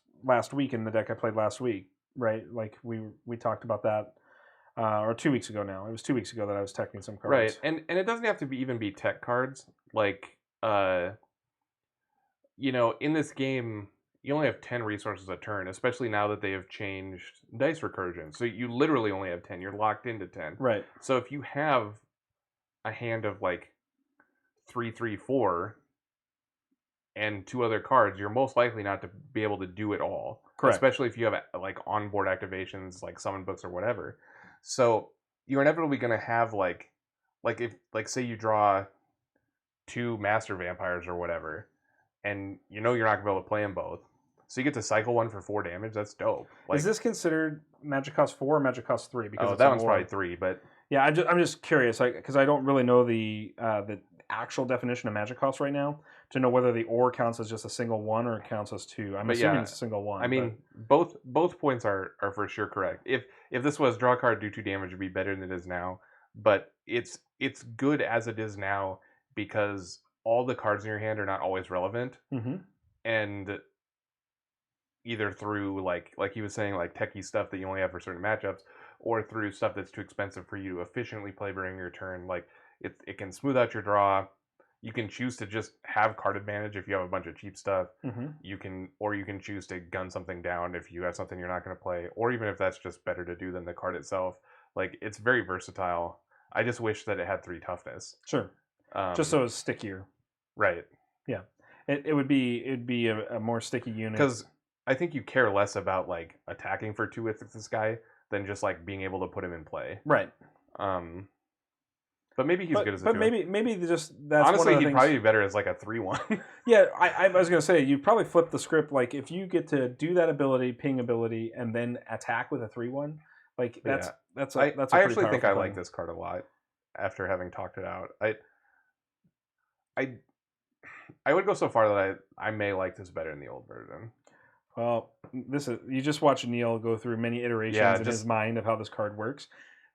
[SPEAKER 2] week in the deck I played last week, right? Like we talked about that, or 2 weeks ago now. It was 2 weeks ago that I was teching some cards.
[SPEAKER 1] Right, and it doesn't have to even be tech cards. Like, in this game, you only have 10 resources a turn, especially now that they have changed dice recursion. So you literally only have 10. You're locked into 10.
[SPEAKER 2] Right.
[SPEAKER 1] So if you have a hand of like 3/3/4 and 2 other cards, you're most likely not to be able to do it all.
[SPEAKER 2] Correct.
[SPEAKER 1] Especially if you have like onboard activations like summon books or whatever. So you're inevitably going to have like if say you draw 2 master vampires or whatever, and you're not going to be able to play them both. So you get to cycle 1 for 4 damage. That's dope.
[SPEAKER 2] Is this considered magic cost 4 or magic cost 3? Because
[SPEAKER 1] that one's probably 3, but
[SPEAKER 2] yeah, I'm just curious, because I don't really know the actual definition of magic cost right now to know whether the ore counts as just a single 1 or it counts as 2. I'm assuming it's a single 1.
[SPEAKER 1] I mean, both points are for sure correct. If this was draw a card, do 2 damage, it'd be better than it is now. But it's good as it is now because all the cards in your hand are not always relevant, and either through like he was saying, like techie stuff that you only have for certain matchups, or through stuff that's too expensive for you to efficiently play during your turn. Like it can smooth out your draw. You can choose to just have card advantage if you have a bunch of cheap stuff. You can choose to gun something down if you have something you're not going to play, or even if that's just better to do than the card itself. Like it's very versatile. I just wish that it had 3 toughness.
[SPEAKER 2] Sure. Just so it's stickier.
[SPEAKER 1] Right.
[SPEAKER 2] Yeah. It'd be a more sticky unit.
[SPEAKER 1] Because I think you care less about like attacking for 2 with this guy than just like being able to put him in play.
[SPEAKER 2] Right.
[SPEAKER 1] But maybe he's good as a 2.
[SPEAKER 2] But maybe just that's
[SPEAKER 1] honestly,
[SPEAKER 2] one of the
[SPEAKER 1] he'd
[SPEAKER 2] things.
[SPEAKER 1] probably be better as like a 3/1.
[SPEAKER 2] Yeah, I was gonna say you'd probably flip the script. Like if you get to do that ability, ping ability, and then attack with a 3/1, like that's a
[SPEAKER 1] I
[SPEAKER 2] pretty
[SPEAKER 1] actually think I
[SPEAKER 2] powerful
[SPEAKER 1] like
[SPEAKER 2] thing.
[SPEAKER 1] this card a lot after having talked it out. I would go so far that I may like this better in the old version.
[SPEAKER 2] Well, this is you just watch Neil go through many iterations in his mind of how this card works.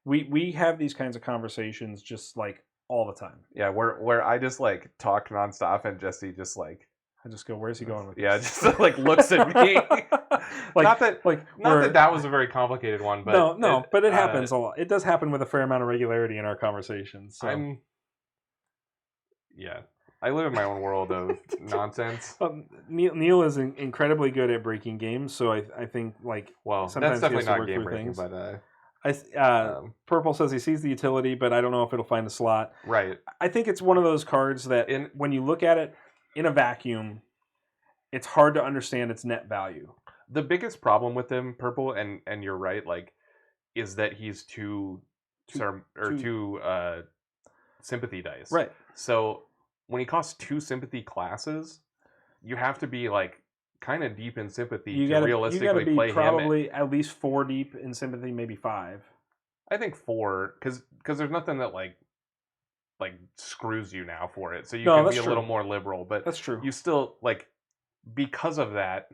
[SPEAKER 2] We have these kinds of conversations just like all the time.
[SPEAKER 1] Yeah, where I just like talk nonstop and Jesse just like
[SPEAKER 2] I just go, where's he going with
[SPEAKER 1] yeah,
[SPEAKER 2] this?
[SPEAKER 1] just like looks at me. not that was a very complicated one, but
[SPEAKER 2] but it happens a lot. It does happen with a fair amount of regularity in our conversations. So.
[SPEAKER 1] I live in my own world of nonsense.
[SPEAKER 2] Neil is incredibly good at breaking games, so I think like
[SPEAKER 1] sometimes that's definitely not game breaking, but
[SPEAKER 2] Purple says he sees the utility, but I don't know if it'll find a slot.
[SPEAKER 1] Right.
[SPEAKER 2] I think it's one of those cards that when you look at it in a vacuum, it's hard to understand its net value.
[SPEAKER 1] The biggest problem with him, Purple, and you're right, like, is that he's two sympathy dice.
[SPEAKER 2] Right.
[SPEAKER 1] So when he costs 2 sympathy classes, you have to be like kind of deep in sympathy to realistically play him. You got to be
[SPEAKER 2] probably at least 4 deep in sympathy, maybe 5.
[SPEAKER 1] I think 4, because there's nothing that like screws you now for it, so you can be a little more liberal. But
[SPEAKER 2] that's true.
[SPEAKER 1] You still like, because of that,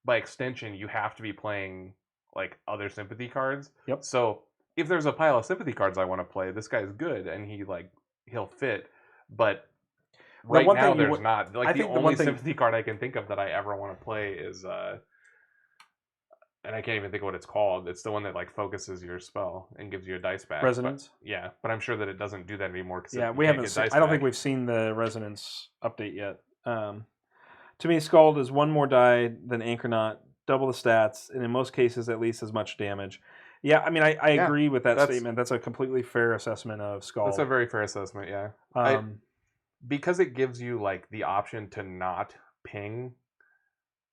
[SPEAKER 1] by extension, you have to be playing like other sympathy cards.
[SPEAKER 2] Yep.
[SPEAKER 1] So if there's a pile of sympathy cards I want to play, this guy's good and he'll fit. But right now there's not. Like the only sympathy card I can think of that I ever want to play is and I can't even think of what it's called. It's the one that like focuses your spell and gives you a dice back.
[SPEAKER 2] Resonance.
[SPEAKER 1] But I'm sure that it doesn't do that anymore.
[SPEAKER 2] We haven't. I don't think we've seen the Resonance update yet. To me, Scald is 1 more die than Anchornaut, double the stats, and in most cases at least as much damage. Yeah, I mean, I agree with that statement. That's a completely fair assessment of Scald.
[SPEAKER 1] That's a very fair assessment, yeah. Because it gives you like the option to not ping.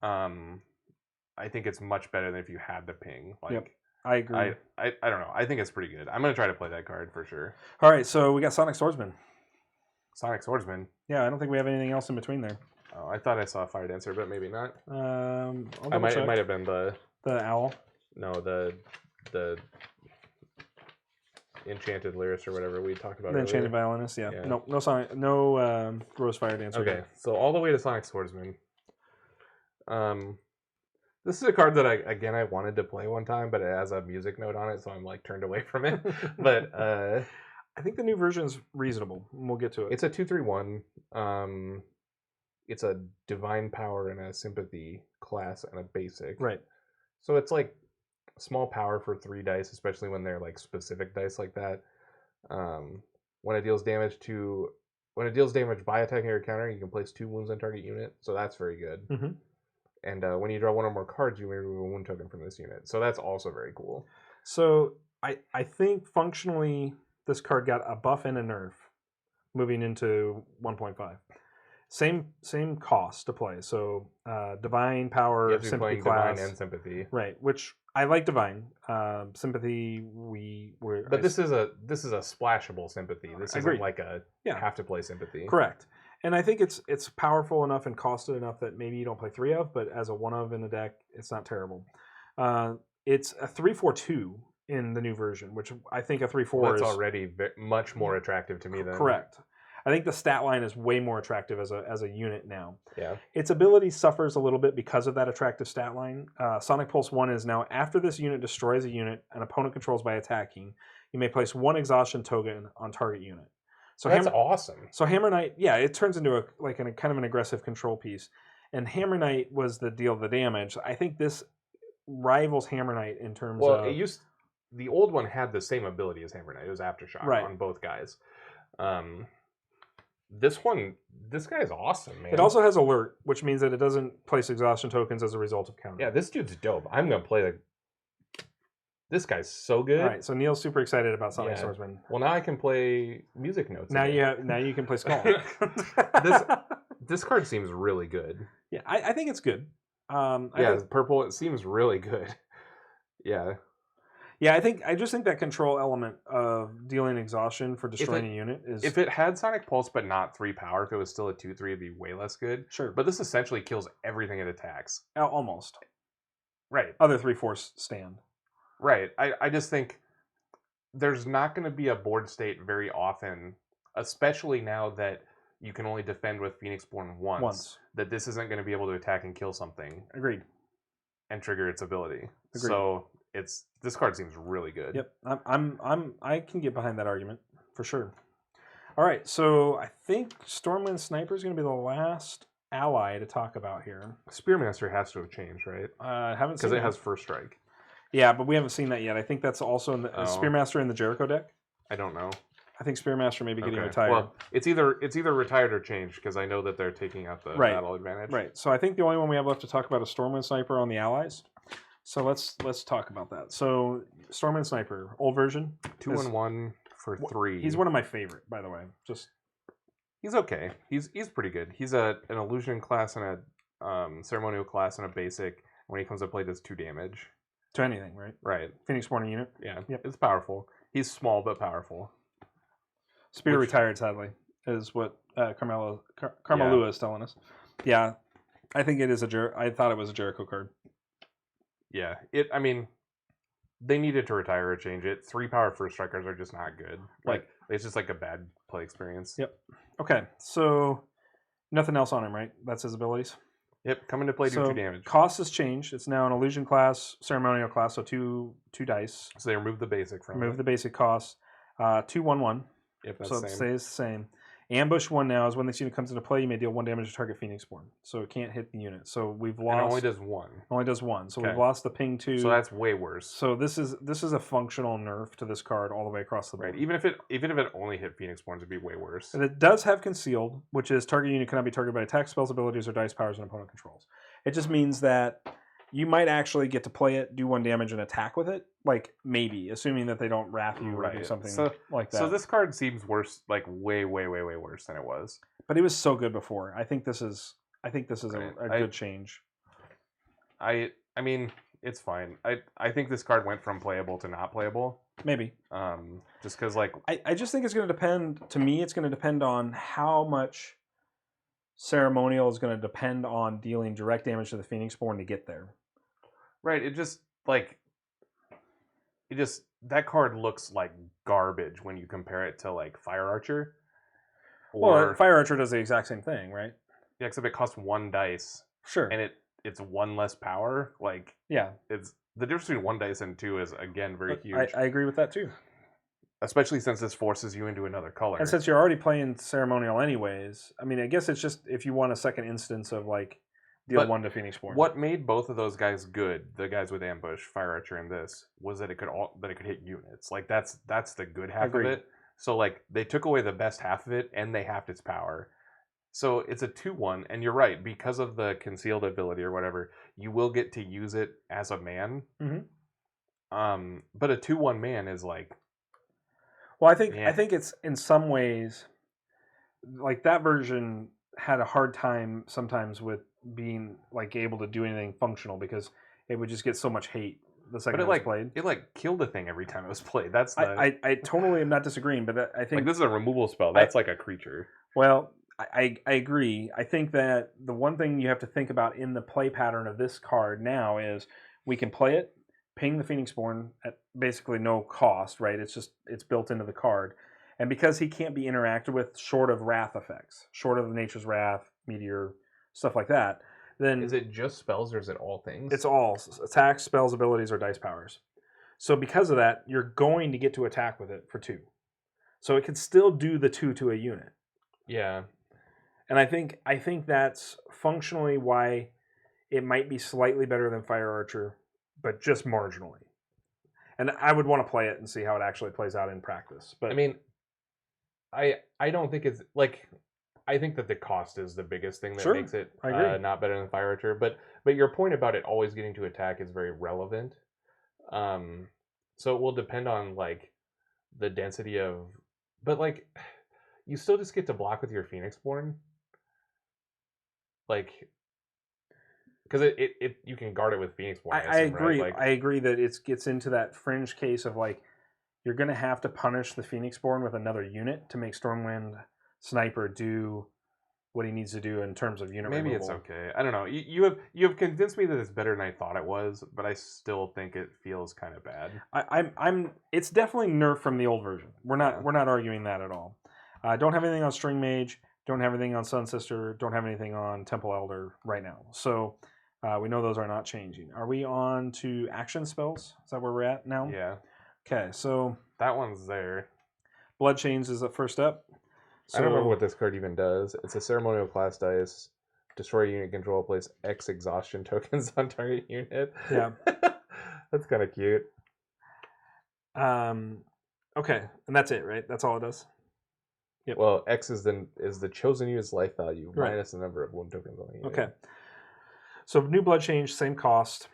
[SPEAKER 1] I think it's much better than if you had to ping. Like,
[SPEAKER 2] yep, I agree.
[SPEAKER 1] I don't know. I think it's pretty good. I'm gonna try to play that card for sure.
[SPEAKER 2] All right, so we got Sonic Swordsman.
[SPEAKER 1] Sonic Swordsman.
[SPEAKER 2] Yeah, I don't think we have anything else in between there.
[SPEAKER 1] Oh, I thought I saw Fire Dancer, but maybe not.
[SPEAKER 2] It
[SPEAKER 1] might have been the
[SPEAKER 2] owl.
[SPEAKER 1] No, the Enchanted Lyrist or whatever we talked about.
[SPEAKER 2] The Enchanted Violinist, yeah. No Sonic, no Rose Fire Dancer.
[SPEAKER 1] Okay, so all the way to Sonic Swordsman. This is a card that I wanted to play one time, but it has a music note on it, so I'm like turned away from it. But
[SPEAKER 2] I think the new version is reasonable. We'll get to it.
[SPEAKER 1] It's a 2/3/1. It's a Divine Power and a Sympathy class and a basic.
[SPEAKER 2] Right.
[SPEAKER 1] So it's like small power for 3 dice, especially when they're like specific dice like that. When it deals damage by attacking or countering, you can place 2 wounds on target unit. So that's very good.
[SPEAKER 2] Mm-hmm.
[SPEAKER 1] And when you draw 1 or more cards, you may remove a wound token from this unit. So that's also very cool.
[SPEAKER 2] So I think functionally this card got a buff and a nerf moving into 1.5. Same cost to play. So Divine Power, Sympathy class,
[SPEAKER 1] Divine and Sympathy.
[SPEAKER 2] Right, which I like Divine. Sympathy
[SPEAKER 1] But this is a splashable Sympathy. This isn't like a have to play Sympathy.
[SPEAKER 2] Correct. And I think it's powerful enough and costed enough that maybe you don't play 3 of, but as a 1 of in the deck, it's not terrible. It's a 3/4/2 in the new version, which I think a 3/4 is
[SPEAKER 1] already much more attractive to me than
[SPEAKER 2] correct. I think the stat line is way more attractive as a unit now.
[SPEAKER 1] Yeah.
[SPEAKER 2] Its ability suffers a little bit because of that attractive stat line. Sonic Pulse 1 is now after this unit destroys a unit an opponent controls by attacking, you may place 1 exhaustion token on target unit. So
[SPEAKER 1] that's awesome.
[SPEAKER 2] So Hammer Knight, it turns into a kind of an aggressive control piece. And Hammer Knight was the deal of the damage. I think this rivals Hammer Knight in terms of...
[SPEAKER 1] Well, the old one had the same ability as Hammer Knight. It was Aftershock on both guys. This guy's awesome, man.
[SPEAKER 2] It also has Alert, which means that it doesn't place exhaustion tokens as a result of counter.
[SPEAKER 1] Yeah, this dude's dope. I'm going to play This guy's so good.
[SPEAKER 2] All right, so Neil's super excited about Sonic Swordsman.
[SPEAKER 1] Well, now I can play music notes.
[SPEAKER 2] Now you can play Skull.
[SPEAKER 1] This card seems really good.
[SPEAKER 2] Yeah, I think it's good.
[SPEAKER 1] Purple. It seems really good. Yeah.
[SPEAKER 2] Yeah, I just think that control element of dealing exhaustion for destroying a unit is
[SPEAKER 1] If it had Sonic Pulse but not 3 power, if it was still a 2/3, it'd be way less good.
[SPEAKER 2] sure,
[SPEAKER 1] But this essentially kills everything it attacks.
[SPEAKER 2] almost
[SPEAKER 1] Right.
[SPEAKER 2] other 3/4 stand.
[SPEAKER 1] Right. I just think there's not going to be a board state very often, especially now that you can only defend with Phoenixborn once. That this isn't going to be able to attack and kill something.
[SPEAKER 2] Agreed.
[SPEAKER 1] And trigger its ability.
[SPEAKER 2] Agreed.
[SPEAKER 1] So this card seems really good.
[SPEAKER 2] Yep, I can get behind that argument for sure. All right, so I think Stormwind Sniper is going to be the last ally to talk about here.
[SPEAKER 1] Spearmaster has to have changed, right?
[SPEAKER 2] Haven't seen
[SPEAKER 1] because it has first strike.
[SPEAKER 2] Yeah, but we haven't seen that yet. I think that's also in the Spearmaster in the Jericho deck.
[SPEAKER 1] I don't know.
[SPEAKER 2] I think Spearmaster may be getting retired.
[SPEAKER 1] Well, it's either retired or changed because I know that they're taking out the battle advantage.
[SPEAKER 2] Right. So I think the only one we have left to talk about is Stormwind Sniper on the allies. So let's talk about that. So Stormwind Sniper, old version,
[SPEAKER 1] 2/1 for 3.
[SPEAKER 2] He's one of my favorite, by the way.
[SPEAKER 1] He's okay. He's pretty good. He's an illusion class and a ceremonial class and a basic. When he comes to play, does 2 damage
[SPEAKER 2] to anything, right?
[SPEAKER 1] Right.
[SPEAKER 2] Phoenixborn unit.
[SPEAKER 1] Yeah. Yep. It's powerful. He's small but powerful.
[SPEAKER 2] Spear retired, sadly, is what Carmelua is telling us. Yeah, I think it is I thought it was a Jericho card.
[SPEAKER 1] Yeah, I mean, they needed to retire or change it. 3 power first strikers are just not good.
[SPEAKER 2] Right.
[SPEAKER 1] It's just like a bad play experience.
[SPEAKER 2] Yep. Okay, so nothing else on him, right? That's his abilities.
[SPEAKER 1] Yep, coming to play, do 2 damage.
[SPEAKER 2] Cost has changed. It's now an illusion class, ceremonial class, so two dice.
[SPEAKER 1] So they removed the basic from
[SPEAKER 2] Remove the basic cost. 2/1/1.
[SPEAKER 1] Yep, that's
[SPEAKER 2] so it stays the same. Ambush 1 now is when this unit comes into play, you may deal 1 damage to target Phoenixborn. So it can't hit the unit. So we've lost.
[SPEAKER 1] And it only does 1.
[SPEAKER 2] Only does 1. So we've lost the ping 2.
[SPEAKER 1] So that's way worse.
[SPEAKER 2] So this is a functional nerf to this card all the way across the board.
[SPEAKER 1] Right. Even if it only hit Phoenixborn, it'd be way worse.
[SPEAKER 2] And it does have concealed, which is target unit cannot be targeted by attack spells, abilities, or dice powers an opponent controls. It just means that you might actually get to play it, do 1 damage, and attack with it. Like, maybe, assuming that they don't wrath you or do something like that.
[SPEAKER 1] So this card seems worse, like way, way, way, way worse than it was.
[SPEAKER 2] But it was so good before. I think this is a good change.
[SPEAKER 1] I mean, it's fine. I think this card went from playable to not playable.
[SPEAKER 2] Maybe.
[SPEAKER 1] Just because, like...
[SPEAKER 2] I just think it's going to depend, to me, it's going to depend on how much ceremonial is going to depend on dealing direct damage to the Phoenixborn to get there.
[SPEAKER 1] Right, that card looks like garbage when you compare it to, like, Fire Archer.
[SPEAKER 2] Well, Fire Archer does the exact same thing, right?
[SPEAKER 1] Yeah, except it costs 1 dice.
[SPEAKER 2] Sure.
[SPEAKER 1] And it's 1 less power. Like,
[SPEAKER 2] yeah.
[SPEAKER 1] It's the difference between 1 dice and 2 is, again, very huge.
[SPEAKER 2] I agree with that, too.
[SPEAKER 1] Especially since this forces you into another color.
[SPEAKER 2] And since you're already playing ceremonial anyways, I mean, I guess it's just if you want a second instance of, like, deal 1 to Phoenixborn.
[SPEAKER 1] What made both of those guys good, the guys with Ambush, Fire Archer, and this, was that it could hit units. Like that's the good half of it. So like they took away the best half of it and they halved its power. So it's a 2/1, and you're right, because of the concealed ability or whatever, you will get to use it as a man.
[SPEAKER 2] Mm-hmm.
[SPEAKER 1] But a 2/1 man is like,
[SPEAKER 2] well, I think it's in some ways like that version had a hard time sometimes with being like able to do anything functional because it would just get so much hate the second it was played.
[SPEAKER 1] It like killed a thing every time it was played. That's
[SPEAKER 2] I totally am not disagreeing, but I think
[SPEAKER 1] like this is a removal spell. That's like a creature.
[SPEAKER 2] Well, I agree. I think that the one thing you have to think about in the play pattern of this card now is we can play it, ping the Phoenixborn at basically no cost, right? It's built into the card. And because he can't be interacted with short of wrath effects, short of Nature's Wrath, Meteor, stuff like that, then...
[SPEAKER 1] Is it just spells or is it all things?
[SPEAKER 2] It's all. Attacks, spells, abilities, or dice powers. So because of that, you're going to get to attack with it for 2. So it can still do the 2 to a unit.
[SPEAKER 1] Yeah.
[SPEAKER 2] And I think that's functionally why it might be slightly better than Fire Archer, but just marginally. And I would want to play it and see how it actually plays out in practice. But
[SPEAKER 1] I mean, I don't think it's like... I think that the cost is the biggest thing that makes it not better than Fire Archer. But your point about it always getting to attack is very relevant. So it will depend on like the density of, but like you still just get to block with your Phoenixborn. Like because you can guard it with Phoenix Born.
[SPEAKER 2] I
[SPEAKER 1] assume,
[SPEAKER 2] agree.
[SPEAKER 1] Right? Like,
[SPEAKER 2] I agree that it gets into that fringe case of like you're going to have to punish the Phoenix Born with another unit to make Stormwind Sniper do what he needs to do in terms of unit
[SPEAKER 1] maybe
[SPEAKER 2] removal.
[SPEAKER 1] it's okay. I don't know. You have convinced me that it's better than I thought it was, but I still think it feels kind of bad.
[SPEAKER 2] I'm. It's definitely nerfed from the old version. We're not arguing that at all. Don't have anything on String Mage. Don't have anything on Sun Sister. Don't have anything on Temple Elder right now. So we know those are not changing. Are we on to action spells? Is that where we're at now?
[SPEAKER 1] Yeah.
[SPEAKER 2] Okay, so
[SPEAKER 1] that one's there.
[SPEAKER 2] Blood Chains is the first up.
[SPEAKER 1] So, I don't remember what this card even does. It's a ceremonial class dice. Destroy unit control. Place X exhaustion tokens on target unit.
[SPEAKER 2] Yeah.
[SPEAKER 1] That's kind of cute.
[SPEAKER 2] Okay, and that's it, right? That's all it does.
[SPEAKER 1] Yep. Well, X is the chosen unit's life value minus the number of wound tokens on the unit.
[SPEAKER 2] Okay. So new Blood Change, same cost.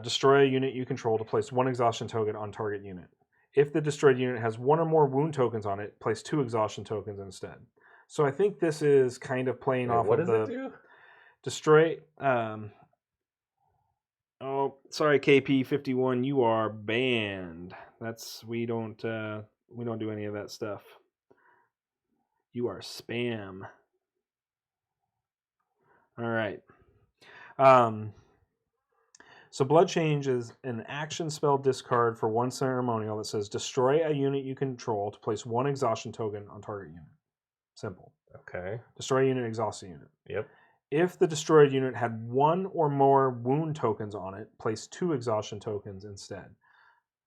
[SPEAKER 2] Destroy a unit you control to place 1 exhaustion token on target unit. If the destroyed unit has 1 or more wound tokens on it, place 2 exhaustion tokens instead. So I think this is kind of playing off
[SPEAKER 1] what
[SPEAKER 2] of
[SPEAKER 1] does it do?
[SPEAKER 2] Destroy. Oh, sorry, KP51, you are banned. We don't do any of that stuff. You are spam. All right. So Blood Change is an action spell discard for 1 ceremonial that says destroy a unit you control to place 1 exhaustion token on target unit. Simple.
[SPEAKER 1] Okay.
[SPEAKER 2] Destroy a unit, exhaust a unit.
[SPEAKER 1] Yep.
[SPEAKER 2] If the destroyed unit had 1 or more wound tokens on it, place 2 exhaustion tokens instead.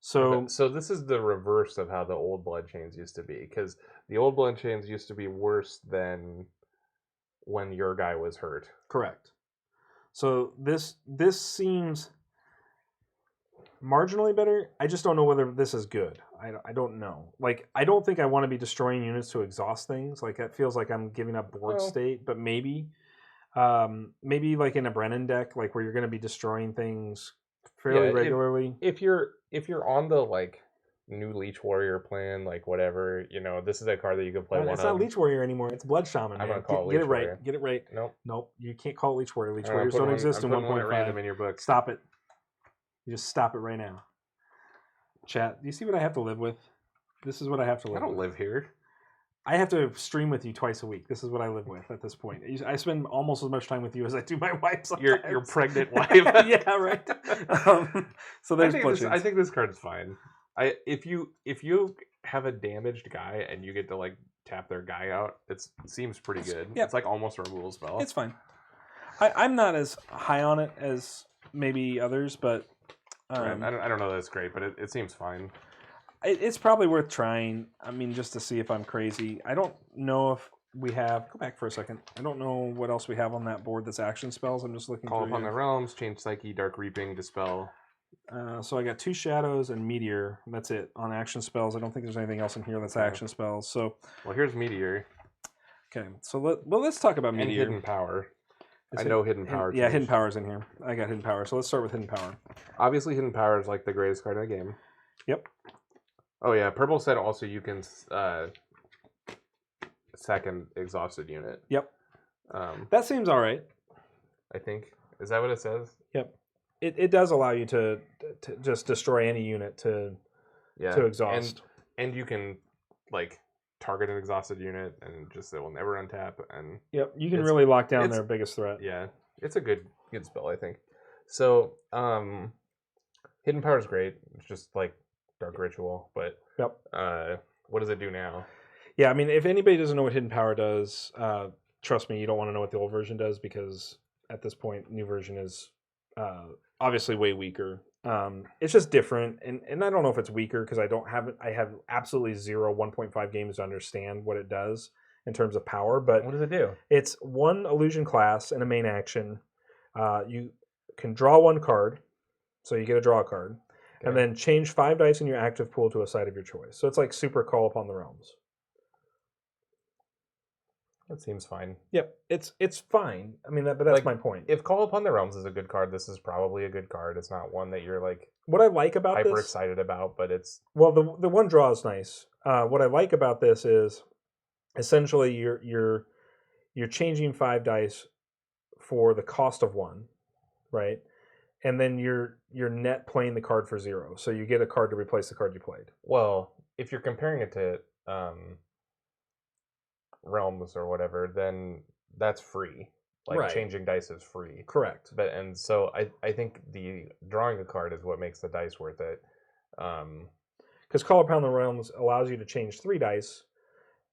[SPEAKER 2] So
[SPEAKER 1] this is the reverse of how the old Blood Chains used to be, because the old Blood Chains used to be worse than when your guy was hurt.
[SPEAKER 2] Correct. So this seems marginally better. I just don't know whether this is good. I don't know. Like, I don't think I want to be destroying units to exhaust things. Like, that feels like I'm giving up board state, but maybe like in a Brennan deck, like where you're going to be destroying things fairly regularly.
[SPEAKER 1] If you're on the like new Leech Warrior plan, like whatever, this is a card that you could play.
[SPEAKER 2] It's not Leech Warrior anymore. It's Blood Shaman.
[SPEAKER 1] I'm gonna call it Leech Warrior.
[SPEAKER 2] Get it right. Nope. You can't call it Leech Warrior. Leech Warriors don't exist in 1.5.
[SPEAKER 1] Random in your book.
[SPEAKER 2] Stop it. You just stop it right now. Chat. Do you see what I have to live with? This is what I have to live with.
[SPEAKER 1] I don't live here.
[SPEAKER 2] I have to stream with you twice a week. This is what I live with at this point. I spend almost as much time with you as I do my wife sometimes.
[SPEAKER 1] Your pregnant wife.
[SPEAKER 2] Yeah, right. So there's
[SPEAKER 1] I think this card's fine. If you have a damaged guy and you get to like tap their guy out, it seems pretty good. Yep. It's like almost a removal spell.
[SPEAKER 2] It's fine. I'm not as high on it as maybe others, but
[SPEAKER 1] I don't know that it's great, but it seems fine.
[SPEAKER 2] It's probably worth trying. I mean, just to see if I'm crazy. I don't know if we have. Go back for a second. I don't know what else we have on that board that's action spells. I'm just looking.
[SPEAKER 1] Call upon the realms, change Psyche, Dark Reaping, Dispel.
[SPEAKER 2] So I got 2 Shadows and Meteor. That's it on action spells. I don't think there's anything else in here that's action spells. So
[SPEAKER 1] here's Meteor.
[SPEAKER 2] Okay, so let's talk about Meteor.
[SPEAKER 1] And Hidden Power. I know Hidden Power.
[SPEAKER 2] Yeah, Hidden Power's in here. I got Hidden Power. So let's start with Hidden Power.
[SPEAKER 1] Obviously, Hidden Power is like the greatest card in the game.
[SPEAKER 2] Yep.
[SPEAKER 1] Oh yeah, Purple said also you can second exhausted unit.
[SPEAKER 2] Yep. That seems all right.
[SPEAKER 1] I think. Is that what it says?
[SPEAKER 2] Yep. It does allow you to just destroy any unit to exhaust.
[SPEAKER 1] And you can like target an exhausted unit and just it will never untap. And
[SPEAKER 2] yep, you can really lock down their biggest threat.
[SPEAKER 1] Yeah, it's a good spell, I think. So Hidden Power is great. It's just like Dark Ritual, but
[SPEAKER 2] yep.
[SPEAKER 1] What does it do now?
[SPEAKER 2] Yeah, I mean, if anybody doesn't know what Hidden Power does, trust me, you don't want to know what the old version does, because at this point, new version is obviously way weaker. It's just different, and I don't know if it's weaker because I have absolutely zero 1.5 games to understand what it does in terms of power. But
[SPEAKER 1] what does it do?
[SPEAKER 2] It's 1 illusion class and a main action. You can draw 1 card, so you get a draw card. Okay. And then change 5 dice in your active pool to a side of your choice. So it's like super Call Upon the Realms.
[SPEAKER 1] That seems fine.
[SPEAKER 2] Yep, it's fine. I mean, but that's like, my point.
[SPEAKER 1] If Call Upon the Realms is a good card, this is probably a good card. It's not one that you're like
[SPEAKER 2] what I like about
[SPEAKER 1] hyper excited about, but it's
[SPEAKER 2] the 1 draw is nice. What I like about this is essentially you're changing 5 dice for the cost of 1. right? And then you're net playing the card for 0. So you get a card to replace the card you played.
[SPEAKER 1] Well, if you're comparing it to realms or whatever, then that's free. Like
[SPEAKER 2] Right.
[SPEAKER 1] changing dice is free.
[SPEAKER 2] Correct.
[SPEAKER 1] But and so I think the drawing a card is what makes the dice worth it.
[SPEAKER 2] Because Call Upon the Realms allows you to change 3 dice,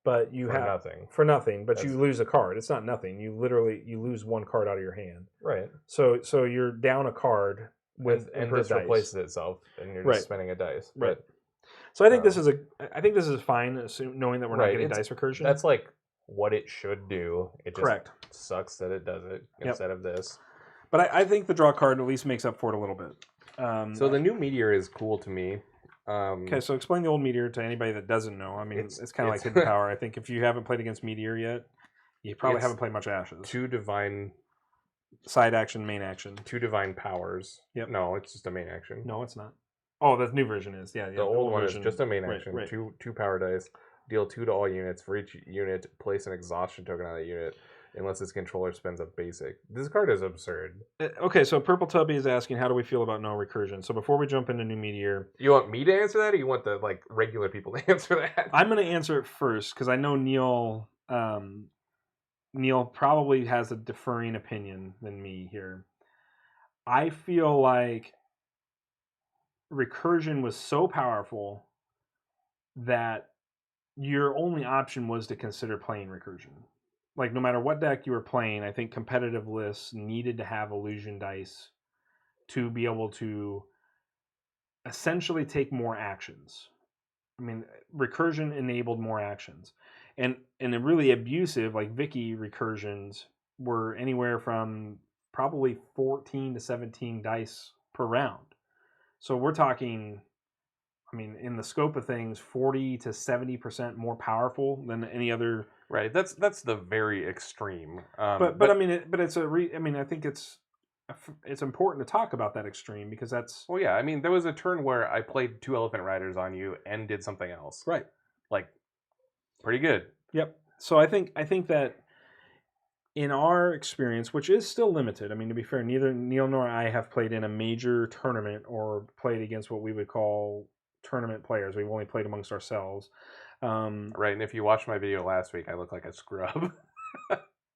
[SPEAKER 2] but you
[SPEAKER 1] For
[SPEAKER 2] have
[SPEAKER 1] nothing.
[SPEAKER 2] for nothing. But
[SPEAKER 1] That's-
[SPEAKER 2] you lose a card. It's not nothing. You lose 1 card out of your hand.
[SPEAKER 1] Right.
[SPEAKER 2] So you're down a card with
[SPEAKER 1] and
[SPEAKER 2] improved
[SPEAKER 1] this
[SPEAKER 2] dice.
[SPEAKER 1] replaces itself, and you're
[SPEAKER 2] Right.
[SPEAKER 1] just spending a dice.
[SPEAKER 2] Right.
[SPEAKER 1] But,
[SPEAKER 2] So I think this is fine, knowing that we're not
[SPEAKER 1] Right,
[SPEAKER 2] getting
[SPEAKER 1] it's-
[SPEAKER 2] dice recursion.
[SPEAKER 1] that's like what it should do. It just
[SPEAKER 2] correct.
[SPEAKER 1] sucks that it does it
[SPEAKER 2] Yep.
[SPEAKER 1] instead of this.
[SPEAKER 2] But I think the draw card at least makes up for it a little bit.
[SPEAKER 1] So the new meteor is cool to me.
[SPEAKER 2] Okay, so explain the old meteor to anybody that doesn't know. I mean, it's kind of like
[SPEAKER 1] it's-
[SPEAKER 2] hidden power. I think if you haven't played against meteor yet, you probably
[SPEAKER 1] It's
[SPEAKER 2] haven't played much Ashes.
[SPEAKER 1] two divine
[SPEAKER 2] Side action, main action.
[SPEAKER 1] powers.
[SPEAKER 2] Yep.
[SPEAKER 1] No, it's just a main action.
[SPEAKER 2] No, it's not. Oh, the new version is. Yeah,
[SPEAKER 1] The old one
[SPEAKER 2] version.
[SPEAKER 1] is just a main
[SPEAKER 2] Right,
[SPEAKER 1] action.
[SPEAKER 2] right.
[SPEAKER 1] Two power dice. Deal 2 to all units. For each unit, place an exhaustion token on that unit, unless its controller spends a basic. This card is absurd.
[SPEAKER 2] Okay, so Purple Tubby is asking, how do we feel about no recursion? So before we jump into new meteor,
[SPEAKER 1] You want me to answer that, or you want the like regular people to answer that?
[SPEAKER 2] I'm going to answer it first because I know Neil. Neil probably has a differing opinion than me here. I feel like recursion was so powerful that your only option was to consider playing recursion. Like no matter what deck you were playing, I think competitive lists needed to have illusion dice to be able to essentially take more actions. I mean, recursion enabled more actions. And the really abusive, like Vicky recursions, were anywhere from probably 14 to 17 dice per round. So we're talking, I mean, in the scope of things, 40 to 70% more powerful than any other.
[SPEAKER 1] Right. That's the very extreme.
[SPEAKER 2] But I mean, I think it's important to talk about that extreme because that's
[SPEAKER 1] Well, yeah. I mean, there was a turn where I played 2 elephant riders on you and did something else.
[SPEAKER 2] right.
[SPEAKER 1] Like, pretty good.
[SPEAKER 2] Yep. So I think that in our experience, which is still limited, I mean, to be fair, neither Neil nor I have played in a major tournament or played against what we would call tournament players. We've only played amongst ourselves.
[SPEAKER 1] Right. And if you watched my video last week, I look like a scrub.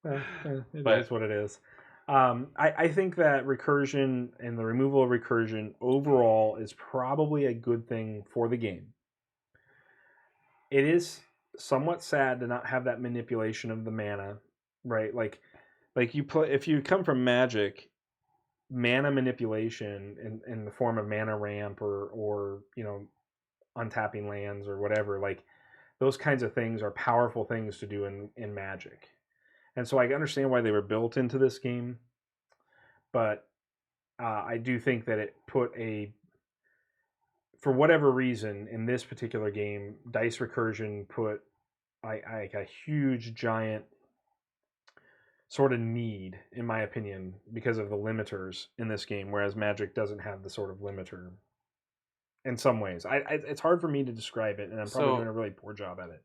[SPEAKER 2] It
[SPEAKER 1] But-
[SPEAKER 2] is what it is. I think that recursion and the removal of recursion overall is probably a good thing for the game. It is somewhat sad to not have that manipulation of the mana, right? Like you play if you come from Magic, mana manipulation in the form of mana ramp or untapping lands or whatever, like those kinds of things are powerful things to do in Magic. And so I understand why they were built into this game, but I do think that it put for whatever reason, in this particular game, dice recursion put a huge, giant sort of need, in my opinion, because of the limiters in this game, whereas Magic doesn't have the sort of limiter in some ways. It's hard for me to describe it, and I'm probably doing a really poor job at it.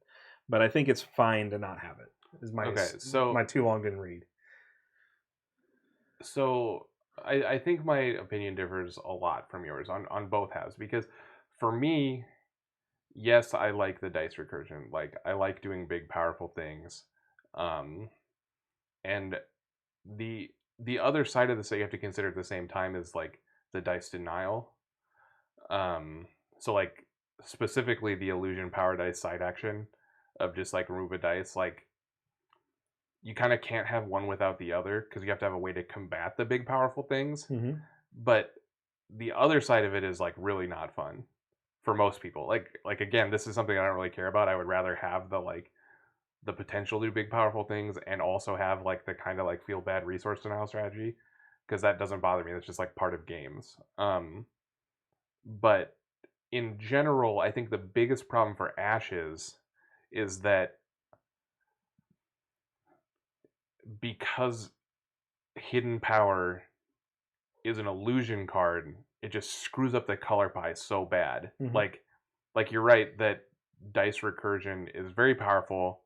[SPEAKER 2] But I think it's fine to not have it. Is my my too long didn't read.
[SPEAKER 1] So I think my opinion differs a lot from yours on both halves, because for me, yes, I like the dice recursion. Like, I like doing big, powerful things. And the other side of this that you have to consider at the same time is like the dice denial. So like specifically the illusion power dice side action of just like remove a dice, like you kind of can't have one without the other because you have to have a way to combat the big powerful things.
[SPEAKER 2] Mm-hmm.
[SPEAKER 1] But the other side of it is like really not fun for most people. Like again, this is something I don't really care about. I would rather have the potential to do big powerful things and also have like the kind of like feel bad resource denial strategy, because that doesn't bother me. That's just like part of games. But in general, I think the biggest problem for Ashes is that because hidden power is an illusion card, it just screws up the color pie so bad.
[SPEAKER 2] Mm-hmm.
[SPEAKER 1] Like you're right that dice recursion is very powerful,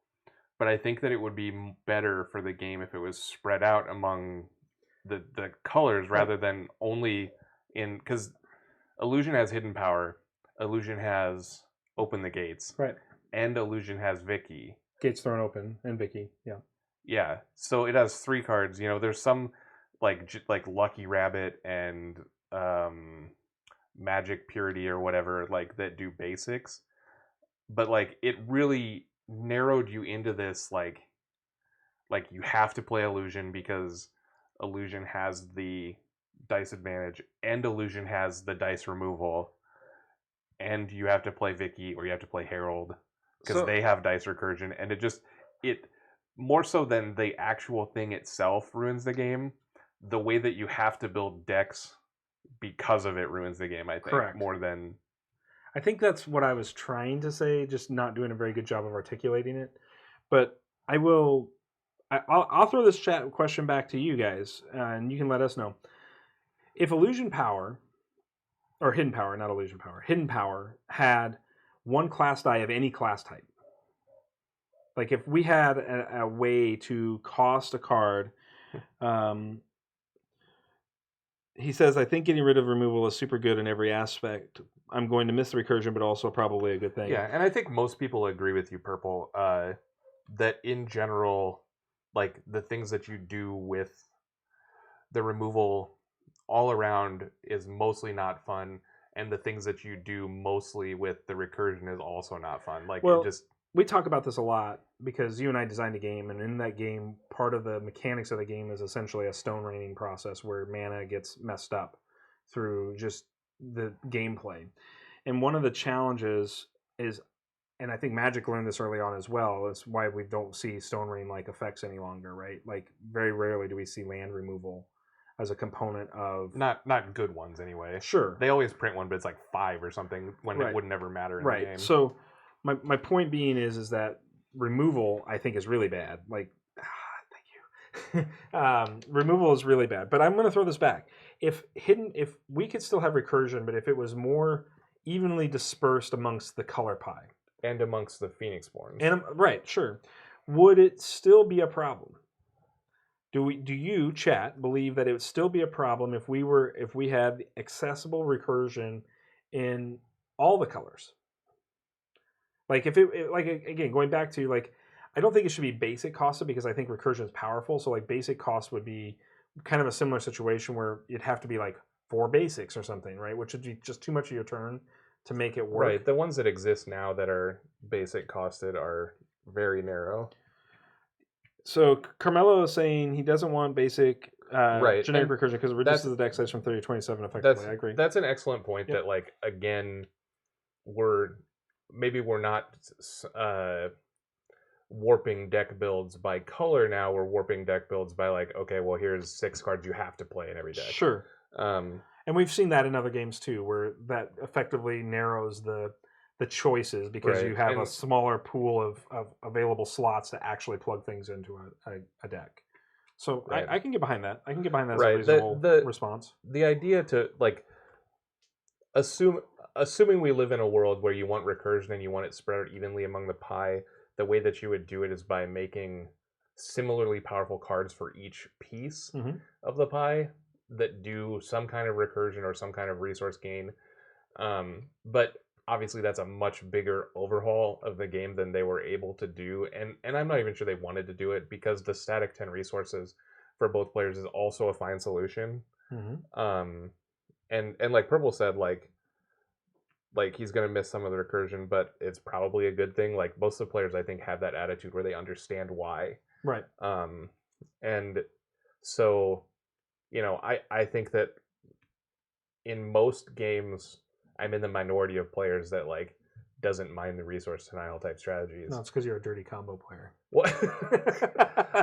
[SPEAKER 1] but I think that it would be better for the game if it was spread out among the colors rather than only in, because Illusion has hidden power, Illusion has open the gates,
[SPEAKER 2] Right.
[SPEAKER 1] and Illusion has Vicky.
[SPEAKER 2] Gates thrown open and Vicky. Yeah.
[SPEAKER 1] Yeah, so it has 3 cards. There's some like Lucky Rabbit and Magic Purity or whatever that do basics, but it really narrowed you into this you have to play Illusion because Illusion has the dice advantage and Illusion has the dice removal, and you have to play Vicky or you have to play Herald because they have dice recursion, and it more so than the actual thing itself ruins the game. The way that you have to build decks because of it ruins the game, I think.
[SPEAKER 2] Correct.
[SPEAKER 1] More than...
[SPEAKER 2] I think that's what I was trying to say, just not doing a very good job of articulating it. But I'll throw this chat question back to you guys, and you can let us know. If Illusion Power, or Hidden Power, not Illusion Power, Hidden Power had 1 class die of any class type, like if we had a way to cost a card, he says, I think getting rid of removal is super good in every aspect. I'm going to miss the recursion, but also probably a good thing.
[SPEAKER 1] Yeah, and I think most people agree with you, Purple, that in general, the things that you do with the removal all around is mostly not fun, and the things that you do mostly with the recursion is also not fun.
[SPEAKER 2] We talk about this a lot because you and I designed a game, and in that game, part of the mechanics of the game is essentially a stone raining process where mana gets messed up through just the gameplay. And one of the challenges is, and I think Magic learned this early on as well, is why we don't see stone rain like effects any longer, right? Very rarely do we see land removal as a component of...
[SPEAKER 1] Not good ones anyway.
[SPEAKER 2] Sure.
[SPEAKER 1] They always print one, but it's 5 or something when it would never matter in the game.
[SPEAKER 2] So my point being is that removal, I think, is really bad. Thank you. Removal is really bad. But I'm going to throw this back. If we could still have recursion, but if it was more evenly dispersed amongst the color pie
[SPEAKER 1] and amongst the Phoenixborns,
[SPEAKER 2] sure, would it still be a problem? Do you, chat, believe that it would still be a problem if we had accessible recursion in all the colors? Again, going back to I don't think it should be basic costed because I think recursion is powerful. So basic cost would be kind of a similar situation where it'd have to be 4 basics or something, right? Which would be just too much of your turn to make it work.
[SPEAKER 1] Right. The ones that exist now that are basic costed are very narrow.
[SPEAKER 2] So Carmelo is saying he doesn't want basic generic
[SPEAKER 1] and
[SPEAKER 2] recursion because it reduces the deck size from 30 to 27 effectively. I agree.
[SPEAKER 1] That's an excellent point. That again, we're not warping deck builds by color now. We're warping deck builds by okay, well, here's 6 cards you have to play in every deck.
[SPEAKER 2] Sure. And we've seen that in other games too, where that effectively narrows the choices because you have a smaller pool of available slots to actually plug things into a deck. So I can get behind that. I can get behind that as a reasonable response.
[SPEAKER 1] The idea to assuming we live in a world where you want recursion and you want it spread out evenly among the pie, the way that you would do it is by making similarly powerful cards for each piece of the pie that do some kind of recursion or some kind of resource gain. But obviously that's a much bigger overhaul of the game than they were able to do, and I'm not even sure they wanted to do it because the static 10 resources for both players is also a fine solution. And like Purple said, he's gonna miss some of the recursion, but it's probably a good thing. Most of the players I think have that attitude where they understand why.
[SPEAKER 2] Right.
[SPEAKER 1] And so I think that in most games I'm in the minority of players that doesn't mind the resource denial type strategies.
[SPEAKER 2] No, it's because you're a dirty combo player.
[SPEAKER 1] What?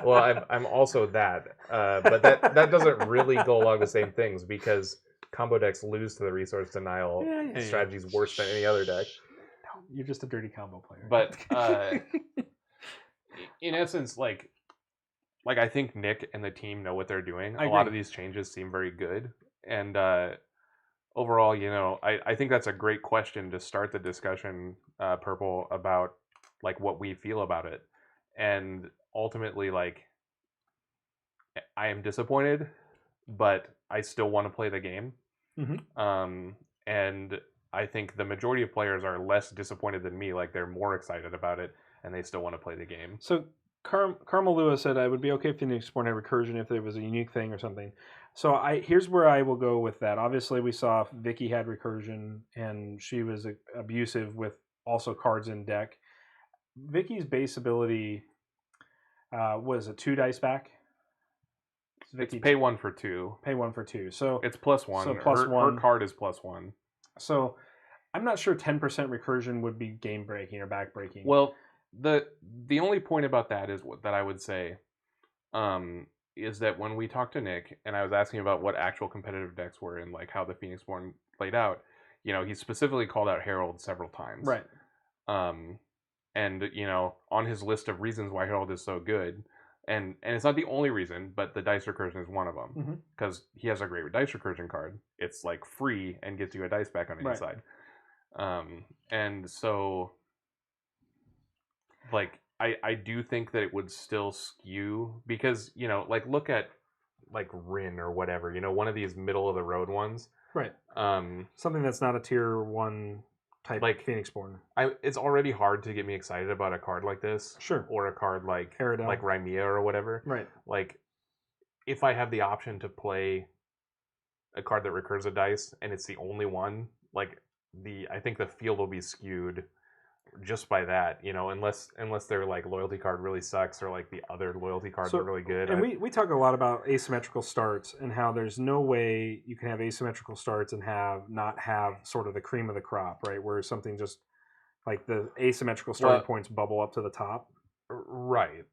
[SPEAKER 1] Well, I'm also that, but that doesn't really go along the same things because combo decks lose to the resource denial strategies worse than any other deck.
[SPEAKER 2] No, you're just a dirty combo player.
[SPEAKER 1] But in essence, I think Nick and the team know what they're doing. A lot of these changes seem very good, and overall, I think that's a great question to start the discussion, Purple, about what we feel about it. And ultimately, I am disappointed but I still want to play the game.
[SPEAKER 2] Mm-hmm.
[SPEAKER 1] And I think the majority of players are less disappointed than me. Like they're more excited about it, and they still want to play the game.
[SPEAKER 2] So Carmel Lewis said I would be okay if Phoenix Reborn had recursion if there was a unique thing or something. So here's where I will go with that. Obviously, we saw Vicky had recursion, and she was abusive with also cards in deck. Vicky's base ability was a 2 dice back.
[SPEAKER 1] It's pay 1 for 2.
[SPEAKER 2] Pay 1 for 2. So
[SPEAKER 1] it's +1.
[SPEAKER 2] So +1.
[SPEAKER 1] Her card is +1.
[SPEAKER 2] So I'm not sure 10% recursion would be game breaking or back breaking.
[SPEAKER 1] Well, the only point about that is that I would say is that when we talked to Nick and I was asking about what actual competitive decks were and like how the Phoenix Reborn played out, he specifically called out Herald several times.
[SPEAKER 2] Right.
[SPEAKER 1] And on his list of reasons why Herald is so good, and it's not the only reason, but the dice recursion is one of them because he has a great dice recursion card. It's like free and gets you a dice back on any side. And so like I do think that it would still skew because like look at like Rin or whatever, one of these middle of the road ones,
[SPEAKER 2] right? Something that's not a tier 1 type like Phoenix Reborn.
[SPEAKER 1] It's already hard to get me excited about a card like this,
[SPEAKER 2] sure,
[SPEAKER 1] or a card like
[SPEAKER 2] Aerodel.
[SPEAKER 1] like Rymea or whatever,
[SPEAKER 2] right?
[SPEAKER 1] Like if I have the option to play a card that recurs a dice and it's the only one, like I think the field will be skewed just by that, unless their like loyalty card really sucks or like the other loyalty cards are really good.
[SPEAKER 2] And we talk a lot about asymmetrical starts and how there's no way you can have asymmetrical starts and not have sort of the cream of the crop, right? Where something just like the asymmetrical starting points bubble up to the top.
[SPEAKER 1] Right.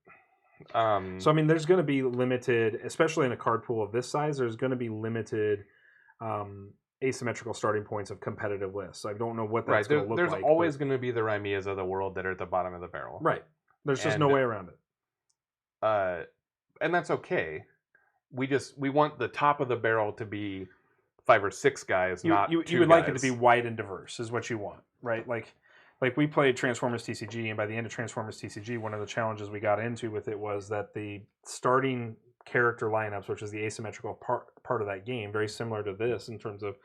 [SPEAKER 2] So I mean, there's going to be limited, especially in a card pool of this size. There's going to be limited asymmetrical starting points of competitive lists. I don't know what that's going to look like.
[SPEAKER 1] There's always going to be the Rymeas of the world that are at the bottom of the barrel.
[SPEAKER 2] Right. There's just no way around it.
[SPEAKER 1] And that's okay. We want the top of the barrel to be 5 or 6 guys, not 2
[SPEAKER 2] You would
[SPEAKER 1] guys.
[SPEAKER 2] like it to be wide and diverse is what you want, right? Like we played Transformers TCG, and by the end of Transformers TCG, one of the challenges we got into with it was that the starting character lineups, which is the asymmetrical part of that game, very similar to this in terms of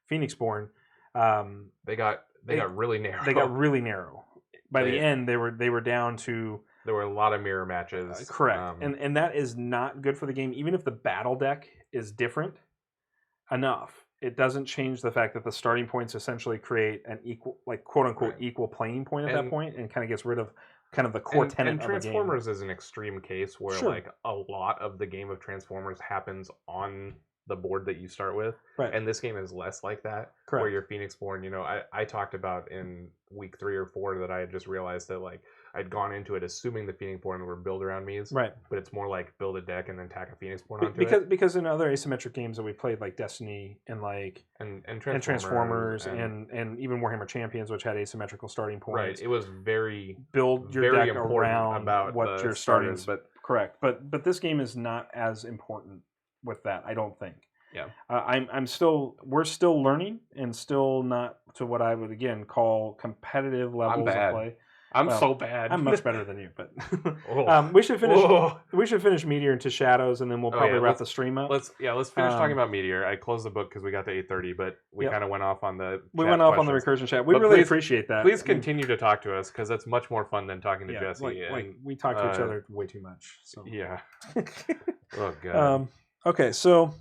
[SPEAKER 2] Phoenix Reborn,
[SPEAKER 1] they got really narrow.
[SPEAKER 2] They got really narrow. By the end, they were down to.
[SPEAKER 1] There were a lot of mirror matches.
[SPEAKER 2] Correct, and that is not good for the game. Even if the battle deck is different enough, it doesn't change the fact that the starting points essentially create an equal, like quote unquote, equal playing point at that point, and kind of gets rid of kind of the core tenet of the game.
[SPEAKER 1] And Transformers is an extreme case where like a lot of the game of Transformers happens on the board that you start with, and this game is less like that.
[SPEAKER 2] Correct.
[SPEAKER 1] Where you're Phoenix Reborn, I talked about in week 3 or 4 that I had just realized that like I'd gone into it assuming the Phoenix Reborn were build around me's,
[SPEAKER 2] right?
[SPEAKER 1] But it's more like build a deck and then tack a Phoenix Reborn onto it.
[SPEAKER 2] Because in other asymmetric games that we played, like Destiny and like
[SPEAKER 1] and
[SPEAKER 2] Transformers and even Warhammer Champions, which had asymmetrical starting points,
[SPEAKER 1] right? It was very
[SPEAKER 2] build your
[SPEAKER 1] very
[SPEAKER 2] deck around
[SPEAKER 1] about
[SPEAKER 2] what your starting, but correct. But this game is not as important with that, I don't think.
[SPEAKER 1] Yeah,
[SPEAKER 2] we're still learning and still not to what I would again call competitive levels of play.
[SPEAKER 1] I'm so bad.
[SPEAKER 2] I'm much better than you, but we should finish. We should finish Meteor into Shadows, and then we'll probably wrap the stream up.
[SPEAKER 1] Let's finish talking about Meteor. I closed the book because we got to 8:30, but we kind of went off on the.
[SPEAKER 2] We went off on the recursion chat. We really appreciate that.
[SPEAKER 1] Please continue to talk to us because that's much more fun than talking to Jesse.
[SPEAKER 2] Like we talk to each other way too much. So.
[SPEAKER 1] Yeah. Oh god.
[SPEAKER 2] Okay, so.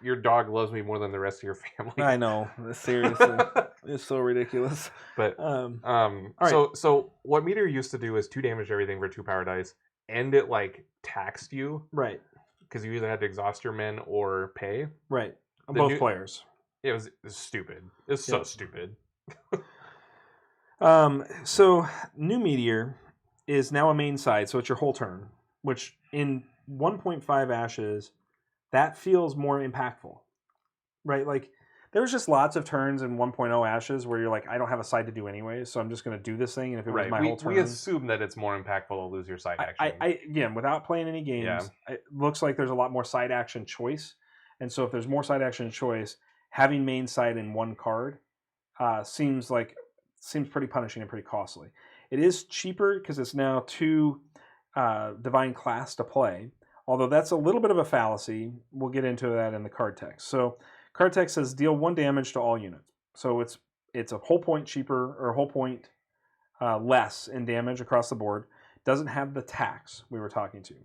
[SPEAKER 1] Your dog loves me more than the rest of your family.
[SPEAKER 2] I know. Seriously. It's so ridiculous.
[SPEAKER 1] But so what Meteor used to do is 2 damage everything for 2 power dice, and it like taxed you.
[SPEAKER 2] Right. Because
[SPEAKER 1] you either had to exhaust your men or pay.
[SPEAKER 2] Right. Both players.
[SPEAKER 1] It was stupid. It's so stupid.
[SPEAKER 2] So new Meteor is now a main side, so it's your whole turn, which in 1.5 Ashes that feels more impactful, right? Like there's just lots of turns in 1.0 Ashes where you're like, I don't have a side to do anyway, so I'm just going to do this thing. And if it was my whole turn,
[SPEAKER 1] we assume that it's more impactful to lose your side action.
[SPEAKER 2] Again, without playing any games, it looks like there's a lot more side action choice. And so if there's more side action choice, having main side in one card seems pretty punishing and pretty costly. It is cheaper because it's now 2 divine class to play. Although that's a little bit of a fallacy. We'll get into that in the card text. So card text says deal 1 damage to all units. So it's a whole point cheaper or a whole point less in damage across the board. Doesn't have the tax we were talking to.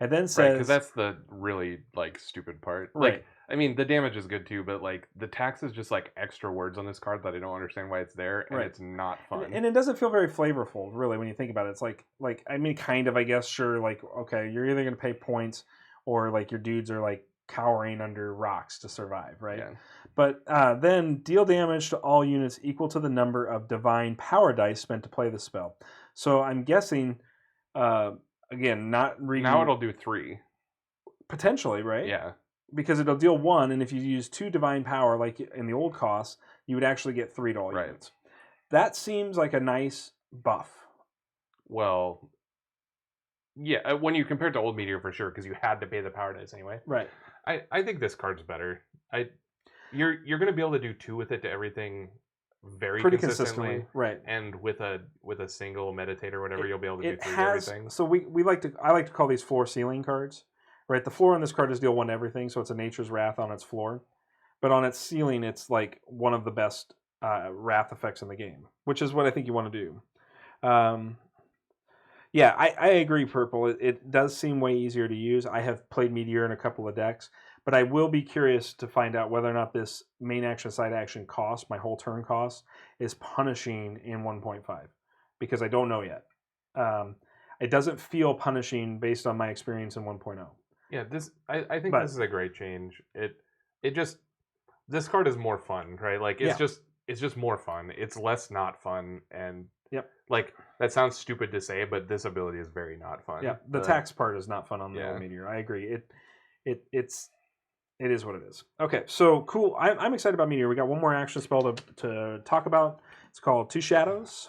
[SPEAKER 2] And then says...
[SPEAKER 1] Right, because that's the really, like, stupid part.
[SPEAKER 2] Right.
[SPEAKER 1] Like, I mean, the damage is good too, but, like, the tax is just, like, extra words on this card that I don't understand why it's there, and
[SPEAKER 2] Right.
[SPEAKER 1] it's not fun.
[SPEAKER 2] And it doesn't feel very flavorful, really, when you think about it. It's like I mean, kind of, I guess, sure, like, okay, you're either going to pay points or, like, your dudes are, like, cowering under rocks to survive, right?
[SPEAKER 1] Yeah.
[SPEAKER 2] But then deal damage to all units equal to the number of divine power dice spent to play the spell. So I'm guessing, again, not reading...
[SPEAKER 1] Now it'll do 3.
[SPEAKER 2] Potentially, right?
[SPEAKER 1] Yeah.
[SPEAKER 2] Because it'll deal 1, and if you use 2 divine power, like in the old cost, you would actually get 3 to all
[SPEAKER 1] Right.
[SPEAKER 2] units. That seems like a nice buff.
[SPEAKER 1] Well, yeah, when you compare it to old Meteor, for sure, because you had to pay the power dice anyway.
[SPEAKER 2] Right.
[SPEAKER 1] I think this card's better. You're going to be able to do 2 with it to everything very
[SPEAKER 2] Pretty
[SPEAKER 1] consistently.
[SPEAKER 2] Right.
[SPEAKER 1] And with a single meditate or whatever, you'll be able to do 3 to everything.
[SPEAKER 2] So I like to call these floor ceiling cards. Right, the floor on this card is deal 1 to everything, so it's a Nature's Wrath on its floor. But on its ceiling, it's like one of the best wrath effects in the game, which is what I think you want to do. Yeah, I agree, Purple. It does seem way easier to use. I have played Meteor in a couple of decks, but I will be curious to find out whether or not this main action, side action cost, my whole turn cost, is punishing in 1.5, because I don't know yet. It doesn't feel punishing based on my experience in 1.0.
[SPEAKER 1] Yeah, I think this is a great change. This card is more fun, right? Like it's just more fun. It's less not fun, and like that sounds stupid to say, but this ability is very not fun.
[SPEAKER 2] Yeah, the tax part is not fun on the old Meteor. I agree. It is what it is. Okay, so cool. I'm excited about Meteor. We got one more action spell to talk about. It's called Two Shadows.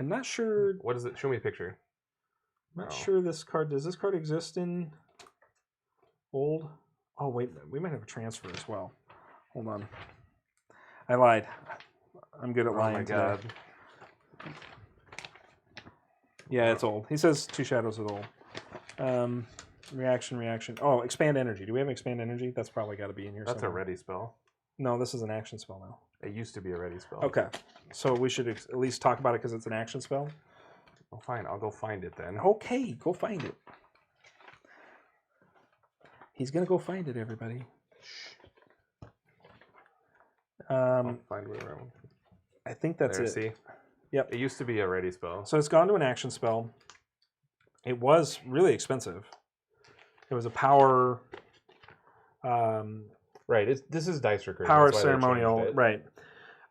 [SPEAKER 2] I'm not sure.
[SPEAKER 1] What is it? Show me a picture.
[SPEAKER 2] I'm not sure this card. Does this card exist in old? Oh wait, we might have a transfer as well. Hold on. I lied. I'm good at lying.
[SPEAKER 1] Oh my god.
[SPEAKER 2] Yeah, it's old. He says Two Shadows is old. Reaction. Oh, Expand Energy. Do we have Expand Energy? That's probably got to be in here.
[SPEAKER 1] That's
[SPEAKER 2] somewhere.
[SPEAKER 1] a ready spell.
[SPEAKER 2] No, this is an action spell now.
[SPEAKER 1] It used to be a ready spell.
[SPEAKER 2] Okay, so we should at least talk about it because it's an action spell.
[SPEAKER 1] Oh, fine. I'll go find it then.
[SPEAKER 2] Okay, go find it. He's gonna go find it, everybody.
[SPEAKER 1] I'll find where I want.
[SPEAKER 2] I think that's it.
[SPEAKER 1] See?
[SPEAKER 2] Yep.
[SPEAKER 1] It used to be a ready spell.
[SPEAKER 2] So it's gone to an action spell. It was really expensive. It was a power.
[SPEAKER 1] Right. This is dice recursion.
[SPEAKER 2] Power ceremonial. Right.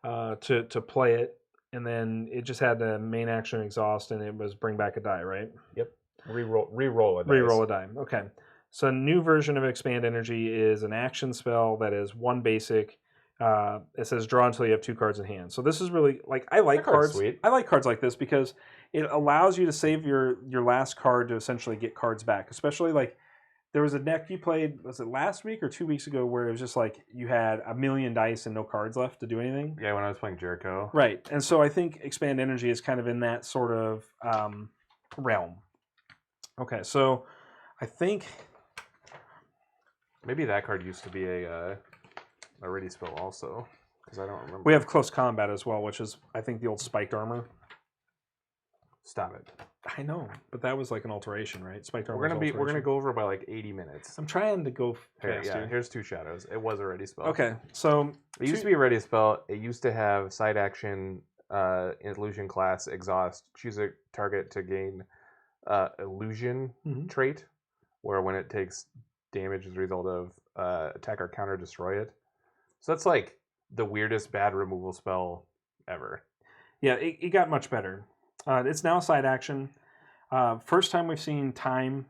[SPEAKER 2] To play it, and then it just had the main action exhaust, and it was bring back a die. Right.
[SPEAKER 1] Yep. Reroll a dice.
[SPEAKER 2] Reroll a die. Okay. So a new version of Expand Energy is an action spell that is 1 basic. It says draw until you have 2 cards in hand. So this is really like I like cards.
[SPEAKER 1] Sweet.
[SPEAKER 2] I like cards like this because it allows you to save your last card to essentially get cards back. Especially like there was a deck you played, was it last week or 2 weeks ago, where it was just like you had a million dice and no cards left to do anything.
[SPEAKER 1] Yeah, when I was playing JERICHO.
[SPEAKER 2] Right, and so I think Expand Energy is kind of in that sort of realm. Okay, so I think
[SPEAKER 1] maybe that card used to be a ready spell also, because I don't remember.
[SPEAKER 2] We have Close Combat as well, which is I think the old spiked armor.
[SPEAKER 1] Stop it.
[SPEAKER 2] I know, but that was like an alteration, right? Spiked armor.
[SPEAKER 1] We're gonna go over by like 80 minutes.
[SPEAKER 2] I'm trying to go
[SPEAKER 1] Here,
[SPEAKER 2] faster.
[SPEAKER 1] yeah, here's Two Shadows. It was a ready spell.
[SPEAKER 2] Okay, so
[SPEAKER 1] it used to be a ready spell. It used to have side action, illusion class, exhaust. Choose a target to gain illusion trait, where when it takes damage as a result of attack or counter, destroy it. So that's like the weirdest bad removal spell ever.
[SPEAKER 2] Yeah, it got much better. It's now side action. First time we've seen time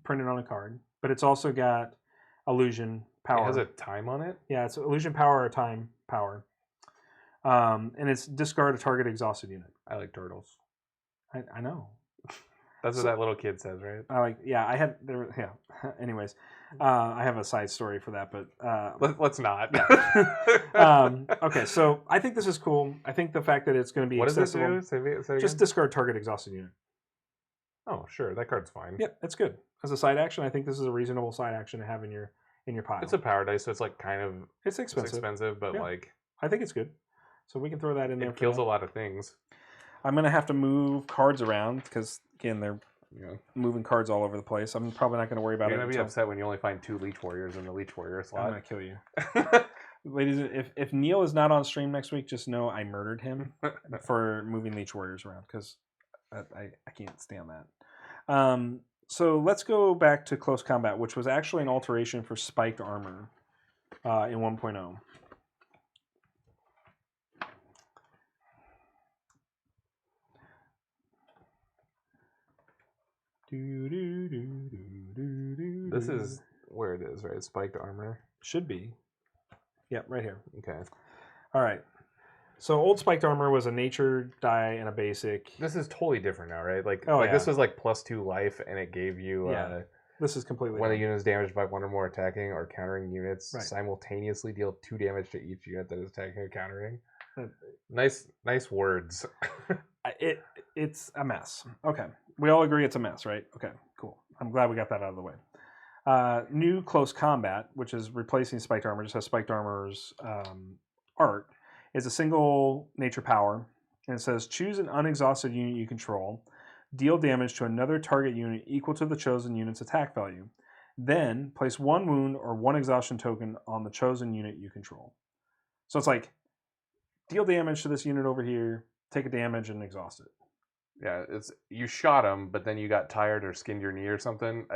[SPEAKER 2] printed on a card, but it's also got illusion power.
[SPEAKER 1] It has a time on it?
[SPEAKER 2] Yeah, it's illusion power or time power. And it's discard a target exhausted unit.
[SPEAKER 1] I like turtles.
[SPEAKER 2] I know.
[SPEAKER 1] That's what that little kid says, right?
[SPEAKER 2] Anyways, I have a side story for that, but
[SPEAKER 1] let's not.
[SPEAKER 2] Yeah. Okay, so I think this is cool. I think the fact that it's going to be accessible.
[SPEAKER 1] What does it do? Say
[SPEAKER 2] just discard target exhausted unit.
[SPEAKER 1] Oh, sure, that card's fine.
[SPEAKER 2] Yep, that's good. as a side action, I think this is a reasonable side action to have in your pile.
[SPEAKER 1] It's a power dice, so it's like kind of
[SPEAKER 2] It's expensive.
[SPEAKER 1] but
[SPEAKER 2] Yeah.
[SPEAKER 1] like
[SPEAKER 2] I think it's good. So we can throw that in there.
[SPEAKER 1] It kills a lot of things.
[SPEAKER 2] I'm gonna have to move cards around because again they're moving cards all over the place. I'm probably not gonna worry about it.
[SPEAKER 1] You're gonna be upset when you only find 2 Leech Warriors in the Leech Warrior slot.
[SPEAKER 2] I'm gonna kill you. Ladies, if Neil is not on stream next week, just know I murdered him for moving Leech Warriors around because I can't stand that. So let's go back to Close Combat, which was actually an alteration for Spiked Armor in 1.0.
[SPEAKER 1] This is where it is, right? Spiked Armor.
[SPEAKER 2] Should be. Yep, right here.
[SPEAKER 1] Okay.
[SPEAKER 2] All right. So old Spiked Armor was a nature die and a basic.
[SPEAKER 1] This is totally different now, right? Like,
[SPEAKER 2] yeah.
[SPEAKER 1] This was like +2 life, and it gave you
[SPEAKER 2] this is completely
[SPEAKER 1] when a unit is damaged by 1 or more attacking or countering units,
[SPEAKER 2] right.
[SPEAKER 1] simultaneously deal 2 damage to each unit that is attacking or countering. Nice words.
[SPEAKER 2] It's a mess. Okay, we all agree it's a mess, right? Okay, cool. I'm glad we got that out of the way. New Close Combat, which is replacing Spiked Armor, just has Spiked Armor's art, is a single nature power, and it says choose an unexhausted unit you control, deal damage to another target unit equal to the chosen unit's attack value. Then place 1 wound or 1 exhaustion token on the chosen unit you control. So it's like deal damage to this unit over here, take a damage and exhaust it.
[SPEAKER 1] Yeah, you shot him, but then you got tired or skinned your knee or something.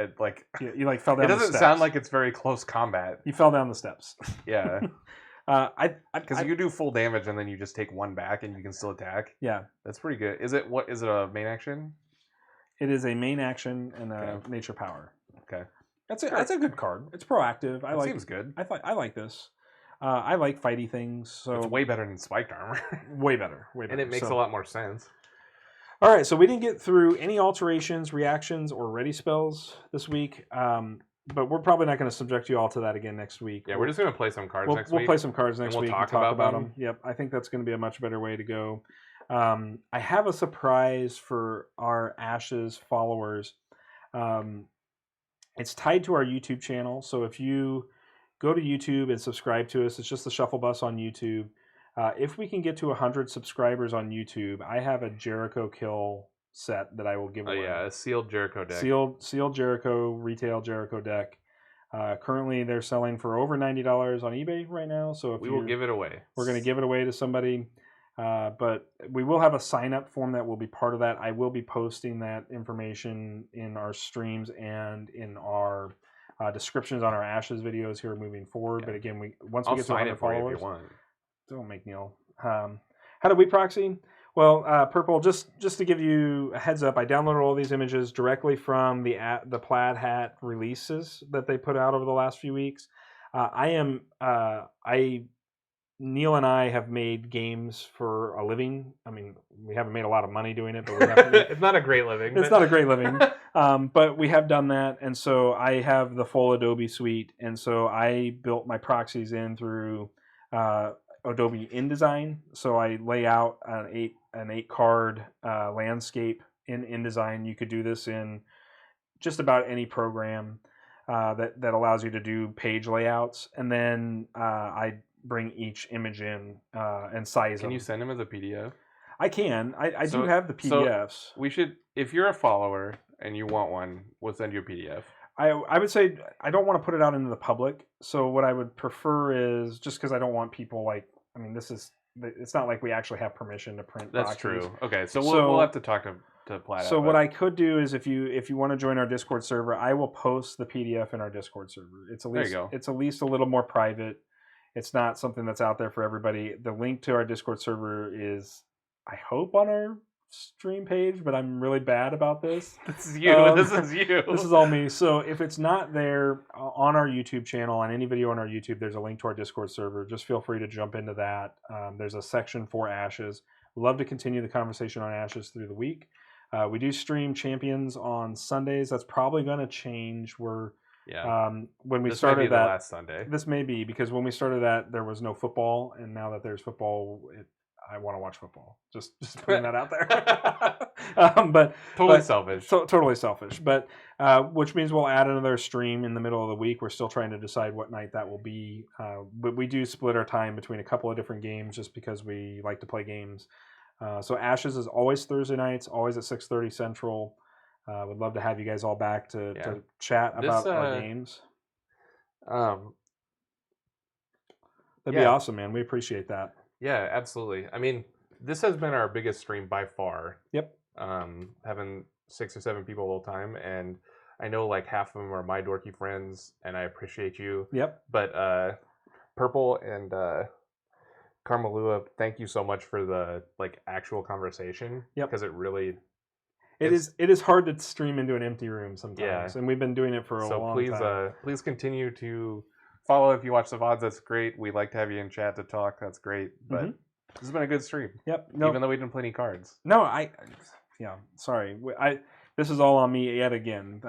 [SPEAKER 2] You like fell down.
[SPEAKER 1] It doesn't sound like it's very close combat.
[SPEAKER 2] You fell down the steps.
[SPEAKER 1] Yeah. Because you do full damage and then you just take 1 back and you can still attack.
[SPEAKER 2] Yeah,
[SPEAKER 1] that's pretty good. Is it a main action?
[SPEAKER 2] It is a main action and a nature power.
[SPEAKER 1] Okay,
[SPEAKER 2] that's a good card. It's proactive.
[SPEAKER 1] Seems good.
[SPEAKER 2] I like this. I like fighty things. So
[SPEAKER 1] it's way better than Spiked Armor.
[SPEAKER 2] way better.
[SPEAKER 1] And it makes a lot more sense.
[SPEAKER 2] All right, so we didn't get through any alterations, reactions, or ready spells this week. But we're probably not going to subject you all to that again next week.
[SPEAKER 1] Yeah, we're just going to play some cards next week.
[SPEAKER 2] We'll play some cards next week and talk about them.
[SPEAKER 1] them.
[SPEAKER 2] Yep, I think that's going to be a much better way to go. I have a surprise for our Ashes followers. It's tied to our YouTube channel. So if you go to YouTube and subscribe to us, it's just the Shuffle Bus on YouTube. If we can get to 100 subscribers on YouTube, I have a Jericho Kill set that I will give away.
[SPEAKER 1] Oh yeah, a sealed Jericho deck.
[SPEAKER 2] Sealed Jericho, retail Jericho deck. Currently, they're selling for over $90 on eBay right now. So if
[SPEAKER 1] we will give it away.
[SPEAKER 2] We're going to give it away to somebody. But we will have a sign-up form that will be part of that. I will be posting that information in our streams and in our descriptions on our Ashes videos here moving forward. Yeah. But again, once we get to 100 followers, if you want. Don't make Neil. How do we proxy? Well, Purple, just to give you a heads up, I downloaded all these images directly from the Plaid Hat releases that they put out over the last few weeks. Neil and I have made games for a living. I mean, we haven't made a lot of money doing it, but we have,
[SPEAKER 1] it's not a great living.
[SPEAKER 2] It's not a great living, but we have done that, and so I have the full Adobe suite, and so I built my proxies in through Adobe InDesign. So I lay out an 8-card landscape in InDesign. You could do this in just about any program that allows you to do page layouts, and then I bring each image in and size them.
[SPEAKER 1] Can you send them as a PDF?
[SPEAKER 2] I can. I do have the PDFs.
[SPEAKER 1] So we should, if you're a follower and you want one, we'll send you a PDF.
[SPEAKER 2] I would say I don't want to put it out into the public. So what I would prefer is, just because I don't want people it's not like we actually have permission to print.
[SPEAKER 1] That's
[SPEAKER 2] boxes.
[SPEAKER 1] True. Okay, so we'll have to talk to Plaid Hat.
[SPEAKER 2] So what I could do is, if you want to join our Discord server, I will post the PDF in our Discord server. It's at least a little more private. It's not something that's out there for everybody. The link to our Discord server is, I hope, on our stream page, but I'm really bad about this.
[SPEAKER 1] This is you. This is you.
[SPEAKER 2] This is all me. So if it's not there on our YouTube channel, on any video on our YouTube, there's a link to our Discord server. Just feel free to jump into that. There's a section for Ashes. We'd love to continue the conversation on Ashes through the week. We do stream Champions on Sundays. That's probably going to change. When we started that
[SPEAKER 1] last Sunday.
[SPEAKER 2] This may be, because when we started that, there was no football, and now that there's football, I want to watch football. Just putting that out there.
[SPEAKER 1] Totally selfish.
[SPEAKER 2] Totally selfish. But which means we'll add another stream in the middle of the week. We're still trying to decide what night that will be. But we do split our time between a couple of different games just because we like to play games. So Ashes is always Thursday nights, always at 6:30 Central. Would love to have you guys all back to chat about our games. That'd be awesome, man. We appreciate that.
[SPEAKER 1] Yeah, absolutely. I mean, this has been our biggest stream by far.
[SPEAKER 2] Yep.
[SPEAKER 1] Having 6 or 7 people all the time, and I know like half of them are my dorky friends, and I appreciate you.
[SPEAKER 2] Yep.
[SPEAKER 1] But Purple and Carmelua, thank you so much for the like actual conversation.
[SPEAKER 2] Yep.
[SPEAKER 1] Because it really.
[SPEAKER 2] It is hard to stream into an empty room sometimes, and we've been doing it for a long time.
[SPEAKER 1] So please continue to follow if you watch the VODs. That's great. We'd like to have you in chat to talk. That's great. But this has been a good stream.
[SPEAKER 2] Yep.
[SPEAKER 1] Even though we didn't play any cards.
[SPEAKER 2] No, sorry. This is all on me yet again.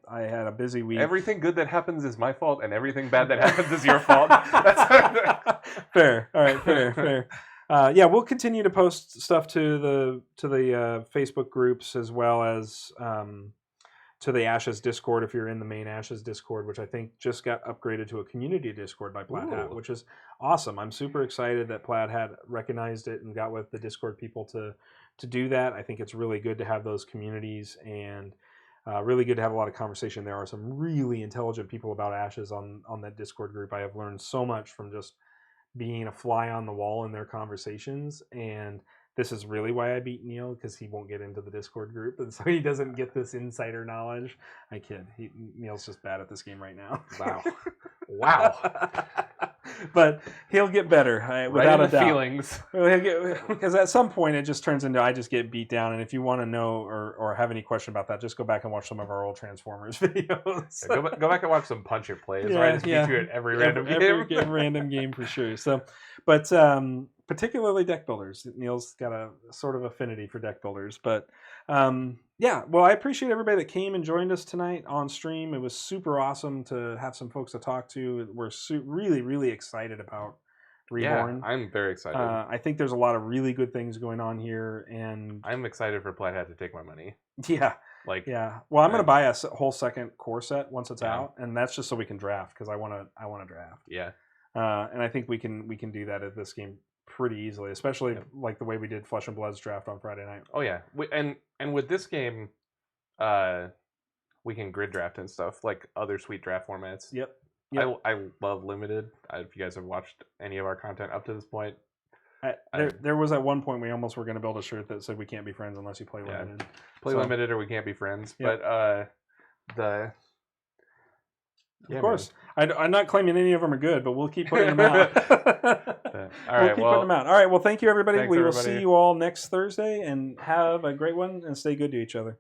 [SPEAKER 2] I had a busy week.
[SPEAKER 1] Everything good that happens is my fault, and everything bad that happens is your fault.
[SPEAKER 2] Fair. All right. Fair. We'll continue to post stuff to the Facebook groups as well as to the Ashes Discord if you're in the main Ashes Discord, which I think just got upgraded to a community Discord by Plaid Hat, which is awesome. I'm super excited that Plaid Hat recognized it and got with the Discord people to do that. I think it's really good to have those communities and really good to have a lot of conversation. There are some really intelligent people about Ashes on that Discord group. I have learned so much from just being a fly on the wall in their conversations, and this is really why I beat Neil, because he won't get into the Discord group, and so he doesn't get this insider knowledge. I kid. Neil's just bad at this game right now.
[SPEAKER 1] Wow.
[SPEAKER 2] But he'll get better, without a doubt.
[SPEAKER 1] Feelings.
[SPEAKER 2] Because at some point it just turns into I just get beat down, and if you want to know or have any question about that, just go back and watch some of our old Transformers videos.
[SPEAKER 1] Go back and watch some Punch It plays. Yeah, I just beat you at every random game.
[SPEAKER 2] Every random game for sure. So, but particularly deck builders. Neil's got a sort of affinity for deck builders. But well, I appreciate everybody that came and joined us tonight on stream. It was super awesome to have some folks to talk to. We're really, really excited about Reborn.
[SPEAKER 1] Yeah, I'm very excited.
[SPEAKER 2] I think there's a lot of really good things going on here, and
[SPEAKER 1] I'm excited for Plaid Hat to take my money.
[SPEAKER 2] Yeah. Well, I'm going to buy a whole second core set once it's out, and that's just so we can draft, because I want to draft.
[SPEAKER 1] Yeah.
[SPEAKER 2] And I think we can do that at this game pretty easily, especially like the way we did Flesh and Blood's draft on Friday night.
[SPEAKER 1] Oh yeah, and with this game, we can grid draft and stuff like other sweet draft formats.
[SPEAKER 2] Yep.
[SPEAKER 1] I love limited. If you guys have watched any of our content up to this point,
[SPEAKER 2] there was at one point we almost were going to build a shirt that said we can't be friends unless you play limited.
[SPEAKER 1] Limited or we can't be friends. Yep. But
[SPEAKER 2] of course, I'm not claiming any of them are good, but we'll keep putting them out.
[SPEAKER 1] All right,
[SPEAKER 2] putting them out. All right, well, thank you, everybody. We will see you all next Thursday, and have a great one, and stay good to each other.